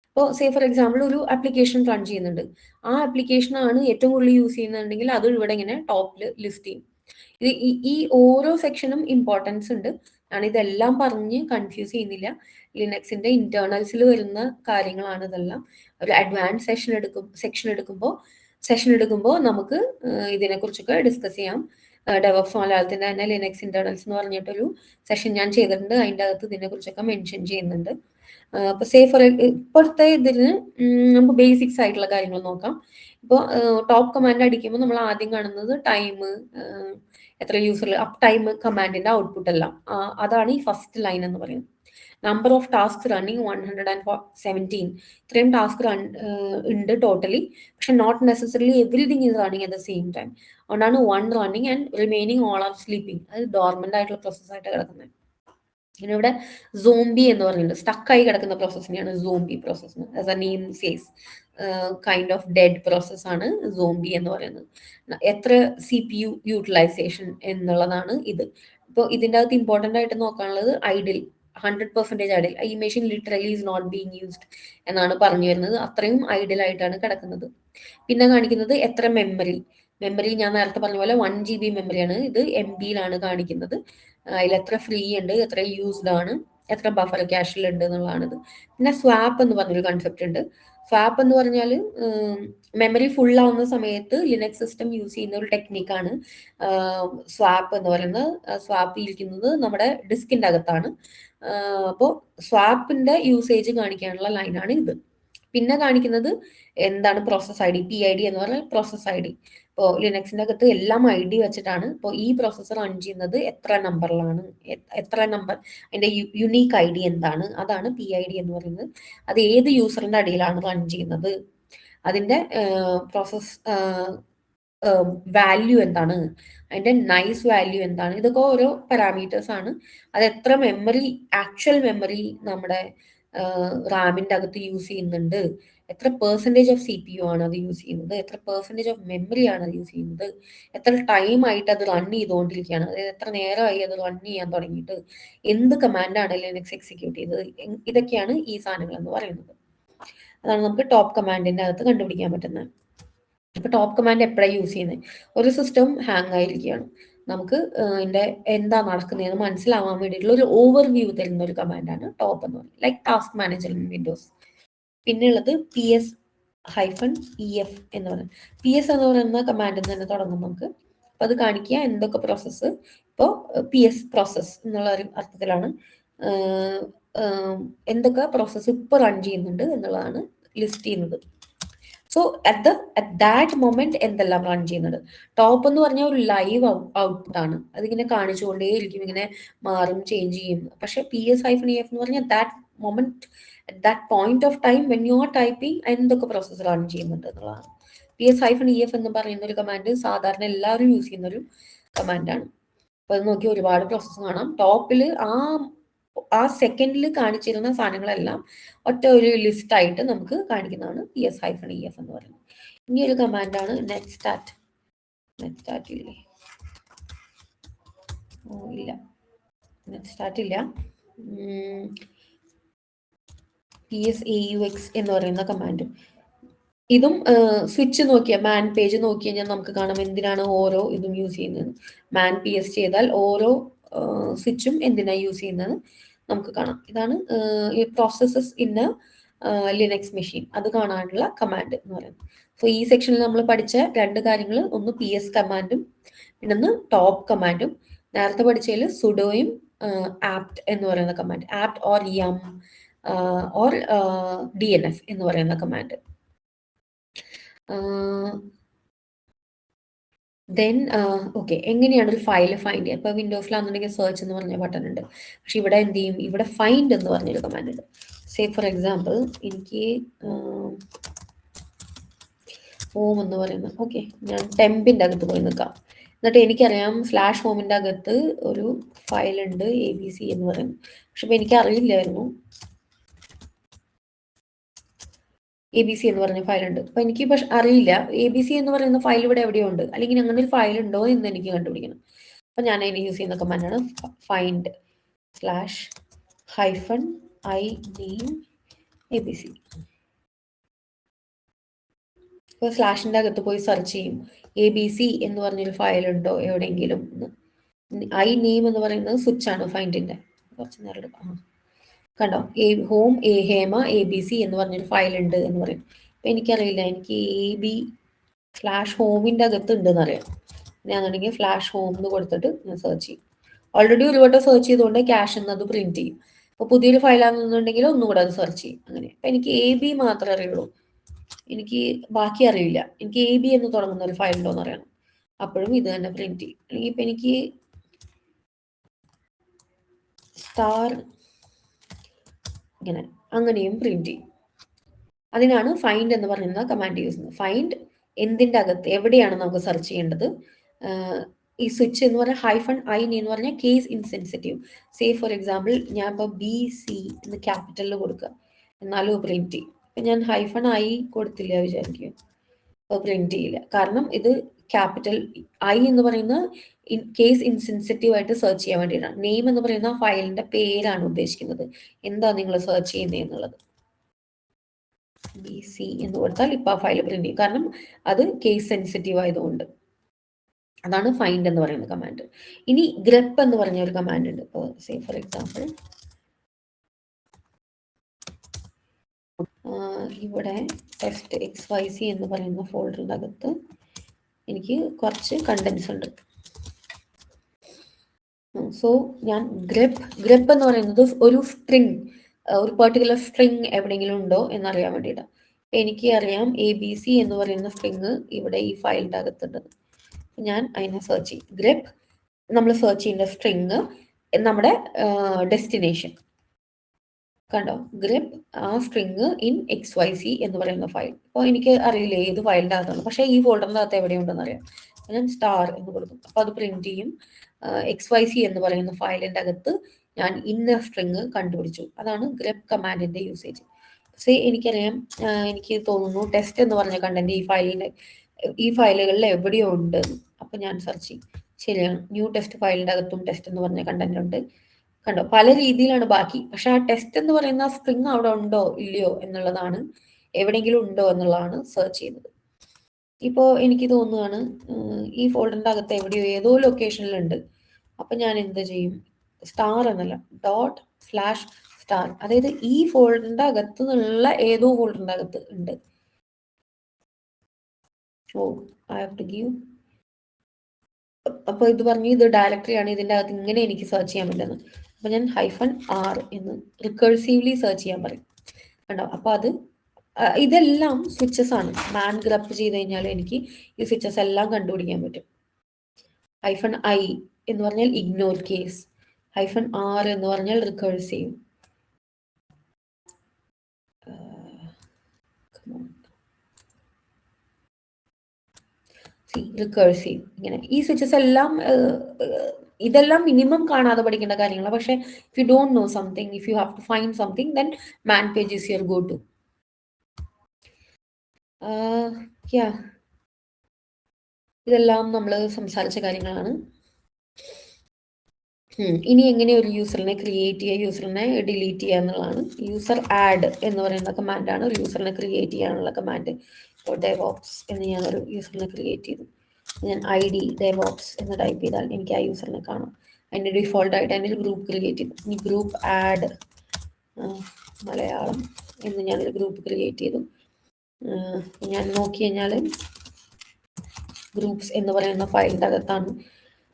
ഇപ്പോൾ സേ ഫോർ എക്സാമ്പിൾ ഒരു ആപ്ലിക്കേഷൻ റൺ ചെയ്യുന്നുണ്ട്, ആ ആപ്ലിക്കേഷനാണ് ഏറ്റവും കൂടുതൽ യൂസ് ചെയ്യുന്നുണ്ടെങ്കിൽ അത് ഇവിടെ ഇങ്ങനെ ടോപ്പിൽ ലിസ്റ്റ് ചെയ്യും. ഇത് ഈ ഓരോ സെക്ഷനും ഇമ്പോർട്ടൻസ് ഉണ്ട്. ഞാൻ ഇതെല്ലാം പറഞ്ഞ് കൺഫ്യൂസ് ചെയ്യുന്നില്ല. ലിനക്സിന്റെ ഇന്റേണൽസിൽ വരുന്ന കാര്യങ്ങളാണ് ഇതെല്ലാം. ഒരു അഡ്വാൻസ് സെഷൻ എടുക്കുമ്പോൾ നമുക്ക് ഇതിനെക്കുറിച്ചൊക്കെ ഡിസ്കസ് ചെയ്യാം. ഡെവോപ്സ് മലയാളത്തിന്റെ തന്നെ ലിനക്സ് ഇന്റേണൽസ് എന്ന് പറഞ്ഞിട്ടൊരു സെഷൻ ഞാൻ ചെയ്തിട്ടുണ്ട്. അതിൻ്റെ അകത്ത് ഇതിനെക്കുറിച്ചൊക്കെ മെൻഷൻ ചെയ്യുന്നുണ്ട്. അപ്പൊ സേ ഫോർ ഇപ്പോഴത്തെ ഇതിന് നമുക്ക് ബേസിക്സ് ആയിട്ടുള്ള കാര്യങ്ങൾ നോക്കാം. ഇപ്പോൾ ടോപ്പ് കമാൻഡ് അടിക്കുമ്പോൾ നമ്മൾ ആദ്യം കാണുന്നത് ടൈം, എത്ര യൂസർ അപ്പ് ടൈം കമാൻഡിന്റെ ഔട്ട്പുട്ട് എല്ലാം അതാണ് ഈ ഫസ്റ്റ് ലൈൻ എന്ന് പറയുന്നത്. Number of task running 117. ഇത്രയും ടാസ്ക് ഉണ്ട് ടോട്ടലി, പക്ഷെ not necessarily everything is running at the same time. അതുകൊണ്ടാണ് 1 running and remaining all are sleeping. അത് ഡോർമെന്റ് ആയിട്ടുള്ള പ്രോസസ് ആയിട്ട് കിടക്കുന്നത്. പിന്നെ ഇവിടെ സോംബി എന്ന് പറഞ്ഞിട്ടുണ്ട്, സ്റ്റക്കായി കിടക്കുന്ന പ്രോസസ്സിനെയാണ് zombie process. As a name says, kind of dead process ആണ് സോംബി എന്ന് പറയുന്നത്. എത്ര CPU യൂട്ടിലൈസേഷൻ എന്നുള്ളതാണ് ഇത്. ഇപ്പോൾ ഇതിൻ്റെ അകത്ത് ഇമ്പോർട്ടൻ്റ് ആയിട്ട് നോക്കാനുള്ളത് ഐഡിൽ 100% ഐഡിൽ. ഈ machine literally is not being used എന്നാണ് പറഞ്ഞു വരുന്നത്. അത്രയും ഐഡിൽ ആയിട്ടാണ് കിടക്കുന്നത്. പിന്നെ കാണിക്കുന്നത് എത്ര മെമ്മറി ഞാൻ നേരത്തെ പറഞ്ഞ പോലെ 1 GB മെമ്മറിയാണ്. ഇത് MBയിലാണ് കാണിക്കുന്നത്. അതിൽ എത്ര ഫ്രീ ഉണ്ട്, എത്ര യൂസ്ഡ് ആണ്, എത്ര ബഫർ ക്യാഷിൽ ഉണ്ട് എന്നുള്ളതാണിത്. പിന്നെ സ്വാപ്പ് എന്ന് പറഞ്ഞൊരു കൺസെപ്റ്റ് ഉണ്ട്. സ്വാപ്പ് എന്ന് പറഞ്ഞാൽ മെമ്മറി ഫുൾ ആവുന്ന സമയത്ത് ലിനക്സ് സിസ്റ്റം യൂസ് ചെയ്യുന്ന ഒരു ടെക്നിക്കാണ് സ്വാപ്പ് എന്ന് പറയുന്നത്. സ്വാപ്പ് ഇരിക്കുന്നത് നമ്മുടെ ഡിസ്കിന്റെ അകത്താണ്. അപ്പോൾ സ്വാപ്പിന്റെ യൂസേജ് കാണിക്കാനുള്ള ലൈനാണ് ഇത്. പിന്നെ കാണിക്കുന്നത് എന്താണ് പ്രോസസ് ID, PID എന്ന് പറഞ്ഞാൽ പ്രോസസ് ID. ഇപ്പോൾ ലിനക്സിന്റെ അകത്ത് എല്ലാം ID വെച്ചിട്ടാണ്. ഇപ്പോൾ ഈ പ്രോസസ്സർ റൺ ചെയ്യുന്നത് എത്ര നമ്പറിലാണ്, എത്ര നമ്പർ, അതിന്റെ യുണീക്ക് ID എന്താണ്, അതാണ് PID എന്ന് പറയുന്നത്. അത് ഏത് യൂസറിന്റെ അടിയിലാണ് റൺ ചെയ്യുന്നത്, അതിന്റെ പ്രോസസ് വാല്യൂ എന്താണ്, അതിന്റെ നൈസ് വാല്യൂ എന്താണ്, ഇതൊക്കെ ഓരോ പാരാമീറ്റേഴ്സ് ആണ്. അത് എത്ര മെമ്മറി, ആക്ച്വൽ മെമ്മറി നമ്മുടെ റാമിന്റെ അകത്ത് യൂസ് ചെയ്യുന്നുണ്ട്, എത്ര പെർസെൻറ്റേജ് ഓഫ് CPU ആണ് അത് യൂസ് ചെയ്യുന്നത്, എത്ര പെർസെൻറ്റേജ് ഓഫ് മെമ്മറി ആണ് അത് യൂസ് ചെയ്യുന്നത്, എത്ര ടൈം ആയിട്ട് അത് റൺ ചെയ്തുകൊണ്ടിരിക്കുകയാണ്, അതായത് എത്ര നേരമായി അത് റൺ ചെയ്യാൻ തുടങ്ങിയിട്ട്, എന്ത് കമാൻഡാണ് ലിനക്സ് എക്സിക്യൂട്ട് ചെയ്തത്, ഇതൊക്കെയാണ് ഈ സാധനങ്ങൾ എന്ന് പറയുന്നത്. അതാണ് നമുക്ക് ടോപ്പ് കമാൻഡിന്റെ അകത്ത് കണ്ടുപിടിക്കാൻ പറ്റുന്നത്. ഇപ്പൊ ടോപ്പ് കമാൻഡ് എപ്പോഴാണ് യൂസ് ചെയ്യുന്നത്? ഒരു സിസ്റ്റം ഹാങ് ആയിരിക്കുകയാണ്, നമുക്ക് ഇതിന്റെ എന്താ നടക്കുന്നതെന്ന് മനസ്സിലാവാൻ വേണ്ടിയിട്ടുള്ള ഒരു ഓവർവ്യൂ തരുന്ന ഒരു കമാൻഡാണ് ടോപ്പ് എന്ന് പറയുന്നത്, like task manager in Windows. പിന്നെ ഉള്ളത് PS-EF എന്ന് പറയുന്നത്. PS എന്ന് പറയുന്ന കമാൻഡിൽ തന്നെ തുടങ്ങും നമുക്ക്. അപ്പൊ അത് കാണിക്കുക എന്തൊക്കെ പ്രോസസ്സ്, ഇപ്പോൾ PS പ്രോസസ് എന്നുള്ള ഒരു അർത്ഥത്തിലാണ് എന്തൊക്കെ പ്രോസസ്സ് ഇപ്പൊ റൺ ചെയ്യുന്നുണ്ട് എന്നുള്ളതാണ് ലിസ്റ്റ് ചെയ്യുന്നത്. സോ അറ്റ് ദാറ്റ് മൊമെന്റ് എന്തെല്ലാം റൺ ചെയ്യുന്നത്. ടോപ്പ് എന്ന് പറഞ്ഞാൽ ഒരു ലൈവ് ഔട്ട്പുട്ട് ആണ്, അതിങ്ങനെ കാണിച്ചുകൊണ്ടേയിരിക്കും, ഇങ്ങനെ മാറും, ചേഞ്ച് ചെയ്യും. പക്ഷെ PS-EF എന്ന് പറഞ്ഞാൽ that moment, at that point of time when you are typing എന്തൊക്കെ പ്രോസസ്സ് റൺ ചെയ്യുന്നുണ്ട് എന്നുള്ളതാണ്. PS-EF എന്ന് പറയുന്ന ഒരു കമാൻഡ് സാധാരണ എല്ലാവരും യൂസ് ചെയ്യുന്ന ഒരു കമാൻഡാണ്. അപ്പൊ അത് നോക്കി ഒരുപാട് പ്രോസസ്സ് കാണാം. ടോപ്പിൽ ആ സെക്കൻഡിൽ കാണിച്ചിരുന്ന സാധനങ്ങളെല്ലാം ഒറ്റ ഒരു ലിസ്റ്റ് ആയിട്ട് നമുക്ക് കാണിക്കുന്നതാണ് PS-EF എന്ന് പറയുന്നത്. ഇനി ഒരു കമാൻഡാണ് നെറ്റ്സ്റ്റാറ്റ് ഇല്ലേ? ഇല്ല, നെറ്റ്സ്റ്റാറ്റ് ഇല്ല. PSAUX എന്ന് പറയുന്ന കമാൻഡും ഇതും സ്വിച്ച് നോക്കിയാൽ, മാൻ പേജ് നോക്കി കഴിഞ്ഞാൽ നമുക്ക് കാണാം എന്തിനാണ് ഓരോ ഇതും യൂസ് ചെയ്യുന്നത്. മാൻ PS ചെയ്താൽ ഓരോ സ്വിച്ചും എന്തിനാണ് യൂസ് ചെയ്യുന്നത് നമുക്ക് കാണാം. ഇതാണ് ഈ പ്രോസസ്സസ് ഇൻ ലിനക്സ് മെഷീൻ, അത് കാണാനുള്ള കമാൻഡ് എന്ന് പറയുന്നത്. സോ ഈ സെക്ഷനിൽ നമ്മൾ പഠിച്ച രണ്ട് കാര്യങ്ങൾ, ഒന്ന് PS കമാൻഡും പിന്നെ ഒന്ന് ടോപ്പ് കമാൻഡും. നേരത്തെ പഠിച്ചതിൽ സുഡോയും ആപ്റ്റ് എന്ന് പറയുന്ന കമാൻഡ്, ആപ്റ്റ് ഓർ യം ഓർ DNF എന്ന് പറയുന്ന കമാൻഡ്. ദെൻ ഓക്കെ, എങ്ങനെയാണ് ഒരു ഫയൽ ഫൈൻഡ് ചെയ്യുക? ഇപ്പോൾ വിൻഡോസിലാണെന്നുണ്ടെങ്കിൽ സെർച്ച് എന്ന് പറഞ്ഞ ബട്ടൺ ഉണ്ട്, പക്ഷെ ഇവിടെ എന്ത് ചെയ്യും, ഇവിടെ ഫൈൻഡ് എന്ന് പറഞ്ഞൊരു കമാൻഡ് ഉണ്ട്. സേ ഫോർ എക്സാമ്പിൾ എനിക്ക് ഹോം എന്ന് പറയുന്നത്, ഓക്കെ ഞാൻ ടെമ്പിൻ്റെ അകത്ത് പോയി നിൽക്കാം. എന്നിട്ട് എനിക്കറിയാം സ്ലാഷ് ഹോമിൻ്റെ അകത്ത് ഒരു ഫയൽ ഉണ്ട് ABC എന്ന് പറയുന്നത്. പക്ഷെ ഇപ്പം എനിക്കറിയില്ലായിരുന്നു ABC എന്ന് പറഞ്ഞ ഫയലുണ്ട്. അപ്പം എനിക്ക് പക്ഷെ അറിയില്ല ABC എന്ന് പറയുന്ന ഫയൽ ഇവിടെ എവിടെയോ ഉണ്ട്, അല്ലെങ്കിൽ അങ്ങനെ ഒരു ഫയൽ ഉണ്ടോ എന്ന് എനിക്ക് കണ്ടുപിടിക്കണം. അപ്പം ഞാൻ അതിന് യൂസ് ചെയ്യുന്ന കമാൻഡാണ് ഫൈൻഡ് /-i name ABC. ഇപ്പോൾ സ്ലാഷിൻ്റെ അകത്ത് പോയി സെർച്ച് ചെയ്യും ABC എന്ന് പറഞ്ഞൊരു ഫയൽ ഉണ്ടോ എവിടെയെങ്കിലും. ഐ നെയിം എന്ന് പറയുന്നത് സ്വിച്ചാണ് ഫൈൻഡിൻ്റെ. കുറച്ച് നേരം എടുക്കാം. കണ്ടോ, ഹോം ഹേമ ABC എന്ന് പറഞ്ഞൊരു ഫയൽ ഉണ്ട് എന്ന് പറയും. അപ്പം എനിക്കറിയില്ല, എനിക്ക് AB/home അകത്ത് ഉണ്ടെന്ന് അറിയാം. ഞാനാണെങ്കിൽ /home എന്ന് കൊടുത്തിട്ട് ഞാൻ സെർച്ച് ചെയ്യും. ഓൾറെഡി ഒരു വട്ടം സെർച്ച് ചെയ്തുകൊണ്ട് ക്യാഷ് എന്നത് പ്രിന്റ് ചെയ്യും. അപ്പോൾ പുതിയൊരു ഫയലാണെന്നുണ്ടെങ്കിൽ ഒന്നുകൂടെ അത് സെർച്ച് ചെയ്യും. അങ്ങനെ അപ്പം എനിക്ക് AB മാത്രമേ അറിയുള്ളൂ, എനിക്ക് ബാക്കി അറിയില്ല. എനിക്ക് AB എന്ന് തുടങ്ങുന്ന ഒരു ഫയൽ ഉണ്ടോ എന്ന് അറിയണം. അപ്പോഴും ഇത് തന്നെ പ്രിന്റ് ചെയ്യും. അല്ലെങ്കിൽ ഇപ്പം എനിക്ക് സ്റ്റാർ ഇങ്ങനെ അങ്ങനെയും പ്രിന്റ് ചെയ്യും. അതിനാണ് ഫൈൻഡ് എന്ന് പറയുന്ന കമാൻഡ് യൂസ് ചെയ്യുന്നത്. ഫൈൻഡ് എന്തിൻ്റെ അകത്ത് എവിടെയാണ് നമുക്ക് സെർച്ച് ചെയ്യേണ്ടത്. ഈ സ്വിച്ച് എന്ന് പറഞ്ഞാൽ -i എന്ന് പറഞ്ഞാൽ case insensitive. Say for example ഞാൻ ഇപ്പോൾ BC എന്ന് ക്യാപിറ്റലിൽ കൊടുക്കുക, എന്നാലും പ്രിന്റ് ചെയ്യും. ഇപ്പം ഞാൻ -i കൊടുത്തില്ല വിചാരിക്കുക, അപ്പോൾ പ്രിന്റ് ചെയ്യില്ല. കാരണം ഇത് ക്യാപിറ്റൽ I എന്ന് പറയുന്ന കേസ് ഇൻസെൻസിറ്റീവ് ആയിട്ട് സെർച്ച് ചെയ്യാൻ വേണ്ടിയിട്ടാണ്. നെയിം എന്ന് പറയുന്ന ഫയലിന്റെ പേരാണ് ഉദ്ദേശിക്കുന്നത്, എന്താ നിങ്ങൾ സെർച്ച് ചെയ്യുന്നത് എന്നുള്ളത്. BC എന്ന് കൊടുത്താൽ ഇപ്പം ആ ഫയൽ പ്രിന്റ് ചെയ്യും, കാരണം അത് കേസ് സെൻസിറ്റീവ് ആയതുകൊണ്ട്. അതാണ് ഫൈൻഡ് എന്ന് പറയുന്ന കമാൻഡ്. ഇനി ഗ്രപ്പ് എന്ന് പറഞ്ഞ ഒരു കമാൻഡ് ഉണ്ട്. ഇപ്പോൾ സേ ഫോർ എക്സാമ്പിൾ ഇവിടെ ടെസ്റ്റ് XYZ എന്ന് പറയുന്ന ഫോൾഡറിൻ്റെ അകത്ത് എനിക്ക് കുറച്ച് കണ്ടൻസ് ഉണ്ട്. സോ ഞാൻ ഗ്രപ്പ് എന്ന് പറയുന്നത് ഒരു സ്ട്രിങ്, ഒരു പെർട്ടിക്കുലർ സ്ട്രിങ് എവിടെയെങ്കിലും ഉണ്ടോ എന്നറിയാൻ വേണ്ടിയിട്ടാണ്. എനിക്ക് അറിയാം ABC എന്ന് പറയുന്ന സ്ട്രിങ് ഇവിടെ ഈ ഫയലിൻ്റെ അകത്തുണ്ട്. ഞാൻ അതിനെ സെർച്ച് ചെയ്യും. ഗ്രപ്പ് നമ്മൾ സെർച്ച് ചെയ്യുന്ന സ്ട്രിങ് നമ്മുടെ ഡെസ്റ്റിനേഷൻ. കണ്ടോ, ഗ്രപ്പ് ആ സ്ട്രിങ് ഇൻ XYZ എന്ന് പറയുന്ന ഫയൽ. അപ്പോൾ എനിക്ക് അറിയില്ല ഏത് ഫയലിൻ്റെ അകത്താണ്, പക്ഷേ ഈ ഫോൾഡറിൻ്റെ അകത്ത് എവിടെയുണ്ടെന്ന് അറിയാം. ഞാൻ സ്റ്റാർ എന്ന് കൊടുക്കും, അപ്പോൾ അത് പ്രിന്റ് ചെയ്യും. XYZ എന്ന് പറയുന്ന ഫയലിൻ്റെ അകത്ത് ഞാൻ ഇന്ന സ്ട്രിങ് കണ്ടുപിടിച്ചു. അതാണ് ഗ്രപ്പ് കമാൻഡിൻ്റെ യൂസേജ്. സേ എനിക്കറിയാം, എനിക്ക് തോന്നുന്നു ടെസ്റ്റ് എന്ന് പറഞ്ഞ കണ്ടന്റ് ഈ ഫയലുകളിൽ എവിടെയോ ഉണ്ട്. അപ്പം ഞാൻ സെർച്ച് ചെയ്യും. ശരിയാണ്, ന്യൂ ടെസ്റ്റ് ഫയലിൻ്റെ അകത്തും ടെസ്റ്റ് എന്ന് പറഞ്ഞ കണ്ടന്റ് ഉണ്ട്. കണ്ടോ, പല രീതിയിലാണ് ബാക്കി, പക്ഷെ ആ ടെസ്റ്റ് എന്ന് പറയുന്ന സ്ട്രിങ് അവിടെ ഉണ്ടോ ഇല്ലയോ എന്നുള്ളതാണ്, എവിടെയെങ്കിലും ഉണ്ടോ എന്നുള്ളതാണ് സെർച്ച് ചെയ്യുന്നത്. ഇപ്പോൾ എനിക്ക് തോന്നുകയാണ് ഈ ഫോൾഡറിൻ്റെ അകത്ത് എവിടെയോ ഏതോ ലൊക്കേഷനിലുണ്ട്. അപ്പം ഞാൻ എന്ത് ചെയ്യും, സ്റ്റാർ എന്നല്ല ./*, അതായത് ഈ ഫോൾഡറിൻ്റെ അകത്ത് നിന്നുള്ള ഏതോ ഫോൾഡറിൻ്റെ അകത്ത് ഉണ്ട്. ഓ ഐ ഹാവ് ടു ഗീവ്. അപ്പോൾ ഇത് പറഞ്ഞു ഇത് ഡയറക്ടറി ആണ്, ഇതിൻ്റെ അകത്ത് ഇങ്ങനെ എനിക്ക് സെർച്ച് ചെയ്യാൻ പറ്റുന്നത്. അപ്പോൾ ഞാൻ -r എന്ന് റിക്കേഴ്സീവ്ലി സെർച്ച് ചെയ്യാൻ പറയും. കണ്ടോ, അപ്പോൾ അത് ഇതെല്ലാം സ്വിച്ചസ് ആണ്. മാൻ ഗ്രപ്പ് ചെയ്ത് കഴിഞ്ഞാൽ എനിക്ക് ഈ സ്വിച്ചസ് എല്ലാം കണ്ടുപിടിക്കാൻ പറ്റും. -i എന്ന് പറഞ്ഞാൽ ഇഗ്നോർ കേസ്, -r എന്ന് പറഞ്ഞാൽ റിക്കേഴ്സീവ്. റിക്കേഴ്സീവ്. ഇങ്ങനെ ഈ സ്വിച്ചസ് എല്ലാം ഇതെല്ലാം മിനിമം കാണാതെ പഠിക്കേണ്ട കാര്യങ്ങളാണ്. പക്ഷെ if you don't know something, if you have to find something, then man page is your go to. ഇതെല്ലാം നമ്മൾ സംസാരിച്ച കാര്യങ്ങളാണ്. ഇനി എങ്ങനെ ഒരു യൂസറിനെ ക്രിയേറ്റ് ചെയ്യുക, യൂസറിനെ ഡിലീറ്റ് ചെയ്യുക എന്നുള്ളതാണ്. യൂസർ ആഡ് എന്ന് പറയുന്ന കമാൻഡാണ് ഒരു യൂസറിനെ ക്രിയേറ്റ് ചെയ്യാനുള്ള കമാൻഡ്. ഇപ്പോൾ DevOps എന്ന് ഞാനൊരു യൂസറിനെ ക്രിയേറ്റ് ചെയ്തു. ഞാൻ ID DevOps എന്ന് ടൈപ്പ് ചെയ്താൽ എനിക്ക് ആ യൂസറിനെ കാണാം. അതിൻ്റെ ഡിഫോൾട്ട് ആയിട്ട് അതിൻ്റെ ഒരു ഗ്രൂപ്പ് ക്രിയേറ്റ് ചെയ്തു. ഇനി ഗ്രൂപ്പ് ആഡ് മലയാളം എന്ന് ഞാനൊരു ഗ്രൂപ്പ് ക്രിയേറ്റ് ചെയ്തു. ഞാൻ നോക്കി കഴിഞ്ഞാൽ ഗ്രൂപ്പ്സ് എന്ന് പറയുന്ന ഫയലിൻ്റെ അകത്താണ്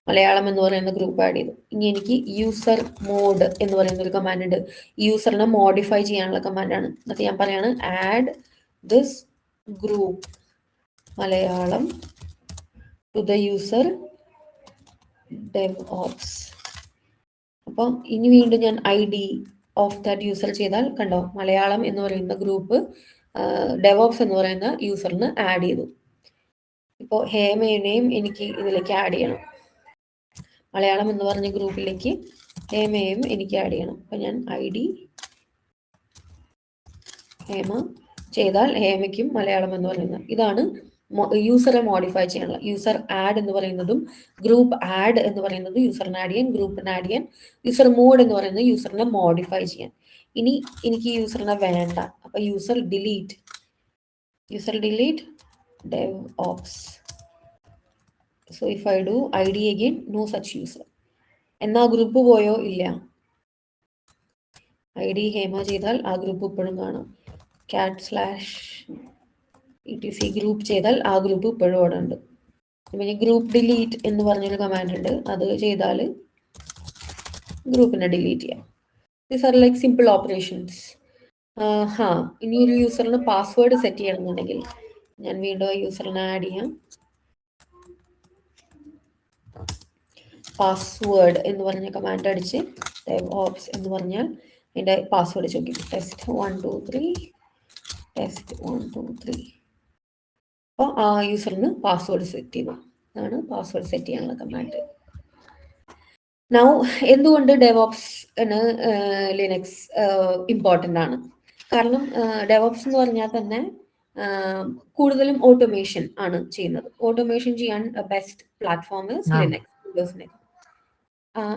മലയാളം എന്ന് പറയുന്ന ഗ്രൂപ്പ് ആഡ് ചെയ്തു. ഇനി എനിക്ക് യൂസർ മോഡ് എന്ന് പറയുന്ന ഒരു കമാൻഡ് ഉണ്ട്. യൂസറിനെ മോഡിഫൈ ചെയ്യാനുള്ള കമാൻഡാണ്. എന്നിട്ട് ഞാൻ പറയാണ് add this group Malayalam to the user DevOps. അപ്പം ഇനി വീണ്ടും ഞാൻ ID ഓഫ് ദാറ്റ് യൂസർ ചെയ്താൽ കണ്ടോ, മലയാളം എന്ന് പറയുന്ന ഗ്രൂപ്പ് DevOps എന്ന് പറയുന്ന യൂസറിന് ആഡ് ചെയ്തു. ഇപ്പോൾ ഹേമേനെയും എനിക്ക് ഇതിലേക്ക് ആഡ് ചെയ്യണം. മലയാളം എന്ന് പറഞ്ഞ ഗ്രൂപ്പിലേക്ക് ഹേമയും എനിക്ക് ആഡ് ചെയ്യണം. അപ്പം ഞാൻ ID ഹേമ ചെയ്താൽ ഹേമയ്ക്കും മലയാളം എന്ന് പറയുന്നത് ഇതാണ് യൂസറെ മോഡിഫൈ ചെയ്യാനുള്ള. യൂസർ ആഡ് എന്ന് പറയുന്നതും ഗ്രൂപ്പ് ആഡ് എന്ന് പറയുന്നത് യൂസറിനെ ആഡ് ചെയ്യാൻ, ഗ്രൂപ്പിനെ ആഡ് ചെയ്യാൻ, യൂസർ മോഡ് എന്ന് പറയുന്നത് യൂസറിനെ മോഡിഫൈ ചെയ്യാൻ. ഇനി എനിക്ക് യൂസറിനെ വേണ്ട, അപ്പൊ user delete DevOps. So if I do ID again, no such user. എന്നാ ഗ്രൂപ്പ് പോയോ? ഇല്ല. ID ഹേമ ചെയ്താൽ ആ ഗ്രൂപ്പ് ഇപ്പോഴും കാണാം. cat/etc ഗ്രൂപ്പ് ചെയ്താൽ ആ ഗ്രൂപ്പ് ഇപ്പോഴും അവിടെ ഉണ്ട്. പിന്നെ ഗ്രൂപ്പ് ഡിലീറ്റ് എന്ന് പറഞ്ഞൊരു കമാൻഡ് ഉണ്ട്, അത് ചെയ്താൽ ഗ്രൂപ്പിനെ ഡിലീറ്റ് ചെയ്യാം. These are like simple operations. ഇനി ഒരു യൂസറിന് പാസ്വേഡ് സെറ്റ് ചെയ്യണമെന്നുണ്ടെങ്കിൽ ഞാൻ വീണ്ടും യൂസറിനെ ആഡ് ചെയ്യാം. പാസ്വേഡ് എന്ന് പറഞ്ഞ കമാൻഡ് അടിച്ച് DevOps എന്ന് പറഞ്ഞാൽ അതിൻ്റെ പാസ്വേഡ് ചോദിക്കും. test123 test123. അപ്പോൾ ആ യൂസറിന് പാസ്വേഡ് സെറ്റ് ചെയ്തു. അതാണ് പാസ്വേഡ് സെറ്റ് ചെയ്യാനുള്ള കമാൻഡ്. നൗ എന്തുകൊണ്ട് ഡെവോപ്സ് ലിനക്സ് ഇമ്പോർട്ടൻ്റ് ആണ്? കാരണം ഡെവോപ്സ് എന്ന് പറഞ്ഞാൽ തന്നെ കൂടുതലും ഓട്ടോമേഷൻ ആണ് ചെയ്യുന്നത്. ഓട്ടോമേഷൻ ചെയ്യാൻ ബെസ്റ്റ് പ്ലാറ്റ്ഫോം ലിനക്സ്. വിൻഡോസിനെ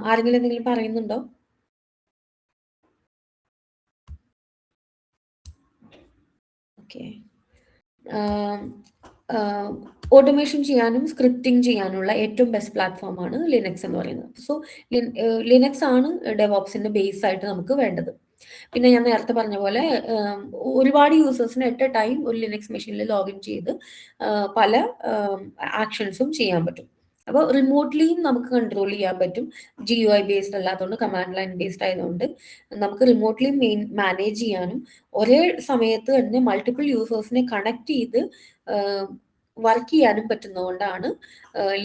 ആരെങ്കിലും എന്തെങ്കിലും പറയുന്നുണ്ടോ? ഓക്കെ. ഓട്ടോമേഷൻ ചെയ്യാനും സ്ക്രിപ്റ്റിംഗ് ചെയ്യാനുള്ള ഏറ്റവും ബെസ്റ്റ് പ്ലാറ്റ്ഫോമാണ് ലിനക്സ് എന്ന് പറയുന്നത്. സോ ലിനക്സ് ആണ് ഡെവോപ്സിന്റെ ബേസ് ആയിട്ട് നമുക്ക് വേണ്ടത്. പിന്നെ ഞാൻ നേരത്തെ പറഞ്ഞ പോലെ ഒരുപാട് യൂസേഴ്സിന് അറ്റ് എ ടൈം ഒരു ലിനക്സ് മെഷീനിൽ ലോഗിൻ ചെയ്ത് പല ആക്ഷൻസും ചെയ്യാൻ പറ്റും. അപ്പോൾ റിമോട്ട്ലിയും നമുക്ക് കൺട്രോൾ ചെയ്യാൻ പറ്റും. GUI ബേസ്ഡ് അല്ലാത്തതുകൊണ്ട്, കമാൻഡ് ലൈൻ ബേസ്ഡ് ആയതുകൊണ്ട് നമുക്ക് റിമോട്ട്ലി മാനേജ് ചെയ്യാനും ഒരേ സമയത്ത് തന്നെ മൾട്ടിപ്പിൾ യൂസേഴ്സിനെ കണക്ട് ചെയ്ത് വർക്ക് ചെയ്യാനും പറ്റുന്നതുകൊണ്ടാണ്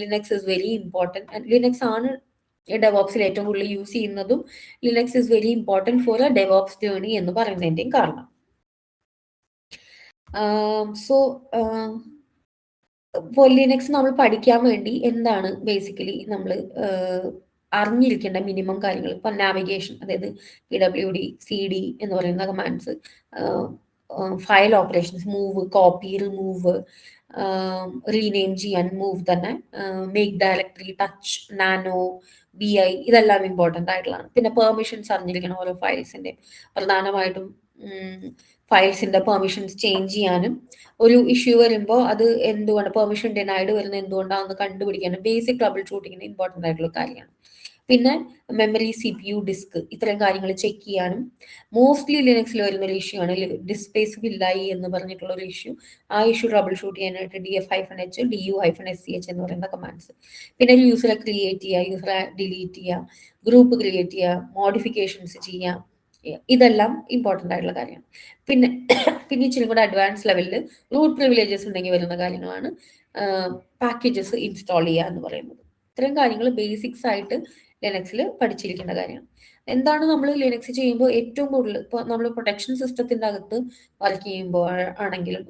Linux is very important. Linux ആണ് ഡെവോപ്സിൽ ഏറ്റവും കൂടുതൽ യൂസ് ചെയ്യുന്നതും Linux is very important for a DevOps journey എന്ന് പറയുന്നതിൻ്റെയും കാരണം. സോ ഇപ്പോൾ ലിനക്സ് നമ്മൾ പഠിക്കാൻ വേണ്ടി എന്താണ് ബേസിക്കലി നമ്മൾ അറിഞ്ഞിരിക്കേണ്ട മിനിമം കാര്യങ്ങൾ? ഇപ്പം നാവിഗേഷൻ, അതായത് PWD CD എന്ന് പറയുന്ന commands, file operations, move, copy, remove, rename ചെയ്യാൻ മൂവ് തന്നെ, make directory, touch, nano, BI, ഇതെല്ലാം ഇമ്പോർട്ടൻ്റ് ആയിട്ടുള്ളതാണ്. പിന്നെ പെർമിഷൻസ് അറിഞ്ഞിരിക്കണം ഓരോ ഫയൽസിൻ്റെയും. പ്രധാനമായിട്ടും ഫയൽസിൻ്റെ പെർമിഷൻസ് ചേഞ്ച് ചെയ്യാനും ഒരു ഇഷ്യൂ വരുമ്പോൾ അത് എന്തുകൊണ്ട് പെർമിഷൻ ഡിനൈഡ് വരുന്നത് എന്തുകൊണ്ടാണെന്ന് കണ്ടുപിടിക്കാനും ബേസിക് ട്രബിൾ ഷൂട്ടിങ്ങിന് ഇമ്പോർട്ടൻ്റ് ആയിട്ടുള്ള കാര്യമാണ്. പിന്നെ മെമ്മറി, CPU, ഡിസ്ക്, ഇത്തരം കാര്യങ്ങൾ ചെക്ക് ചെയ്യാനും മോസ്റ്റ്ലി ലിനക്സിൽ വരുന്ന ഒരു ഇഷ്യൂ ആണ് ഡിസ്ക് സ്പേസ് ഫില്ലായി എന്ന് പറഞ്ഞിട്ടുള്ള ഒരു ഇഷ്യൂ. ആ ഇഷ്യൂ ട്രബിൾ ഷൂട്ട് ചെയ്യാനായിട്ട് df-h du-sch എന്ന് പറയുന്ന കമാൻഡ്സ്. പിന്നെ ഒരു യൂസറെ ക്രിയേറ്റ് ചെയ്യുക, യൂസറെ ഡിലീറ്റ് ചെയ്യുക, ഗ്രൂപ്പ് ക്രിയേറ്റ് ചെയ്യുക, മോഡിഫിക്കേഷൻസ് ചെയ്യുക, ഇതെല്ലാം ഇമ്പോർട്ടൻ്റ് ആയിട്ടുള്ള കാര്യമാണ്. പിന്നെ ഇച്ചിരി കൂടെ അഡ്വാൻസ് ലെവലിൽ റൂട്ട് പ്രിവിലേജസ് ഉണ്ടെങ്കിൽ വരുന്ന കാര്യങ്ങളാണ് പാക്കേജസ് ഇൻസ്റ്റാൾ ചെയ്യുക എന്ന് പറയുന്നത്. ഇത്തരം കാര്യങ്ങൾ ബേസിക്സ് ആയിട്ട് ലിനക്സിൽ പഠിച്ചിരിക്കേണ്ട കാര്യമാണ്. എന്താണ് നമ്മൾ ലിനക്സ് ചെയ്യുമ്പോൾ ഏറ്റവും കൂടുതൽ ഇപ്പോൾ നമ്മൾ പ്രൊട്ടക്ഷൻ സിസ്റ്റത്തിൻ്റെ അകത്ത് വർക്ക് ചെയ്യുമ്പോൾ ആണെങ്കിലും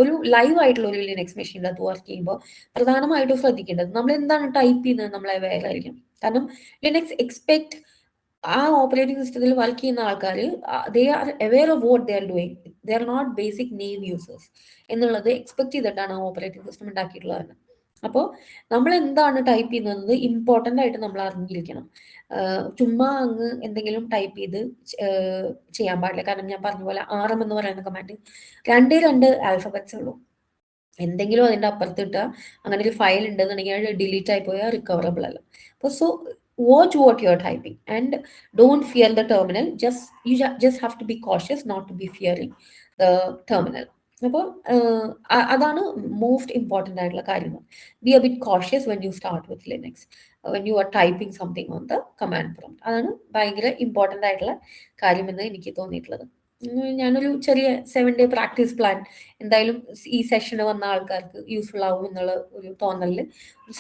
ഒരു ലൈവ് ആയിട്ടുള്ള ഒരു ലിനക്സ് മെഷീൻ്റെ അകത്ത് വർക്ക് ചെയ്യുമ്പോൾ പ്രധാനമായിട്ടും ശ്രദ്ധിക്കേണ്ടത് നമ്മൾ എന്താണ് ടൈപ്പ് ചെയ്യുന്നത് നമ്മളെ അവെയർ ആയിരിക്കും. കാരണം ലിനക്സ് എക്സ്പെക്ട് ആ ഓപ്പറേറ്റിംഗ് സിസ്റ്റത്തിൽ വർക്ക് ചെയ്യുന്ന ആൾക്കാർ they are aware of what they are doing, they are not basic name users എന്നുള്ളത് എക്സ്പെക്ട് ചെയ്തിട്ടാണ് ഓപ്പറേറ്റിംഗ് സിസ്റ്റം ഉണ്ടാക്കിയിട്ടുള്ളത്. അപ്പോൾ നമ്മൾ എന്താണ് ടൈപ്പ് ചെയ്യുന്നത് ഇമ്പോർട്ടൻ്റ് ആയിട്ട് നമ്മൾ അറിഞ്ഞിരിക്കണം. ചുമ്മാ അങ്ങ് എന്തെങ്കിലും ടൈപ്പ് ചെയ്ത് ചെയ്യാൻ പാടില്ല. കാരണം ഞാൻ പറഞ്ഞ പോലെ RM എന്ന് പറയുന്ന കമാൻഡ് 2 ആൽഫബറ്റ്സ് ഉള്ളൂ. എന്തെങ്കിലും അതിൻ്റെ അപ്പുറത്ത് ഇട്ടാൽ അങ്ങനെ ഒരു ഫയൽ ഉണ്ടെന്നുണ്ടെങ്കിൽ അത് ഡിലീറ്റ് ആയി പോയാൽ റിക്കവറബിൾ അല്ല. അപ്പോൾ so watch what you're typing and don't fear the terminal. You just have to be cautious not to be fearing the terminal. അപ്പോൾ അതാണ് മോസ്റ്റ് ഇമ്പോർട്ടൻ്റ് ആയിട്ടുള്ള കാര്യങ്ങൾ. B A bit cautious when you start with Linux, when you are typing something on the command prompt. അതാണ് ഭയങ്കര important ആയിട്ടുള്ള കാര്യമെന്ന് എനിക്ക് തോന്നിയിട്ടുള്ളത്. ഞാനൊരു ചെറിയ 7-day പ്രാക്ടീസ് പ്ലാൻ എന്തായാലും ഈ സെഷന് വന്ന ആൾക്കാർക്ക് യൂസ്ഫുൾ ആവും എന്നുള്ള ഒരു തോന്നലിൽ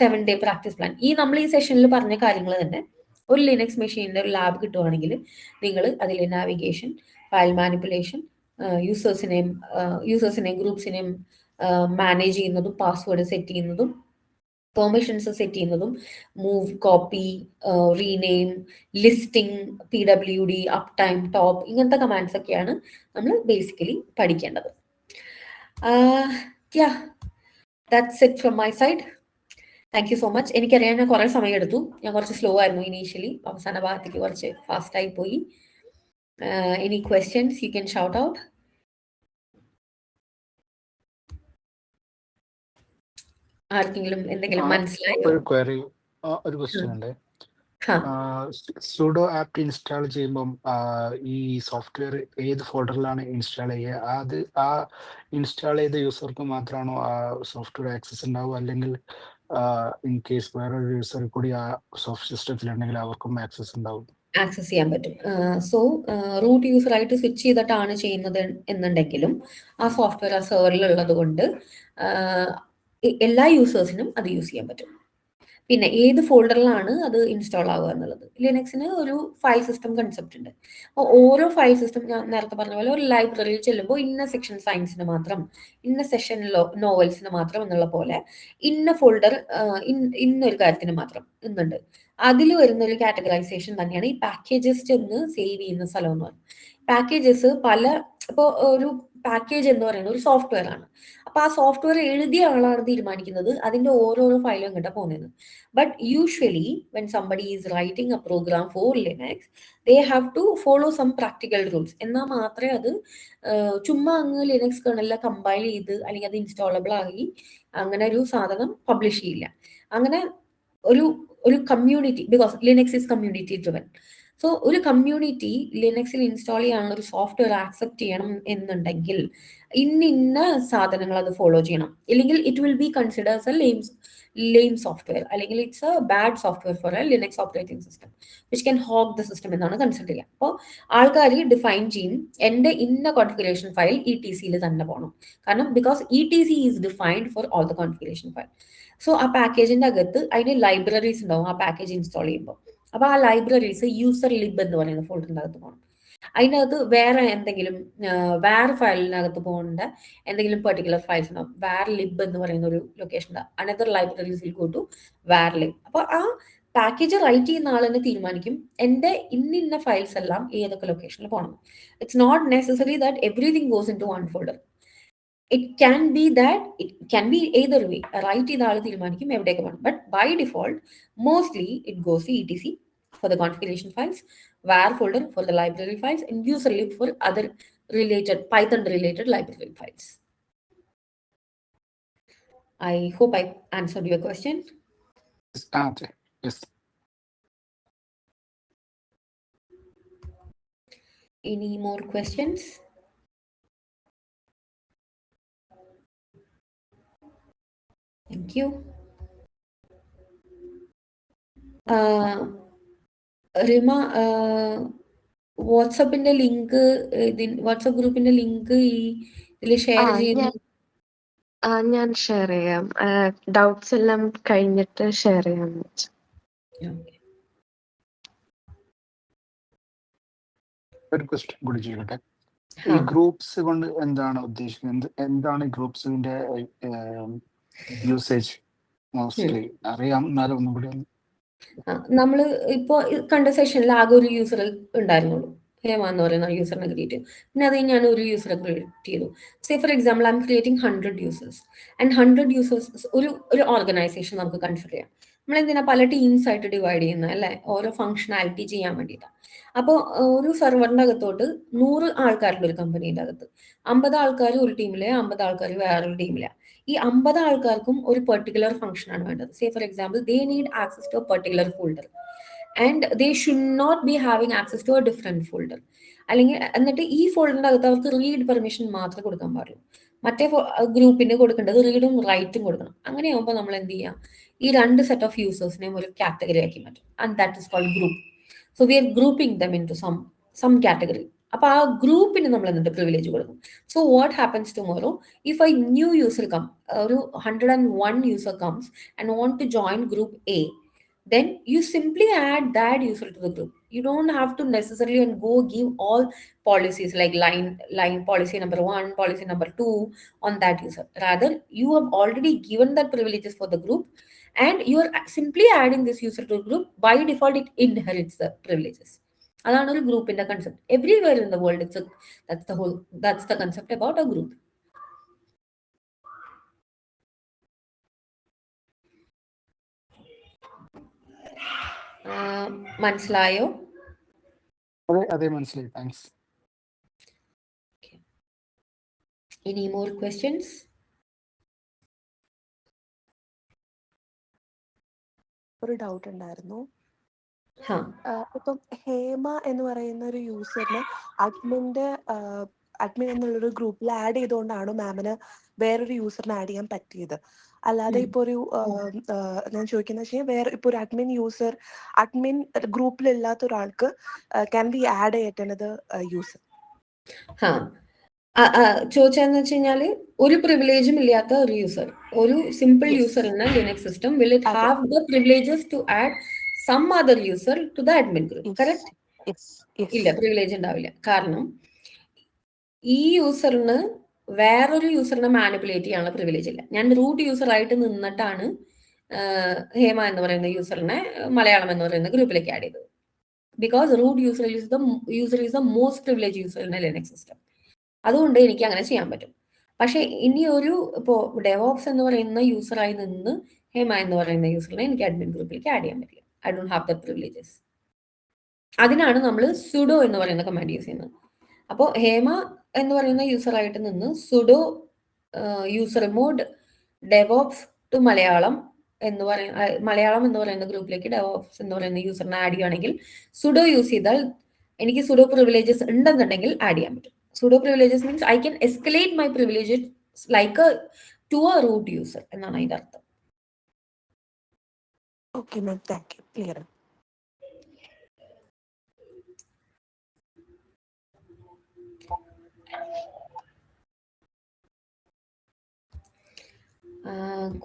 7-day പ്രാക്ടീസ് പ്ലാൻ നമ്മൾ ഈ സെഷനിൽ പറഞ്ഞ കാര്യങ്ങൾ തന്നെ ഒരു ലിനക്സ് മെഷീനിൻ്റെ ഒരു ലാബ് കിട്ടുവാണെങ്കിൽ നിങ്ങൾ അതിൽ നാവിഗേഷൻ, ഫയൽ മാനിപ്പുലേഷൻ, യൂസേഴ്സിനെയും ഗ്രൂപ്പ്സിനെയും മാനേജ് ചെയ്യുന്നതും പാസ്വേഡ് സെറ്റ് ചെയ്യുന്നതും പെർമിഷൻസ് സെറ്റ് ചെയ്യുന്നതും move, copy, rename, listing, PWD, up time, top, ഇങ്ങനത്തെ കമാൻഡ്സ് ഒക്കെയാണ് നമ്മൾ ബേസിക്കലി പഠിക്കേണ്ടത്. That's it from my side. Thank you so much. എനിക്കറിയാൻ ഞാൻ കുറേ സമയം എടുത്തു. ഞാൻ കുറച്ച് സ്ലോ ആയിരുന്നു ഇനീഷ്യലി, അവസാന ഭാഗത്തേക്ക് കുറച്ച് ഫാസ്റ്റായി പോയി. Any questions you can shout out. ആർക്കെങ്കിലും എന്തെങ്കിലും മനസ്സിലായോ? ഒരു ക്വയറി, ഒരു ക്വസ്റ്റ്യൻ ഉണ്ട്. സുഡോ ആപ്പ് ഇൻസ്റ്റാൾ ചെയ്യുമ്പം ഈ സോഫ്റ്റ്വെയർ ഏത് ഫോൾഡറിലാണ് ഇൻസ്റ്റാൾ ചെയ്യുക? അത് ആ ഇൻസ്റ്റാൾ ചെയ്ത യൂസർക്ക് മാത്രമാണോ ആ സോഫ്റ്റ്വെയർ ആക്സസ് ഉണ്ടാവുക, അല്ലെങ്കിൽ ഇൻ കേസ് വേറൊരു യൂസർ കൂടി ആ സോഫ്റ്റ് സിസ്റ്റത്തിലുണ്ടെങ്കിൽ അവർക്കും ആക്സസ് ഉണ്ടാവും? ആക്സസ് ചെയ്യാൻ പറ്റും. സോ റൂട്ട് യൂസറായിട്ട് സ്വിച്ച് ചെയ്തിട്ടാണ് ചെയ്യുന്നത് എന്നുണ്ടെങ്കിലും ആ സോഫ്റ്റ്വെയർ ആ സെർവറിൽ ഉള്ളത് കൊണ്ട് എല്ലാ യൂസേഴ്സിനും അത് യൂസ് ചെയ്യാൻ പറ്റും. പിന്നെ ഏത് ഫോൾഡറിലാണ് അത് ഇൻസ്റ്റാൾ ആവുക എന്നുള്ളത്, ലിനക്സിന് ഒരു ഫയൽ സിസ്റ്റം കൺസെപ്റ്റ് ഉണ്ട്. അപ്പോൾ ഓരോ ഫയൽ സിസ്റ്റം, ഞാൻ നേരത്തെ പറഞ്ഞ പോലെ ഒരു ലൈബ്രറിയിൽ ചെല്ലുമ്പോൾ ഇന്ന സെക്ഷൻ സയൻസിന് മാത്രം, ഇന്ന സെഷൻ നോവൽസിന് മാത്രം എന്നുള്ള പോലെ ഇന്ന ഫോൾഡർ ഇന്നൊരു കാര്യത്തിന് മാത്രം എന്നുണ്ട്. അതിൽ വരുന്ന ഒരു കാറ്റഗറൈസേഷൻ തന്നെയാണ് ഈ പാക്കേജസ് എന്ന് സേവ് ചെയ്യുന്ന സ്ഥലം എന്ന് പറയുന്നത്. പാക്കേജസ് ഇപ്പോൾ ഒരു പാക്കേജ് എന്ന് പറയുന്നത് ഒരു സോഫ്റ്റ്വെയർ ആണ്. അപ്പൊ ആ സോഫ്റ്റ്വെയർ എഴുതിയ ആളാണ് തീരുമാനിക്കുന്നത് അതിന്റെ ഓരോരോ ഫയലും എങ്ങോട്ടാ പോകുന്നത്. But usually when somebody is writing a program for Linux, they have to follow some practical rules. എന്നാൽ മാത്രമേ അത് ചുമ്മാ അങ്ങ് ലിനക്സ് കേർണലിൽ കമ്പൈൽ ചെയ്ത് അല്ലെങ്കിൽ അത് ഇൻസ്റ്റാളബിൾ ആയി അങ്ങനെ ഒരു സാധനം പബ്ലിഷ് ചെയ്യില്ല. അങ്ങനെ ഒരു community, because Linux is community driven. So ഒരു കമ്മ്യൂണിറ്റി ലിനക്സിൽ ഇൻസ്റ്റാൾ ചെയ്യാനുള്ള ഒരു സോഫ്റ്റ്വെയർ ആക്സെപ്റ്റ് ചെയ്യണം എന്നുണ്ടെങ്കിൽ ഇന്ന സാധനങ്ങൾ അത് ഫോളോ ചെയ്യണം, ഇല്ലെങ്കിൽ it will be considers a lame software, അല്ലെങ്കിൽ it's a bad software for a Linux operating system which can hack the system എന്നാണ് കൺസിഡർ ചെയ്യുക. അപ്പോൾ ആൾക്കാർ ഡിഫൈൻ ചെയ്യും എൻ്റെ ഇന്ന കോൺഫിഗറേഷൻ ഫയൽ ETCയിൽ തന്നെ പോകണം. കാരണം because ETC is defined for all the configuration file. So ആ പാക്കേജിന്റെ അകത്ത് അതിന് ലൈബ്രറീസ് ഉണ്ടാവും ആ പാക്കേജ് ഇൻസ്റ്റാൾ ചെയ്യുമ്പോൾ. അപ്പൊ ആ ലൈബ്രറീസ് യൂസർ ലിബ് എന്ന് പറയുന്ന ഫോൾഡറിന്റെ അകത്ത് പോകണം. അതിനകത്ത് വേറെ എന്തെങ്കിലും വേറെ ഫയലിനകത്ത് പോകേണ്ട എന്തെങ്കിലും പെർട്ടിക്കുലർ ഫയൽസ് ഉണ്ടാവും. വേർ ലിബ് എന്ന് പറയുന്ന ഒരു ലൊക്കേഷൻ ഉണ്ട്. Another libraries will go to var lib. അപ്പൊ ആ പാക്കേജ് റൈറ്റ് ചെയ്യുന്ന ആൾ തന്നെ തീരുമാനിക്കും എൻ്റെ ഇന്ന ഫയൽസ് എല്ലാം ഏതൊക്കെ ലൊക്കേഷനിൽ പോകണം. It's not necessary that everything goes into one folder. It can be either way. Right ചെയ്ത ആൾ തീരുമാനിക്കും എവിടേക്ക് പോകണം. But by default, mostly it goes to ETC for the configuration files, var folder for the library files, and user lib for other related Python-related library files. I hope I answered your question. Yes. Any more questions? Thank you. Rima, വാട്സപ്പിന്റെ link, WhatsApp ഗ്രൂപ്പിന്റെ link ഇതിൽ share ചെയ്യുന്നു. ഞാൻ share ചെയ്യാം. Doubts എല്ലാം കഴിഞ്ഞിട്ട് share ചെയ്യാൻ വെച്ചു. ഒരു ക്വസ്റ്റ്യൻ കൂടി ചെയ്യട്ടെ. ഈ ഗ്രൂപ്പ്സ് കൊണ്ട് എന്താണ് ഉദ്ദേശിക്കുന്നത്? എന്താണ് ഗ്രൂപ്പ്സിന്റെ യൂസേജ്? മോസ്റ്റ്ലി അറിയാം, എന്നാലും ഒന്നും കൂടി. നമ്മള് ഇപ്പോ കണ്ട സെഷനിൽ ആകെ ഒരു യൂസർ ഉണ്ടായിരുന്നുള്ളൂ, ഹേമ എന്ന് പറയുന്ന യൂസറിനെ ക്രിയേറ്റ് ചെയ്തു. പിന്നെ അത് ഞാൻ ഒരു യൂസറെ ക്രിയേറ്റ് ചെയ്തു. Say for example, I M creating 100 users and 100 users ഒരു ഓർഗനൈസേഷൻ നമുക്ക് കൺസിഡർ ചെയ്യാം. നമ്മൾ എന്തിനാ പല ടീംസ് ആയിട്ട് ഡിവൈഡ് ചെയ്യുന്നത് അല്ലേ? ഓരോ ഫംഗ്ഷനാലിറ്റി ചെയ്യാൻ വേണ്ടിയിട്ടാണ്. അപ്പോൾ ഒരു സെർവറിന്റെ അകത്തോട്ട് 100 ആൾക്കാരുടെ ഒരു കമ്പനീൻ്റെ അകത്ത് 50 ആൾക്കാർ ഒരു ടീമിലെ, 50 ആൾക്കാർ വേറൊരു ടീമിലെ. ഈ 50 ആൾക്കാർക്കും ഒരു പെർട്ടിക്കുലർ ഫംഗ്ഷൻ ആണ് വേണ്ടത്. Say for example, they need access to a particular folder and they should not be having access to a different folder. അല്ലെങ്കിൽ എന്നിട്ട് ഈ ഫോൾഡറിന്റെ അകത്ത് അവർക്ക് റീഡ് പെർമിഷൻ മാത്രമേ കൊടുക്കാൻ പാടുള്ളൂ. മറ്റേ ഗ്രൂപ്പിന് കൊടുക്കേണ്ടത് റീഡും റൈറ്റും കൊടുക്കണം. അങ്ങനെയാകുമ്പോൾ നമ്മൾ എന്ത് ചെയ്യാം, ഈ 2 സെറ്റ് ഓഫ് യൂസേഴ്സിനെയും ഒരു കാറ്റഗറി ആക്കി മാറ്റും. And that is called group. So we are grouping them into some category. അപ്പൊ ആ ഗ്രൂപ്പിന് നമ്മൾ എന്നിട്ട് പ്രിവിലേജ് കൊടുക്കും. So what happens tomorrow, if I new user come, ഒരു 101 user comes and want to join group A, then you simply add that user to the group. You don't have to necessarily and go give all policies like line policy number 1, policy number 2 on that user. Rather, you have already given that privileges for the group, and you are simply adding this user to the group. By default, it inherits the privileges. അതാണ് ഒരു ഗ്രൂപ്പിന്റെ concept. Everywhere in the world that's the concept about a group. മനസ്സിലായോ? അതെ മനസ്സിലായി. Thanks. Any more questions? ഒരു doubt ഉണ്ടായിരുന്നു. ഹാ, ഇപ്പം ഹേമ എന്ന് പറയുന്ന ഒരു യൂസറിന് അഡ്മിൻ എന്നുള്ളൊരു ഗ്രൂപ്പിൽ ആഡ് ചെയ്തുകൊണ്ടാണ് മാമിന് വേറൊരു യൂസറിന് ആഡ് ചെയ്യാൻ പറ്റിയത്. അല്ലാതെ ഇപ്പൊ ഒരു ഞാൻ ചോദിക്കുന്ന വെച്ചാൽ വേറെ ഇപ്പൊ ഒരു അഡ്മിൻ ഗ്രൂപ്പിലില്ലാത്ത ഒരാൾക്ക് ക്യാൻ ബി ആഡ് ചെയ്യേണ്ടത് യൂസർ? ചോദിച്ചതെന്ന് വെച്ച് കഴിഞ്ഞാല് ഒരു പ്രിവിലേജും ഇല്ലാത്ത ഒരു യൂസർ, ഒരു simple user in Linux system, will it have the privileges to add some other user to the admin group? Correct? ഇല്ല, പ്രിവിലേജ് ഉണ്ടാവില്ല. കാരണം ഈ യൂസറിന് വേറൊരു യൂസറിനെ മാനിപ്പുലേറ്റ് ചെയ്യാനുള്ള പ്രിവിലേജ് ഇല്ല. ഞാൻ റൂട്ട് യൂസർ ആയിട്ട് നിന്നിട്ടാണ് ഹേമ എന്ന് പറയുന്ന യൂസറിനെ മലയാളം എന്ന് പറയുന്ന ഗ്രൂപ്പിലേക്ക് ആഡ് ചെയ്തത്. Because root user is the most privilege user in Linux system. അതുകൊണ്ട് എനിക്ക് അങ്ങനെ ചെയ്യാൻ പറ്റും. പക്ഷെ ഇനി ഇപ്പോൾ ഡെവോപ്സ് എന്ന് പറയുന്ന യൂസറായി നിന്ന് ഹേമ എന്ന് പറയുന്ന യൂസറിനെ എനിക്ക് അഡ്മിൻ ഗ്രൂപ്പിലേക്ക് ആഡ് ചെയ്യാൻ പറ്റില്ല. I don't have the privileges. അതിനാണ് നമ്മൾ സുഡോ എന്ന് പറയുന്ന കമാൻഡ് യൂസ് ചെയ്യുന്നത്. അപ്പോൾ ഹേമ എന്ന് പറയുന്ന യൂസറായിട്ട് നിന്ന് sudo usermod DevOps to Malayalam എന്ന് പറയുന്ന ഗ്രൂപ്പിലേക്ക് ഡെവോപ്സ് എന്ന് പറയുന്ന യൂസറിനെ ആഡ് ചെയ്യുകയാണെങ്കിൽ സുഡോ യൂസ് ചെയ്താൽ എനിക്ക് സുഡോ പ്രിവിലേജസ് ഉണ്ടെന്നുണ്ടെങ്കിൽ ആഡ് ചെയ്യാൻ പറ്റും. Sudo privileges means I can escalate my privileges to a root user എന്നാണ് അതിന്റെ അർത്ഥം. Okay ma'am, thank you. Clear.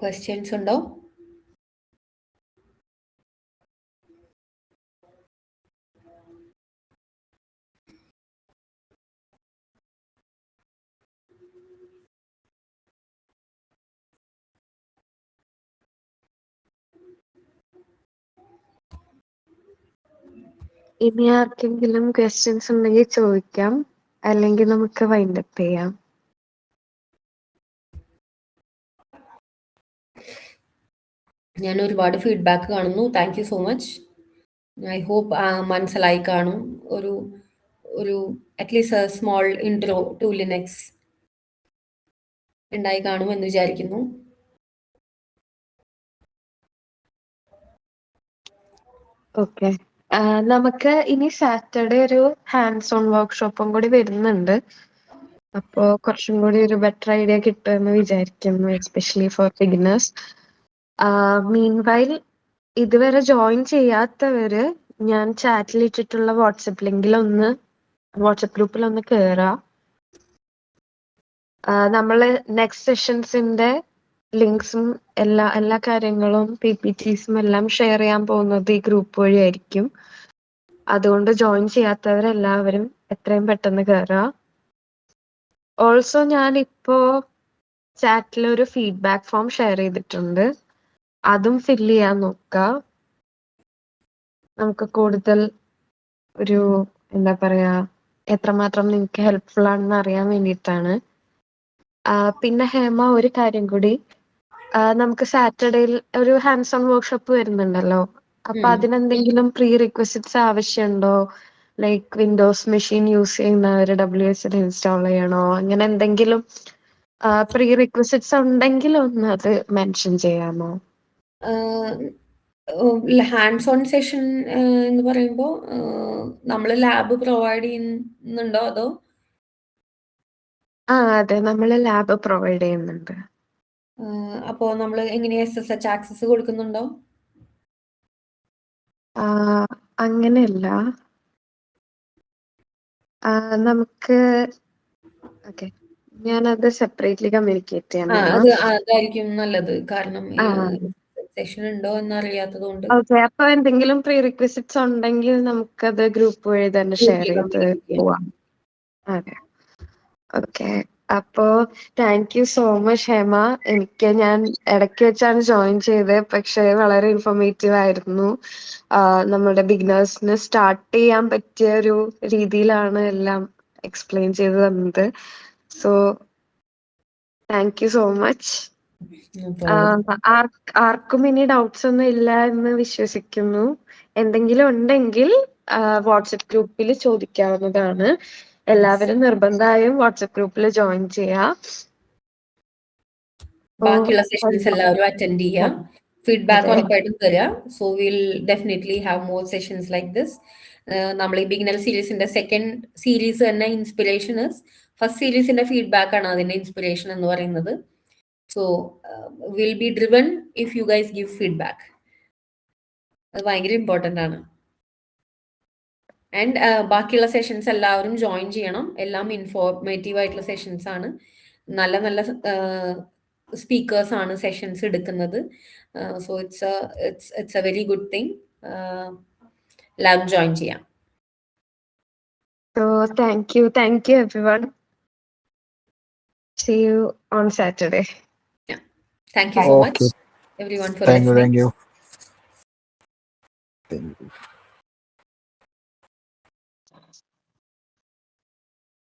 Questions ഉണ്ടോ? ഇനി ആർക്കെങ്കിലും ക്വസ്റ്റ്യൻസ് ഉണ്ടെങ്കിൽ ചോദിക്കാം, അല്ലെങ്കിൽ നമുക്ക് വൈൻഡപ്പ് ചെയ്യാം. ഞാൻ ഒരുപാട് ഫീഡ്ബാക്ക് കാണുന്നു. Thank you so much. I hope മനസ്സിലായി കാണും. ഒരു at least small intro to Linux ഉണ്ടായി കാണും എന്ന് വിചാരിക്കുന്നു. ഓക്കെ, നമുക്ക് ഇനി സാറ്റർഡേ ഒരു ഹാൻഡ്സ് ഓൺ വർക്ക്ഷോപ്പും കൂടി വരുന്നുണ്ട്. അപ്പോ കുറച്ചും കൂടി ഒരു ബെറ്റർ ഐഡിയ കിട്ടുമെന്ന് വിചാരിക്കുന്നു, എസ്പെഷ്യലി ഫോർ ബിഗിനേഴ്സ്. മീൻവൈൽ ഇതുവരെ ജോയിൻ ചെയ്യാത്തവര് ഞാൻ ചാറ്റിൽ ഇട്ടിട്ടുള്ള വാട്സപ്പ് ഗ്രൂപ്പിൽ ഒന്ന് കേറാം. നമ്മള് നെക്സ്റ്റ് സെഷൻസിന്റെ ലിങ്ക്സും എല്ലാ കാര്യങ്ങളും PPTസും എല്ലാം ഷെയർ ചെയ്യാൻ പോകുന്നത് ഈ ഗ്രൂപ്പ് വഴിയായിരിക്കും. അതുകൊണ്ട് ജോയിൻ ചെയ്യാത്തവരെല്ലാവരും എത്രയും പെട്ടെന്ന് കയറുക. ഓൾസോ ഞാനിപ്പോ ചാറ്റിൽ ഒരു ഫീഡ്ബാക്ക് ഫോം ഷെയർ ചെയ്തിട്ടുണ്ട്, അതും ഫില്ല് ചെയ്യാൻ നോക്കുക. നമുക്ക് കൂടുതൽ ഒരു എന്താ പറയാ എത്രമാത്രം നിങ്ങൾക്ക് ഹെൽപ്ഫുൾ ആണെന്ന് അറിയാൻ വേണ്ടിയിട്ടാണ്. പിന്നെ ഹേമ, ഒരു കാര്യം കൂടി, നമുക്ക് സാറ്റർഡേയിൽ ഒരു ഹാൻഡ്സ് ഓൺ വർക്ക്ഷോപ്പ് വരുന്നുണ്ടല്ലോ. അപ്പൊ അതിനെന്തെങ്കിലും പ്രീ റിക്വസിറ്റ്സ് ആവശ്യമുണ്ടോ? ലൈക്ക് വിൻഡോസ് മെഷീൻ യൂസ് ചെയ്യുന്നവര് WSL ഇൻസ്റ്റാൾ ചെയ്യണോ? അങ്ങനെ എന്തെങ്കിലും പ്രീ റിക്വസിറ്റ്സ് ഉണ്ടെങ്കിൽ ഒന്ന് അത് മെൻഷൻ ചെയ്യാമോ? ഹാൻഡ്സ് ഓൺ സെഷൻ എന്ന് പറയുമ്പോൾ നമ്മൾ ലാബ് പ്രൊവൈഡ് ചെയ്യുന്നുണ്ടോ അതോ? അതെ, നമ്മൾ ലാബ് പ്രൊവൈഡ് ചെയ്യുന്നുണ്ട്. അപ്പോ നമ്മൾ എങ്ങനെയാ SSH ആക്സസ് കൊടുക്കുന്നുണ്ടോ? അങ്ങനെയല്ല, നമുക്ക് ഓക്കെ, ഞാനത് സെപ്പറേറ്റ്ലി കമ്മ്യൂണിക്കേറ്റ് ചെയ്യാം. അതായിരിക്കും നല്ലത്. കാരണം സെഷൻ ഉണ്ടോ എന്നറിയാത്തത് കൊണ്ട്. ഓക്കെ, അപ്പൊ എന്തെങ്കിലും പ്രീ റിക്വസിറ്റ്സ് ഉണ്ടെങ്കിൽ നമുക്കത് ഗ്രൂപ്പ് വഴി തന്നെ ഷെയർ ചെയ്ത് പോവാം. അതെ, ഓക്കെ. അപ്പോ thank you so much Hema. ഞാൻ ഇടയ്ക്ക് വെച്ചാണ് ജോയിൻ ചെയ്തത്, പക്ഷെ വളരെ ഇൻഫോർമേറ്റീവ് ആയിരുന്നു. നമ്മുടെ ബിഗിനേഴ്സിന് സ്റ്റാർട്ട് ചെയ്യാൻ പറ്റിയ ഒരു രീതിയിലാണ് എല്ലാം എക്സ്പ്ലെയിൻ ചെയ്ത് തന്നത്. So thank you so much. ആർക്കും ഇനി ഡൗട്ട്സ് ഒന്നും ഇല്ല എന്ന് വിശ്വസിക്കുന്നു. എന്തെങ്കിലും ഉണ്ടെങ്കിൽ വാട്സപ്പ് ഗ്രൂപ്പിൽ ചോദിക്കാവുന്നതാണ്. എല്ലാവരും നിർബന്ധമായും വാട്സപ്പ് ഗ്രൂപ്പിൽ ജോയിൻ ചെയ്യാം. ബാക്കിയുള്ള സെഷൻസ് എല്ലാവരും അറ്റൻഡ് ചെയ്യാം. ഫീഡ്ബാക്ക് ഉറപ്പായിട്ടും തരിക. So will definitely have more sessions like this. നമ്മൾ ഈ ബിഗിനർ സീരീസിന്റെ സെക്കൻഡ് സീരീസ് തന്നെ ഇൻസ്പിറേഷൻ ഫസ്റ്റ് സീരീസിന്റെ ഫീഡ്ബാക്ക് ആണ് അതിന്റെ ഇൻസ്പിറേഷൻ എന്ന് പറയുന്നത്. So will be driven if you guys give feedback. അത് ഭയങ്കര ഇമ്പോർട്ടൻ്റ് ആണ്. ആൻഡ് ബാക്കിയുള്ള സെഷൻസ് എല്ലാവരും ജോയിൻ ചെയ്യണം. എല്ലാം ഇൻഫോർമേറ്റീവ് ആയിട്ടുള്ള സെഷൻസ് ആണ്. നല്ല നല്ല സ്പീക്കേഴ്സ് ആണ് സെഷൻസ് എടുക്കുന്നത്. So it's A very good thing. എല്ലാവരും ജോയിൻ ചെയ്യാം. So thank you everyone. See you on Saturday. Yeah. Thank you so much everyone for listening. Thank you.